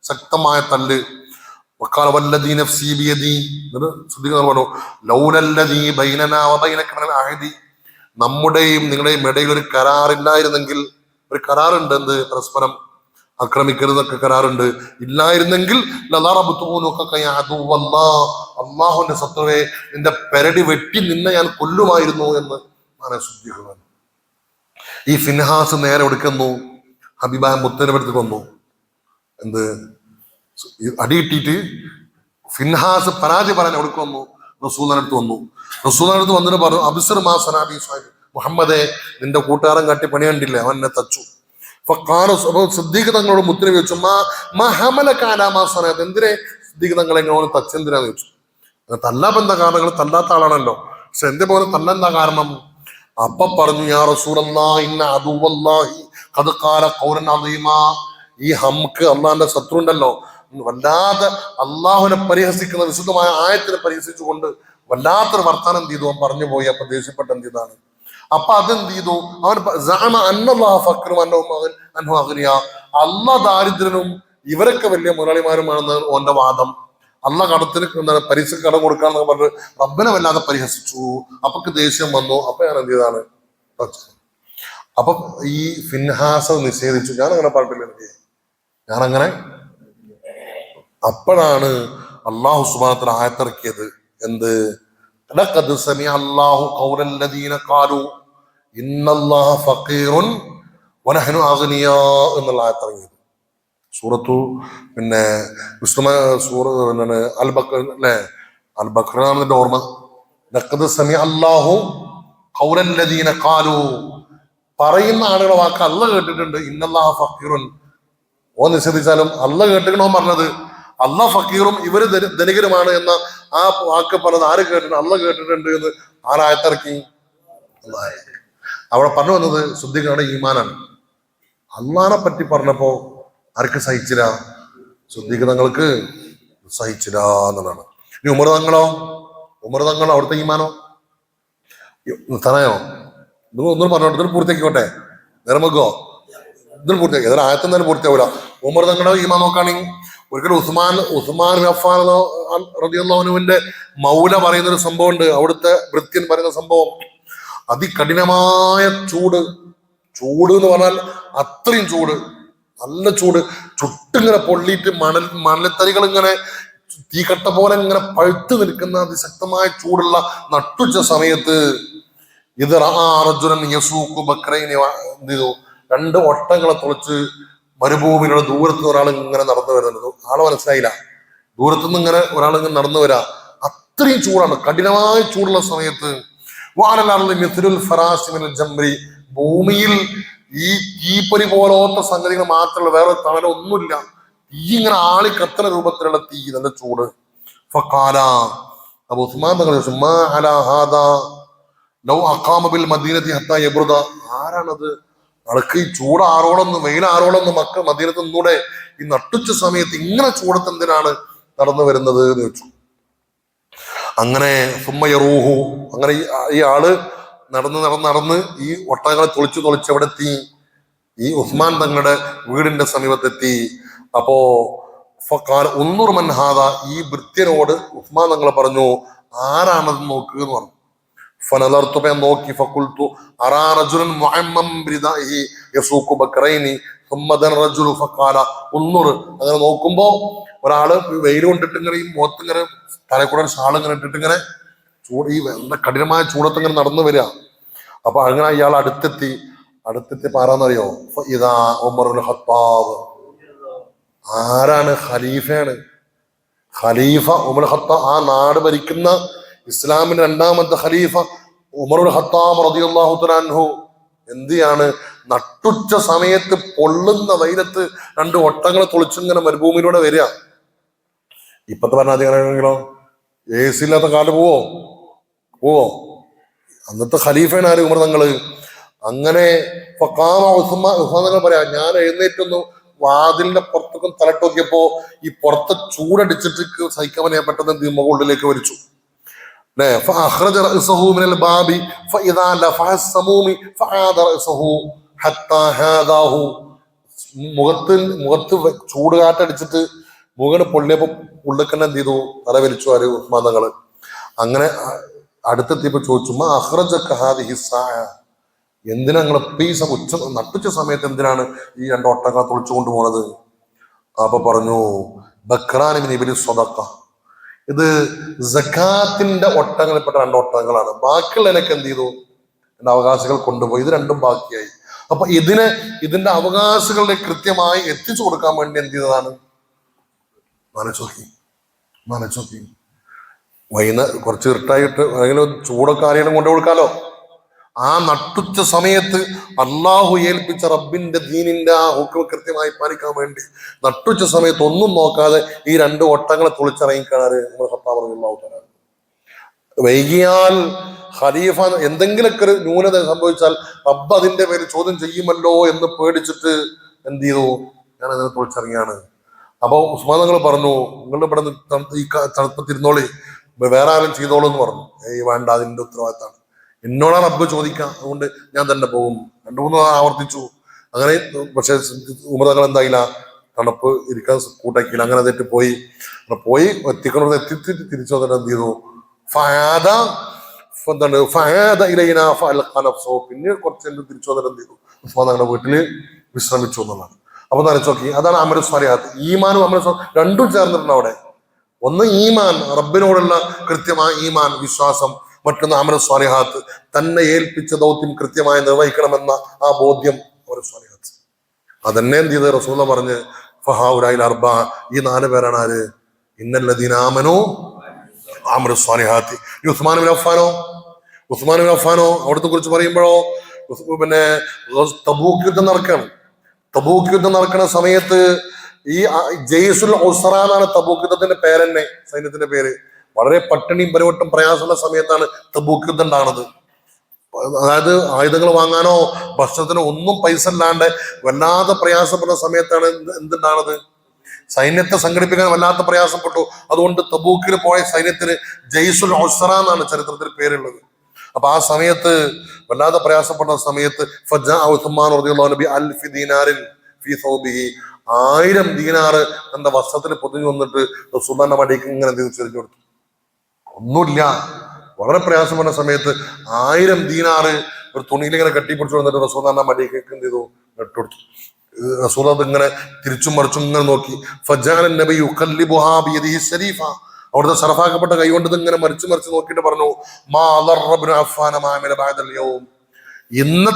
ശക്തമായ തല്ല്. നമ്മുടെയും നിങ്ങളുടെയും ഇടയിൽ ഒരു കരാറില്ലായിരുന്നെങ്കിൽ, ഒരു കരാറുണ്ട്, എന്ത്? പരസ്പരം ആക്രമിക്കരുതൊക്കെ കരാറുണ്ട്. ഇല്ലായിരുന്നെങ്കിൽ അള്ളാഹുവിന്റെ ശത്രുവെ, നിന്റെ പെരടി വെട്ടി നിന്നെ ഞാൻ കൊല്ലുമായിരുന്നു എന്ന് ശ്രദ്ധിക്കുന്നു. ഈ ഫിൻഹാസ് നേരെ എടുക്കുന്നു, ഹബീബായ മുത്തനബിടത്ത് വന്നു. എന്ത്? അടിയിട്ടിട്ട് ഫിൻഹാസ് പരാജയം പറയാൻ എവിടെ വന്നു? റസൂലിനടുത്ത് വന്നു. റസൂലിനടുത്ത് വന്നിട്ട് പറഞ്ഞു, അബ്സർ മാ സനാബി സാഹിബ്, മുഹമ്മദേ, നിന്റെ കൂട്ടുകാരൻ കാട്ടി പണി കണ്ടില്ലേ, അവൻ എന്നെ തച്ചു. സിദ്ദീഖ് തങ്ങളോട് മുത്തനബി ചോദിച്ചു, എന്തിനെ സിദ്ദീഖ് തങ്ങളെ എങ്ങനെ തച്ചെന്തിനാന്ന് ചോദിച്ചു. തല്ലാ എന്താ കാരണം? തല്ലാത്ത ആളാണല്ലോ. പക്ഷെ എന്റെ പോലെ തല്ലെന്താ കാരണം? അപ്പൊ പറഞ്ഞു, യാ റസൂലല്ലാഹി ഇന്ന അദുവല്ലാഹി ഖദ് ഖാല ഖൗലൻ അദീമാ. ഈ ഹംക്ക്, അള്ളാഹിന്റെ ശത്രു ഉണ്ടല്ലോ, വല്ലാതെ അള്ളാഹുവിനെ പരിഹസിക്കുന്ന വിശുദ്ധമായ ആയത്തിനെ പരിഹസിച്ചുകൊണ്ട് വല്ലാത്തൊരു വർത്താനം എന്ത് ചെയ്തു അവൻ പറഞ്ഞു പോയി. അപ്പൊ ദേഷ്യപ്പെട്ട എന്ത് ചെയ്താണ്, അപ്പൊ അതെന്ത് ചെയ്തു അവൻ, അള്ളാഹ് ദാരിദ്ര്യനും ഇവരൊക്കെ വലിയ മുതലാളിമാരുമാണെന്ന് ഓന്റെ വാദം. അള്ള കടത്തിന് പരീക്ഷ കടം കൊടുക്കാന്ന് പറഞ്ഞ് റബ്ബിനെ വല്ലാതെ പരിഹസിച്ചു. അപ്പൊക്ക് ദേഷ്യം വന്നു. അപ്പൊ ഞാൻ എന്ത് ചെയ്താണ്, അപ്പൊ ഈ ഫിൻഹാസ് നിഷേധിച്ചു. ഞാൻ അങ്ങനെ പറഞ്ഞിട്ടില്ല, ഞാനങ്ങനെ. അപ്പോഴാണ് അള്ളാഹു സുബ്ഹാനഹു വ തആല ആയത്തിറക്കിയത്. എന്ത്? ലഖദ് സമിഅ അല്ലാഹു ഖൗലൽ ലദീന ഖാലു ഇന്നല്ലാഹ ഫഖീറുൻ വനഹ്നു അഗ്നിയാ എന്നുള്ള ആയത്തിറങ്ങിയത്. സൂറത്തു പിന്നെ അൽ ബഖറ അല്ലേ, അൽ ബഖറാന്റെ ഓർമ്മ. ലഖദ് സമിഅ അല്ലാഹു ഖൗലൽ ലദീന ഖാലു, പറയുന്ന ആളുകളെ വാക്ക് അല്ല കേട്ടിട്ടുണ്ട്. ഇന്നല്ലാഹ ഫഖീറുൻ, ഓ നിഷേധിച്ചാലും അല്ല കേട്ടിക്കണോ പറഞ്ഞത്. അല്ല ഫക്കീറും ഇവര് ധനികരുമാണ് എന്ന ആ വാക്ക് പറഞ്ഞത് ആര് കേട്ടിട്ടുണ്ട്? അല്ല കേട്ടിട്ടുണ്ട് എന്ന് ആരായത്തിറക്കി? അവിടെ പറഞ്ഞു വന്നത് ശുദ്ധികളുടെ ഈമാനാണ്. അള്ളാനെ പറ്റി പറഞ്ഞപ്പോ ആർക്ക് സഹിച്ചില്ല? ശുദ്ധികൾക്ക് സഹിച്ചില്ല എന്നുള്ളതാണ്. ഇനി ഉമർതങ്ങളോ? ഉമർതങ്ങളോ അവിടുത്തെ ഈമാനോ തനയോ? നിങ്ങൾ ഒന്നും പറഞ്ഞോട്ടെ, ഇതിൽ പൂർത്തിയാക്കിക്കോട്ടെ, നേരം വെക്കോ, ഇതിൽ പൂർത്തിയാക്കി. ഇതിൽ ആയത്തെന്തായാലും പൂർത്തിയാവില്ല. ഉമർ തങ്ങളുടെ ഈമാൻ നോക്കുകയാണെങ്കിൽ ഒരിക്കലും ഉസ്മാൻ അഫ്ഫാൻ റളിയല്ലാഹു അൻഹുവിന്റെ മൗല പറയുന്ന ഒരു സംഭവം ഉണ്ട്. അവിടുത്തെ ഭൃത്യൻ പറയുന്ന സംഭവം, അതികഠിനമായ ചൂട് എന്ന് പറഞ്ഞാൽ അത്രയും ചൂട്, നല്ല ചൂട്, ചുട്ടിങ്ങനെ പൊള്ളിയിട്ട് മണൽത്തരികൾ ഇങ്ങനെ തീക്കട്ട പോലെ ഇങ്ങനെ പഴുത്തു നിൽക്കുന്ന അതിശക്തമായ ചൂടുള്ള നട്ടുച്ച സമയത്ത് ഇത് അർജുനൻ യസൂഖു ബക്രൈനി എന്ത് ചെയ്തു, 2 ഒട്ടങ്ങളെ തുളച്ച് മരുഭൂമിയിലുള്ള ദൂരത്ത് ഒരാൾ ഇങ്ങനെ നടന്നു വരുന്നത്. ആളെ മനസ്സിലായില്ല. ദൂരത്തുനിന്ന് ഇങ്ങനെ ഒരാൾ ഇങ്ങനെ നടന്നു വരാ. അത്രയും ചൂടാണ്, കഠിനമായ ചൂടുള്ള സമയത്ത്. ഭൂമിയിൽ ഈ തീപ്പൊരി പോലത്തെ സംഗതികൾ മാത്രമല്ല, വേറെ തണലൊന്നുമില്ല. തീ ഇങ്ങനെ ആളി കത്തന രൂപത്തിലുള്ള തീ, നല്ല ചൂട്. ഫഖാല, അപ്പൊ ഉസ്മാൻ തങ്ങൾ ആരാണത്? ആൾക്ക് ഈ ചൂട് ആറോളൊന്ന്, വെയിൽ ആറോളൊന്ന് മക്കൾ മദീനത്ത് നിന്നൂടെ? ഈ നട്ടുച്ച സമയത്ത് ഇങ്ങനെ ചൂടത്ത് എന്തിനാണ് നടന്നു വരുന്നത് എന്ന് ചോദിച്ചു. അങ്ങനെ സുമ്മയറൂഹു, അങ്ങനെ ഈ ആള് നടന്ന് ഈ ഒട്ടകങ്ങളെ തൊളിച്ച് എവിടെ എത്തി? ഈ ഉസ്മാൻ തങ്ങളുടെ വീടിന്റെ സമീപത്തെത്തി. അപ്പോ ഉന്നൂർ മൻഹാദ, ഈ ഭൃത്യനോട് ഉസ്മാൻ തങ്ങൾ പറഞ്ഞു, ആരാണത് നോക്കുക എന്ന് പറഞ്ഞു. ഫനദർതു, ഞാൻ നോക്കി. ഫഖുൽതു അറാ റജുലൻ മുഅമ്മം ബിദാഇഹി യസൂഖു ബക്രൈനി ثم ദന റജുൽ ഫഖാല ഉന്നൂർ. അങ്ങനെ നോക്കുമ്പോ ഒരാള് വെയിൽ കൊണ്ടിട്ട് ഇങ്ങനെ ഈ മുഖത്ത് ഇങ്ങനെ തലക്കൂടെ ഷാൾ ഇങ്ങനെ ഇട്ടിട്ട് ഇങ്ങനെ ചൂട്, ഈ കഠിനമായ ചൂടത്ത് ഇങ്ങനെ നടന്നു വരിക. അപ്പൊ അങ്ങനെ ഇയാൾ അടുത്തെത്തി ആരാന്നറിയോ? ഇതാ ഉമറുൽ ഖത്താബ്. ആരാണ്? ഖലീഫയാണ്. ഖലീഫ ഉമർ ഖത്താബ്, ആ നാട് ഭരിക്കുന്ന ഇസ്ലാമിന്റെ 2ാമത്തെ ഖലീഫ ഉമറുൽ ഖത്താബ് റളിയല്ലാഹു തആല അൻഹു എന്ത് ചെയ്യാണ്? നട്ടുച്ച സമയത്ത് പൊള്ളുന്ന വെയിലത്ത് 2 ഒട്ടങ്ങളെ തൊളിച്ചിങ്ങനെ മരുഭൂമിയിലൂടെ വരിക. ഇപ്പത്തെ ഭരണാധികാരികളോ AC ഇല്ലാത്ത കാലം പോവോ? അന്നത്തെ ഖലീഫയാണ് ആര്? ഉമർ തങ്ങള്. അങ്ങനെ ഉസ്മാൻ തങ്ങൾ പറയാ, ഞാൻ എഴുന്നേറ്റൊന്നു വാതിലിന്റെ പുറത്തൊക്കെ തലട്ട് നോക്കിയപ്പോ ഈ പുറത്തെ ചൂടടിച്ചിട്ട് സഹിക്കാൻ പറയാൻ പെട്ടെന്ന് മുകളിലേക്ക് വലിച്ചു. മുഖത്ത് ചൂട് കാറ്റടിച്ചിട്ട് മുഖന് പൊള്ളിയപ്പോ ഉള്ളിക്കന്നെ എന്ത് ചെയ്തു? തല വലിച്ചു ആര്? ഉസ്മാൻ തങ്ങള്. അങ്ങനെ അടുത്തെത്തിയപ്പോ ചോദിച്ചു, എന്തിനാ നിങ്ങൾ നട്ടുച്ച സമയത്ത് എന്തിനാണ് ഈ 2 ഒട്ടക തുളിച്ചു കൊണ്ടുപോണത്? അപ്പൊ പറഞ്ഞു, ബക്രാൻ ഇബ്നു സ്വദഖ, ഇത് സക്കാത്തിന്റെ ഒട്ടങ്ങളിൽപ്പെട്ട 2 ഒട്ടകങ്ങളാണ്. ബാക്കിയുള്ളതിനൊക്കെ എന്ത് ചെയ്തു? എന്റെ അവകാശികൾ കൊണ്ടുപോയി. ഇത് 2ഉം ബാക്കിയായി. അപ്പൊ ഇതിന്റെ അവകാശികളുടെ കൃത്യമായി എത്തിച്ചു കൊടുക്കാൻ വേണ്ടി എന്ത് ചെയ്തതാണ്? മനസ്സോക്കി വൈകുന്നേരം കുറച്ച് ഇരുട്ടായിട്ട് ഏതെങ്കിലും ചൂടൊക്കെ ആരെയും കൊണ്ടു കൊടുക്കാലോ. ആ നട്ടുച്ച സമയത്ത് അള്ളാഹു ഏൽപ്പിച്ച റബ്ബിന്റെ ദീനിന്റെ ആ ഹുക്കം കൃത്യമായി പാലിക്കാൻ വേണ്ടി നട്ടുച്ച സമയത്ത് ഒന്നും നോക്കാതെ ഈ 2 ഒട്ടങ്ങളെ തുളിച്ചിറങ്ങിക്കാണ് ഉമർ ഖത്താബ് റളിയല്ലാഹു തആല. വൈകിയാൽ ഖലീഫ എന്തെങ്കിലുമൊക്കെ ഒരു ന്യൂനത സംഭവിച്ചാൽ റബ്ബ് അതിന്റെ പേര് ചോദ്യം ചെയ്യുമല്ലോ എന്ന് പേടിച്ചിട്ട് എന്ത് ചെയ്തു, ഞാൻ അതിനെ കുറിച്ചിറങ്ങിയാണ്. അപ്പൊ ഉസ്മാൻ തങ്ങൾ പറഞ്ഞു, നിങ്ങൾ ഇവിടെ ഈ തണുപ്പത്തിരുന്നോളി, വേറെ ആരും ചെയ്തോളൂ എന്ന് പറഞ്ഞു. വേണ്ട, അതിന്റെ ഉത്തരവാദിത്തമാണ്, എന്നോടാണ് റബ്ബ് ചോദിക്കാം, അതുകൊണ്ട് ഞാൻ തന്നെ പോകും. 2-3 ആവർത്തിച്ചു. അങ്ങനെ പക്ഷെ ഉമർ തങ്ങൾ എന്തായില്ല, തണുപ്പ് ഇരിക്കാൻ കൂട്ടാക്കിയില്ല. അങ്ങനെ തെറ്റ് പോയി എത്തിക്കണത് എത്തി തിരിച്ചു വന്നിട്ട് എന്ത് ചെയ്തു, പിന്നെ കുറച്ച് തിരിച്ചു വന്നിട്ട് എന്ത് ചെയ്തു, ഉസ്മാൻ തങ്ങളുടെ വീട്ടില് വിശ്രമിച്ചു എന്നുള്ളതാണ്. അപ്പൊ നനച്ചു നോക്കി, അതാണ് അമലു സ്വാലിഹാത്ത്. ഈമാനും അമലു രണ്ടും ചേർന്നിട്ടുണ്ട് അവിടെ. ഒന്ന് ഈമാൻ, റബ്ബിനോടുള്ള കൃത്യമായ ഈമാൻ, വിശ്വാസം. മറ്റൊന്ന് അമലു സ്വാലിഹാത്ത്, തന്നെ ഏൽപ്പിച്ച ദൗത്യം കൃത്യമായി നിർവഹിക്കണമെന്ന ആ ബോധ്യം അമലു സ്വാലിഹാത്ത്. അതന്നെ എന്ത് ചെയ്ത് റസൂല പറഞ്ഞ് ഫഹാഉലൈൽ അർബ, ഈ 4 പേരാണ് ആര്? ഇന്നല്ലദീന ആമനൂ അമലു സ്വാലിഹാത്ത്. ഈ ഉസ്മാൻ ബിൻ അഫ്ഫാനോ അവിടത്തെ കുറിച്ച് പറയുമ്പോഴോ, പിന്നെ തബൂക്ക് യുദ്ധം നടക്കുകയാണ്. തബൂക്ക് യുദ്ധം നടക്കുന്ന സമയത്ത് ഈ ജയ്സുൽ ഉസ്റ എന്നാണ് തബൂക്ക് യുദ്ധത്തിന്റെ പേരെന്നെ, സൈന്യത്തിന്റെ പേര്. വളരെ പട്ടിണിയും പരിവട്ടം പ്രയാസമുള്ള സമയത്താണ് തബൂക്ക് യുദ്ധം ഉണ്ടാകുന്നത്. അതായത് ആയുധങ്ങൾ വാങ്ങാനോ ഭക്ഷണത്തിനോ ഒന്നും പൈസ ഇല്ലാണ്ട് വല്ലാതെ പ്രയാസപ്പെടുന്ന സമയത്താണ് എന്തുണ്ടാകുന്നത്, സൈന്യത്തെ സംഘടിപ്പിക്കാൻ വല്ലാത്ത പ്രയാസപ്പെട്ടു. അതുകൊണ്ട് തബൂക്കിൽ പോയ സൈന്യത്തിന് ജയ്സുൽ ഉസ്റ എന്നാണ് ചരിത്രത്തിൽ പേരുള്ളത്. അപ്പൊ ആ സമയത്ത് വല്ലാതെ പ്രയാസപ്പെട്ട സമയത്ത് 1000 ദീനാറ് എന്റെ വസ്ത്രത്തിൽ പൊതിഞ്ഞു വന്നിട്ട് റസൂലുള്ളാഹിന്റെ മടിക്ക് ഇങ്ങനെ ചെറിഞ്ഞു കൊടുത്തു. ഒന്നുമില്ല, വളരെ പ്രയാസപ്പെട്ട സമയത്ത് 1000 ദീനാറ് ഒരു തുണിയിൽ ഇങ്ങനെ കെട്ടിപ്പിടിച്ചു വന്നിട്ട് റസൂലുള്ളാഹിന്റെ മടിക്ക് എന്ത് ചെയ്തു, ഇട്ടുകൊടുത്തു. റസൂൽ അത് ഇങ്ങനെ തിരിച്ചും മറിച്ചും ഇങ്ങനെ നോക്കി. ഫജഅല നബിയു യുഖല്ലിബുഹാ ബിയദിഹി ശരീഫ, അവിടുത്തെ ഷറഫാക്കപ്പെട്ട കൈകൊണ്ട് ഇങ്ങനെ മറിച്ച് നോക്കിയിട്ട് പറഞ്ഞു, മാ അദറ ഇബ്നു അഫ്ഫാന മാ അമില ബഅദൽ യൗം, ഇന്ന്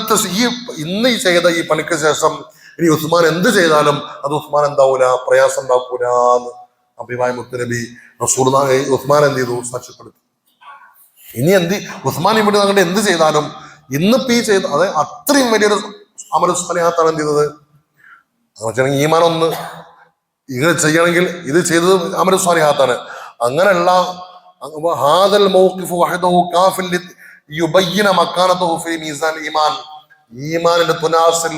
ഈ ചെയ്ത ഈ പണിക്ക് ശേഷം ഇനി ഉസ്മാൻ എന്ത് ചെയ്താലും അത് ഉസ്മാൻ എന്താവൂല, പ്രയാസം ഉണ്ടാക്കൂല എന്ന് അഭിമായ മുത്തുനബി റസൂലുള്ളാഹി ഉസ്മാൻ എന്ത് ചെയ്തു, സാക്ഷ്യപ്പെടുത്തി. ഇനി ഉസ്മാൻ ഇവിടെ ഞങ്ങളുടെ എന്ത് ചെയ്താലും ഇന്നിപ്പോ ഈ ചെയ്ത അത് അത്രയും വലിയൊരു അമലു സ്വാലിഹാത്താണ് എന്ത് ചെയ്തത്. ഈമാൻ ഒന്ന് ഇങ്ങനെ ചെയ്യണമെങ്കിൽ ഇത് ചെയ്തത് അമലു സ്വാലിഹാത്താണ്. അങ്ങനെയുള്ള ഹാദൽ മൗഖിഫ് വഹദഹു കാഫിൽ യുബയ്യിന മക്കാനതഹു ഫീ മീസാൻ ഈമാൻ, ഈമാനിന്റെ തുനാസിൽ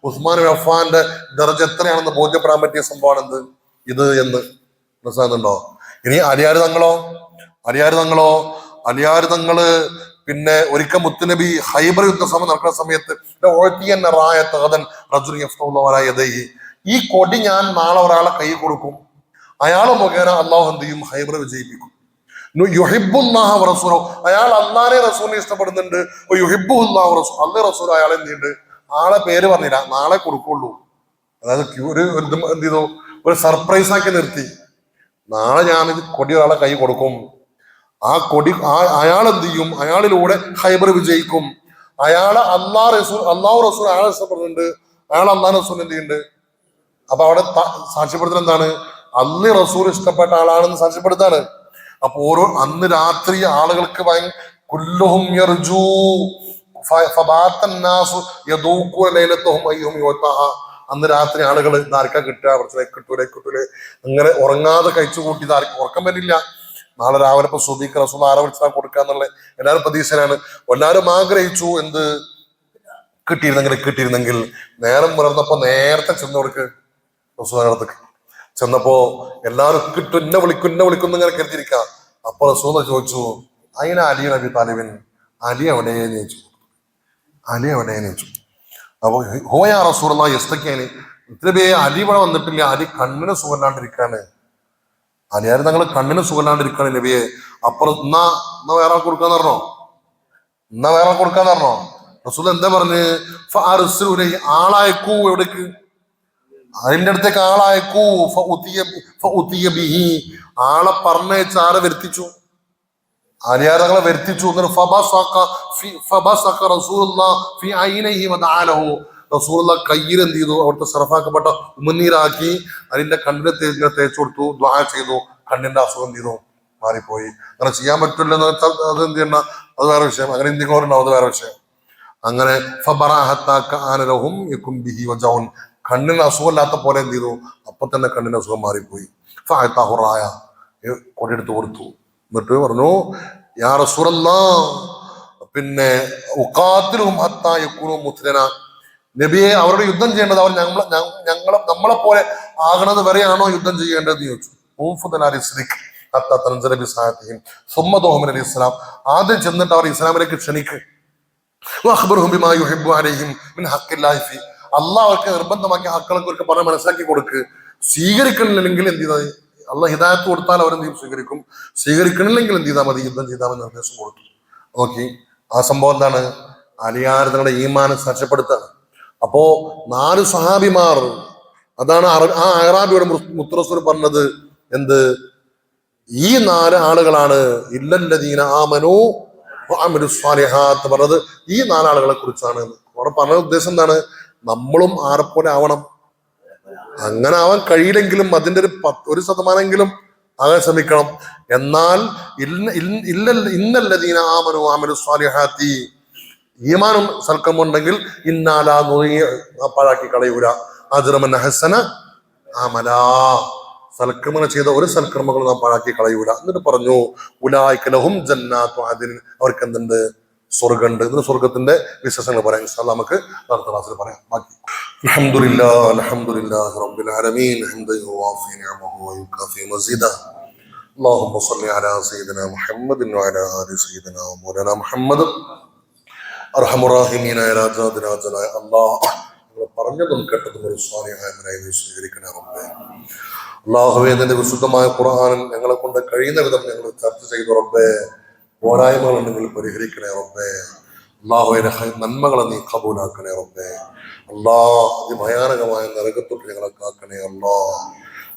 ഉസ്മാൻ ബിൻ അഫ്ഫാന്റെ ദർജ എത്രയാണെന്ന് ബോധ്യപ്പെടാൻ പറ്റിയ സംഭവമാണ് ഇത് എന്ന് മനസ്സിലാകുന്നുണ്ടോ? ഇനി അലിയാർ തങ്ങള് പിന്നെ ഒരിക്കൽ മുത്തുനബി ഹൈബർ യുദ്ധസമയം നടക്കുന്ന സമയത്ത് ഈ കൊടി ഞാൻ നാളെ ഒരാളെ കൈ കൊടുക്കും, അയാളെ മുഖേന അള്ളാഹു എന്ത് ചെയ്യും, ഹൈബർ വിജയിപ്പിക്കും. അയാൾ അള്ളാനെ റസൂലിനെ ഇഷ്ടപ്പെടുന്നുണ്ട്, അള്ളാഹ് റസൂൽ അയാളെ എന്ത് ചെയ്യുന്നുണ്ട്, ആളെ പേര് പറഞ്ഞില്ല, നാളെ കൊടുക്കുള്ളൂ. അതായത് എന്ത് ചെയ്തു, ഒരു സർപ്രൈസ് ആക്കി നിർത്തി. നാളെ ഞാനിത് കൊടി ഒരാളെ കൈ കൊടുക്കും, ആ കൊടി അയാൾ എന്ത് ചെയ്യും, അയാളിലൂടെ ഹൈബർ വിജയിക്കും. അയാളെ അള്ളാഹു റസൂൽ അയാളെ ഇഷ്ടപ്പെടുന്നുണ്ട്, അയാൾ അള്ളാഹ് റസൂൽ എന്ത് ചെയ്യുന്നുണ്ട്. അപ്പൊ അവിടെ സാക്ഷ്യപ്പെടുത്തൽ എന്താണ്, അള്ളാഹ് റസൂൽ ഇഷ്ടപ്പെട്ട ആളാണെന്ന് സാക്ഷ്യപ്പെടുത്താണ്. അപ്പൊ അന്ന് രാത്രി ആളുകൾക്ക് കുല്ലുഹും യർജൂ അന്ന് രാത്രി ആളുകൾ ഇതാർക്കാ കിട്ടുക, കിട്ടൂലേ അങ്ങനെ ഉറങ്ങാതെ കഴിച്ചു കൂട്ടി ഉറക്കം വരില്ല. നാളെ രാവിലെ ഇപ്പൊ സുബീഖ് റസൂൽ ആരെ വിളിച്ചാൽ കൊടുക്കാന്നുള്ള എല്ലാവരും പ്രതീക്ഷയിലാണ്. എല്ലാവരും ആഗ്രഹിച്ചു എന്ത് കിട്ടിയിരുന്നെങ്കിൽ. നേരം പുലർന്നപ്പോ നേരത്തെ ചെന്നവർക്ക് റസൂലിനടുത്ത് ചെന്നപ്പോ എല്ലാവരും ഇന്നെ വിളിക്കുന്നു ഇങ്ങനെ കരുതിയിരിക്കാം. അപ്പൊ റസൂൽ ചോദിച്ചു, അയിന അലി നബി താലിബിൻ, അലി എവിടെയെന്ന് ചോദിച്ചു. അപ്പൊ ഹോയാ റസൂലുള്ളാഹി യസ്തഖീനി, ഇത്രേ അലി ഇവിടെ വന്നിട്ടില്ല, അലി കണ്ണിന് സുഖമില്ലാണ്ടിരിക്കാണ്. അലിയാരും തങ്ങൾ കണ്ണിന് സുഖമില്ലാണ്ടിരിക്കാണ് നബിയെ. അപ്പുറം എന്നാ വേറെ കൊടുക്കാന്ന് പറഞ്ഞോ. റസൂൽ എന്താ പറഞ്ഞ്, ആളയക്കൂ, എവിടേക്ക്, അതിന്റെ അടുത്തേക്ക് ആളയക്കൂ. ആളെ പറഞ്ഞയച്ച് ആരെ വരുത്തിച്ചു, ആര്യാരങ്ങളെ വരുത്തിച്ചു. റസൂലുള്ള കയ്യിൽ എന്ത് ചെയ്തു, അവിടുത്തെ സറഫാക്കപ്പെട്ട ഉമിനീരാക്കി അതിന്റെ കണ്ണിനെ തേച്ചു കൊടുത്തു, ദ്വാ ചെയ്തു. കണ്ണിന്റെ അസുഖം എന്ത് ചെയ്തു, മാറിപ്പോയി. അങ്ങനെ ചെയ്യാൻ പറ്റില്ലെന്ന് വെച്ചാൽ അത് എന്ത് ചെയ്യണ്ട, അത് വേറെ വിഷയം. അങ്ങനെ എന്തെങ്കിലും അത് വേറെ വിഷയം. അങ്ങനെ കണ്ണിന് അസുഖമില്ലാത്ത പോലെ എന്ത് ചെയ്തു, അപ്പൊ തന്നെ കണ്ണിന് അസുഖം മാറിപ്പോയി. കൊടിയെടുത്ത് കൊടുത്തു. എന്നിട്ട് പറഞ്ഞു, യാ റസൂലല്ലാഹ് പിന്നെ ഉഖാത്തിലുഹും ഹത്താ യകൂനു മുത്ലന, നബിയെ അവരുടെ യുദ്ധം ചെയ്യേണ്ടത് അവർ നമ്മളെ പോലെ ആകണത് വരെയാണോ യുദ്ധം ചെയ്യേണ്ടതെന്ന് ചോദിച്ചു. ഇസ്ലാം, ആദ്യം ചെന്നിട്ട് അവർ ഇസ്ലാമിലേക്ക് ക്ഷണിക്ക്. അള്ളാഹ് അവർക്ക് നിർബന്ധമാക്കിയ ഹക്കുകളെ കുറിച്ച് പറഞ്ഞ് മനസ്സിലാക്കി കൊടുക്ക്. സ്വീകരിക്കണില്ലെങ്കിൽ എന്ത് ചെയ്താൽ അള്ളാഹ് ഹിദായത്ത് കൊടുത്താൽ അവരെന്തെയും സ്വീകരിക്കും, സ്വീകരിക്കണില്ലെങ്കിൽ എന്ത് ചെയ്താൽ മതി, യുദ്ധം ചെയ്താൽ മതി നിർദ്ദേശം കൊടുത്തു. നോക്കി ആ സംഭവം എന്താണ്? അലിയാർ തങ്ങളുടെ ഈമാനെ സാക്ഷ്യപ്പെടുത്താണ്. അപ്പോ 4 സഹാബിമാർ, അതാണ് ആ അഅറാബിയുടെ മുത്തറസൂൽ പറഞ്ഞത് എന്ത്? ഈ 4 ആളുകളാണ് ഇല്ലല്ലദീന ആമനൂ വഅമിലു സ്വാലിഹാത്ത് പറഞ്ഞത്. ഈ 4 ആളുകളെ കുറിച്ചാണ്. അവിടെ പറഞ്ഞ ഉദ്ദേശം എന്താണ്? നമ്മളും ആരെപ്പോലെ ആവണം. അങ്ങനെ ആവാൻ കഴിയില്ലെങ്കിലും അതിന്റെ ഒരു 1% ആകാൻ ശ്രമിക്കണം. എന്നാൽ ഇന്നല്ലദീന ആമനൂ വഅമിലു സ്വാലിഹാത്തി, ഈമാനും സൽക്കർമ്മം ഉണ്ടെങ്കിൽ ഇന്നാലാ പാഴാക്കി കളയൂല അജ്റമൻ ഹസന അമലാ, സൽക്കർമ്മം ചെയ്ത ഒരു സൽക്കർമ്മങ്ങൾ നാം പാഴാക്കി കളയൂല. എന്നിട്ട് പറഞ്ഞു ഉലൈക ലഹും ജന്നാത്തു അദ്ൻ, അവർക്ക് എന്തുണ്ട്? സ്വർഗ്ഗമുണ്ട്. ഇതിന് സ്വർഗത്തിന്റെ വിശേഷങ്ങൾ പറയാം ഇൻഷാ അല്ലാഹ്, നമുക്ക് അടുത്ത ക്ലാസ്സിൽ പറയാം. ബാക്കി അൽഹംദുലില്ലാഹി റബ്ബിൽ ആലമീൻ ഹംദൻ യുവാഫി നിഅമഹു വയുകാഫി മസീദ. اللهم صل على سيدنا محمد وعلى آل سيدنا ومولانا محمد. അർഹമുറാഹിമീനായ രാജാതിരാജനായ അല്ലാഹ്, നിങ്ങൾ പറഞ്ഞതും കേട്ടതും ഒരു സ്വാലിഹായവനായി നീ സ്വീകരിക്കണേ റബ്ബേ. അല്ലാഹുവേ, നിന്റെ വിശുദ്ധമായ ഖുർആനിൽ ഞങ്ങളെ കൊണ്ട് കഴിയുന്ന വിധം ഞങ്ങൾ ചർച്ച ചെയ്തു റബ്ബേ. പോരായ്മകൾ നിങ്ങൾ പരിഹരിക്കണേ റബ്ബേ. അല്ലാഹുവേ, നന്മകളെ നീ ഖബൂലാക്കണേ റബ്ബേ. അല്ലാഹ്, അതിഭയാനകമായ നരകത്തൊട്ട് ഞങ്ങളെ കാക്കണേ അല്ലാഹ്.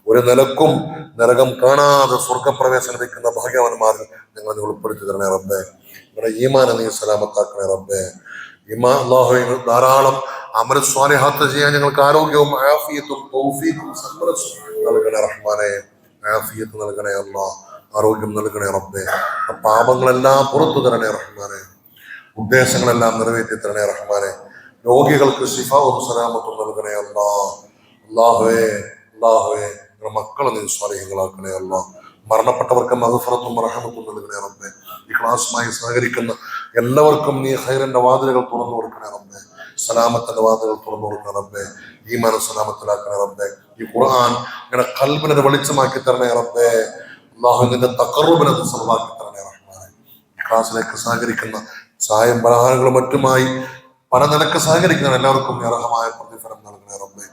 ഒരു നിലക്കും നരകം കാണാതെ സ്വർഗപ്രവേശനം ലഭിക്കുന്ന ഭാഗ്യവാന്മാരിൽ ഞങ്ങളെ ഉൾപ്പെടുത്തി തരണേ റബ്ബേ. നമ്മുടെ ഈമാനെ നീ സലാമത്താക്കണേ റബ്ബേ. അല്ലാഹുവേ, ധാരാളം അമൽ സ്വാലിഹാത്ത് ചെയ്യാൻ ഞങ്ങൾക്ക് ആരോഗ്യവും ആഫിയത്തും തൗഫീഖും നൽകണേ റഹ്മാനെ. ആഫിയത്ത് നൽകണേ അല്ലാഹ്, ആരോഗ്യം നൽകണേ റബ്ബേ. പാപങ്ങളെല്ലാം പുറത്തു തരണേ റഹ്മാനെ. ഉദ്ദേശങ്ങളെല്ലാം നിറവേറ്റി തരണേ റഹ്മാനെ. രോഗികൾക്ക് ശിഫാവും സലാമത്തും നൽകണേ അല്ലാഹ്. അല്ലാഹുവേ, മക്കളെ നീ സ്വാലിഹീങ്ങളാക്കണേ അല്ലാഹ്. മരണപ്പെട്ടവർക്ക് മഗ്ഫിറത്തും റഹ്മത്തും നൽകണേ റബ്ബേ. ഈ ക്ലാസ്സുമായി സഹകരിക്കുന്ന എല്ലാവർക്കും നീ ഖൈറിന്റെ വാതിലുകൾ തുറന്നു കൊടുക്കണേ റബ്ബേ. സലാമത്തിന്റെ വാതിലുകൾ തുറന്നു കൊടുക്കണേ റബ്ബേ. ഈമാനെ സലാമത്തിലാക്കണേ റബ്ബേ. ഈ ഖുർആൻ ഞങ്ങളുടെ ഖൽബിനെ വെളിച്ചമാക്കി തരണേ റബ്ബേ. അല്ലാഹു, നിന്റെ തഖറുബിനെ സബബാക്കി തരണേ റഹ്മാനെ. ഈ ക്ലാസ്സിലേക്ക് സഹകരിക്കുന്ന ചായം പലഹാരങ്ങളും മറ്റുമായി പല നിലക്ക് സഹകരിക്കുന്ന എല്ലാവർക്കും അർഹമായ പ്രതിഫലം നൽകണേ റബ്ബേ.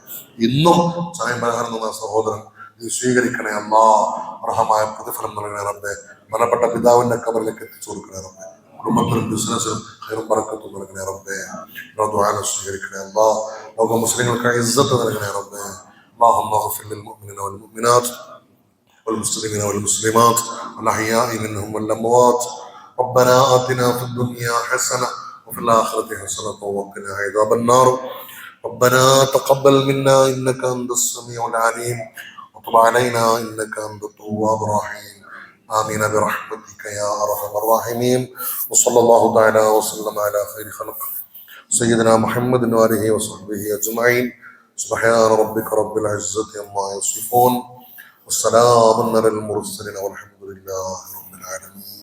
ഇന്നും ചായം പലഹാരം എന്ന സഹോദരൻ നീ സ്വീകരിക്കണേ അല്ലാഹ്, അർഹമായ പ്രതിഫലം നൽകണേ റബ്ബേ. മരണപ്പെട്ട പിതാവിന്റെ കബറിലേക്ക് എത്തിച്ചു കൊടുക്കണേ റബ്ബേ. കുടുംബത്തിലും ബിസിനസ്സിലും ഖൈറും ബറക്കത്തും നൽകണേ റബ്ബേ. ദുആ സ്വീകരിക്കണേ അല്ലാഹ്. ലോക മുസ്ലിങ്ങൾക്ക് ഇസ്സത്ത് നൽകണേ റബ്ബേ. اللهم اغفر للمؤمنين والمؤمنات والمسلمين والمسلمات الأحياء منهم والأموات. ربنا آتنا في الدنيا حسنة وفي الآخرة حسنة وقنا عذاب النار. ربنا تقبل منا إنك أنت السميع العليم وتب علينا إنك أنت التواب الرحيم. آمين برحمتك يا أرحم الراحمين. وصلى الله تعالى وسلم على خير خلق سيدنا محمد وآله وصحبه أجمعين. سبحان ربك رب العزة عما يصفون والسلام على المرسلين والحمد لله رب العالمين.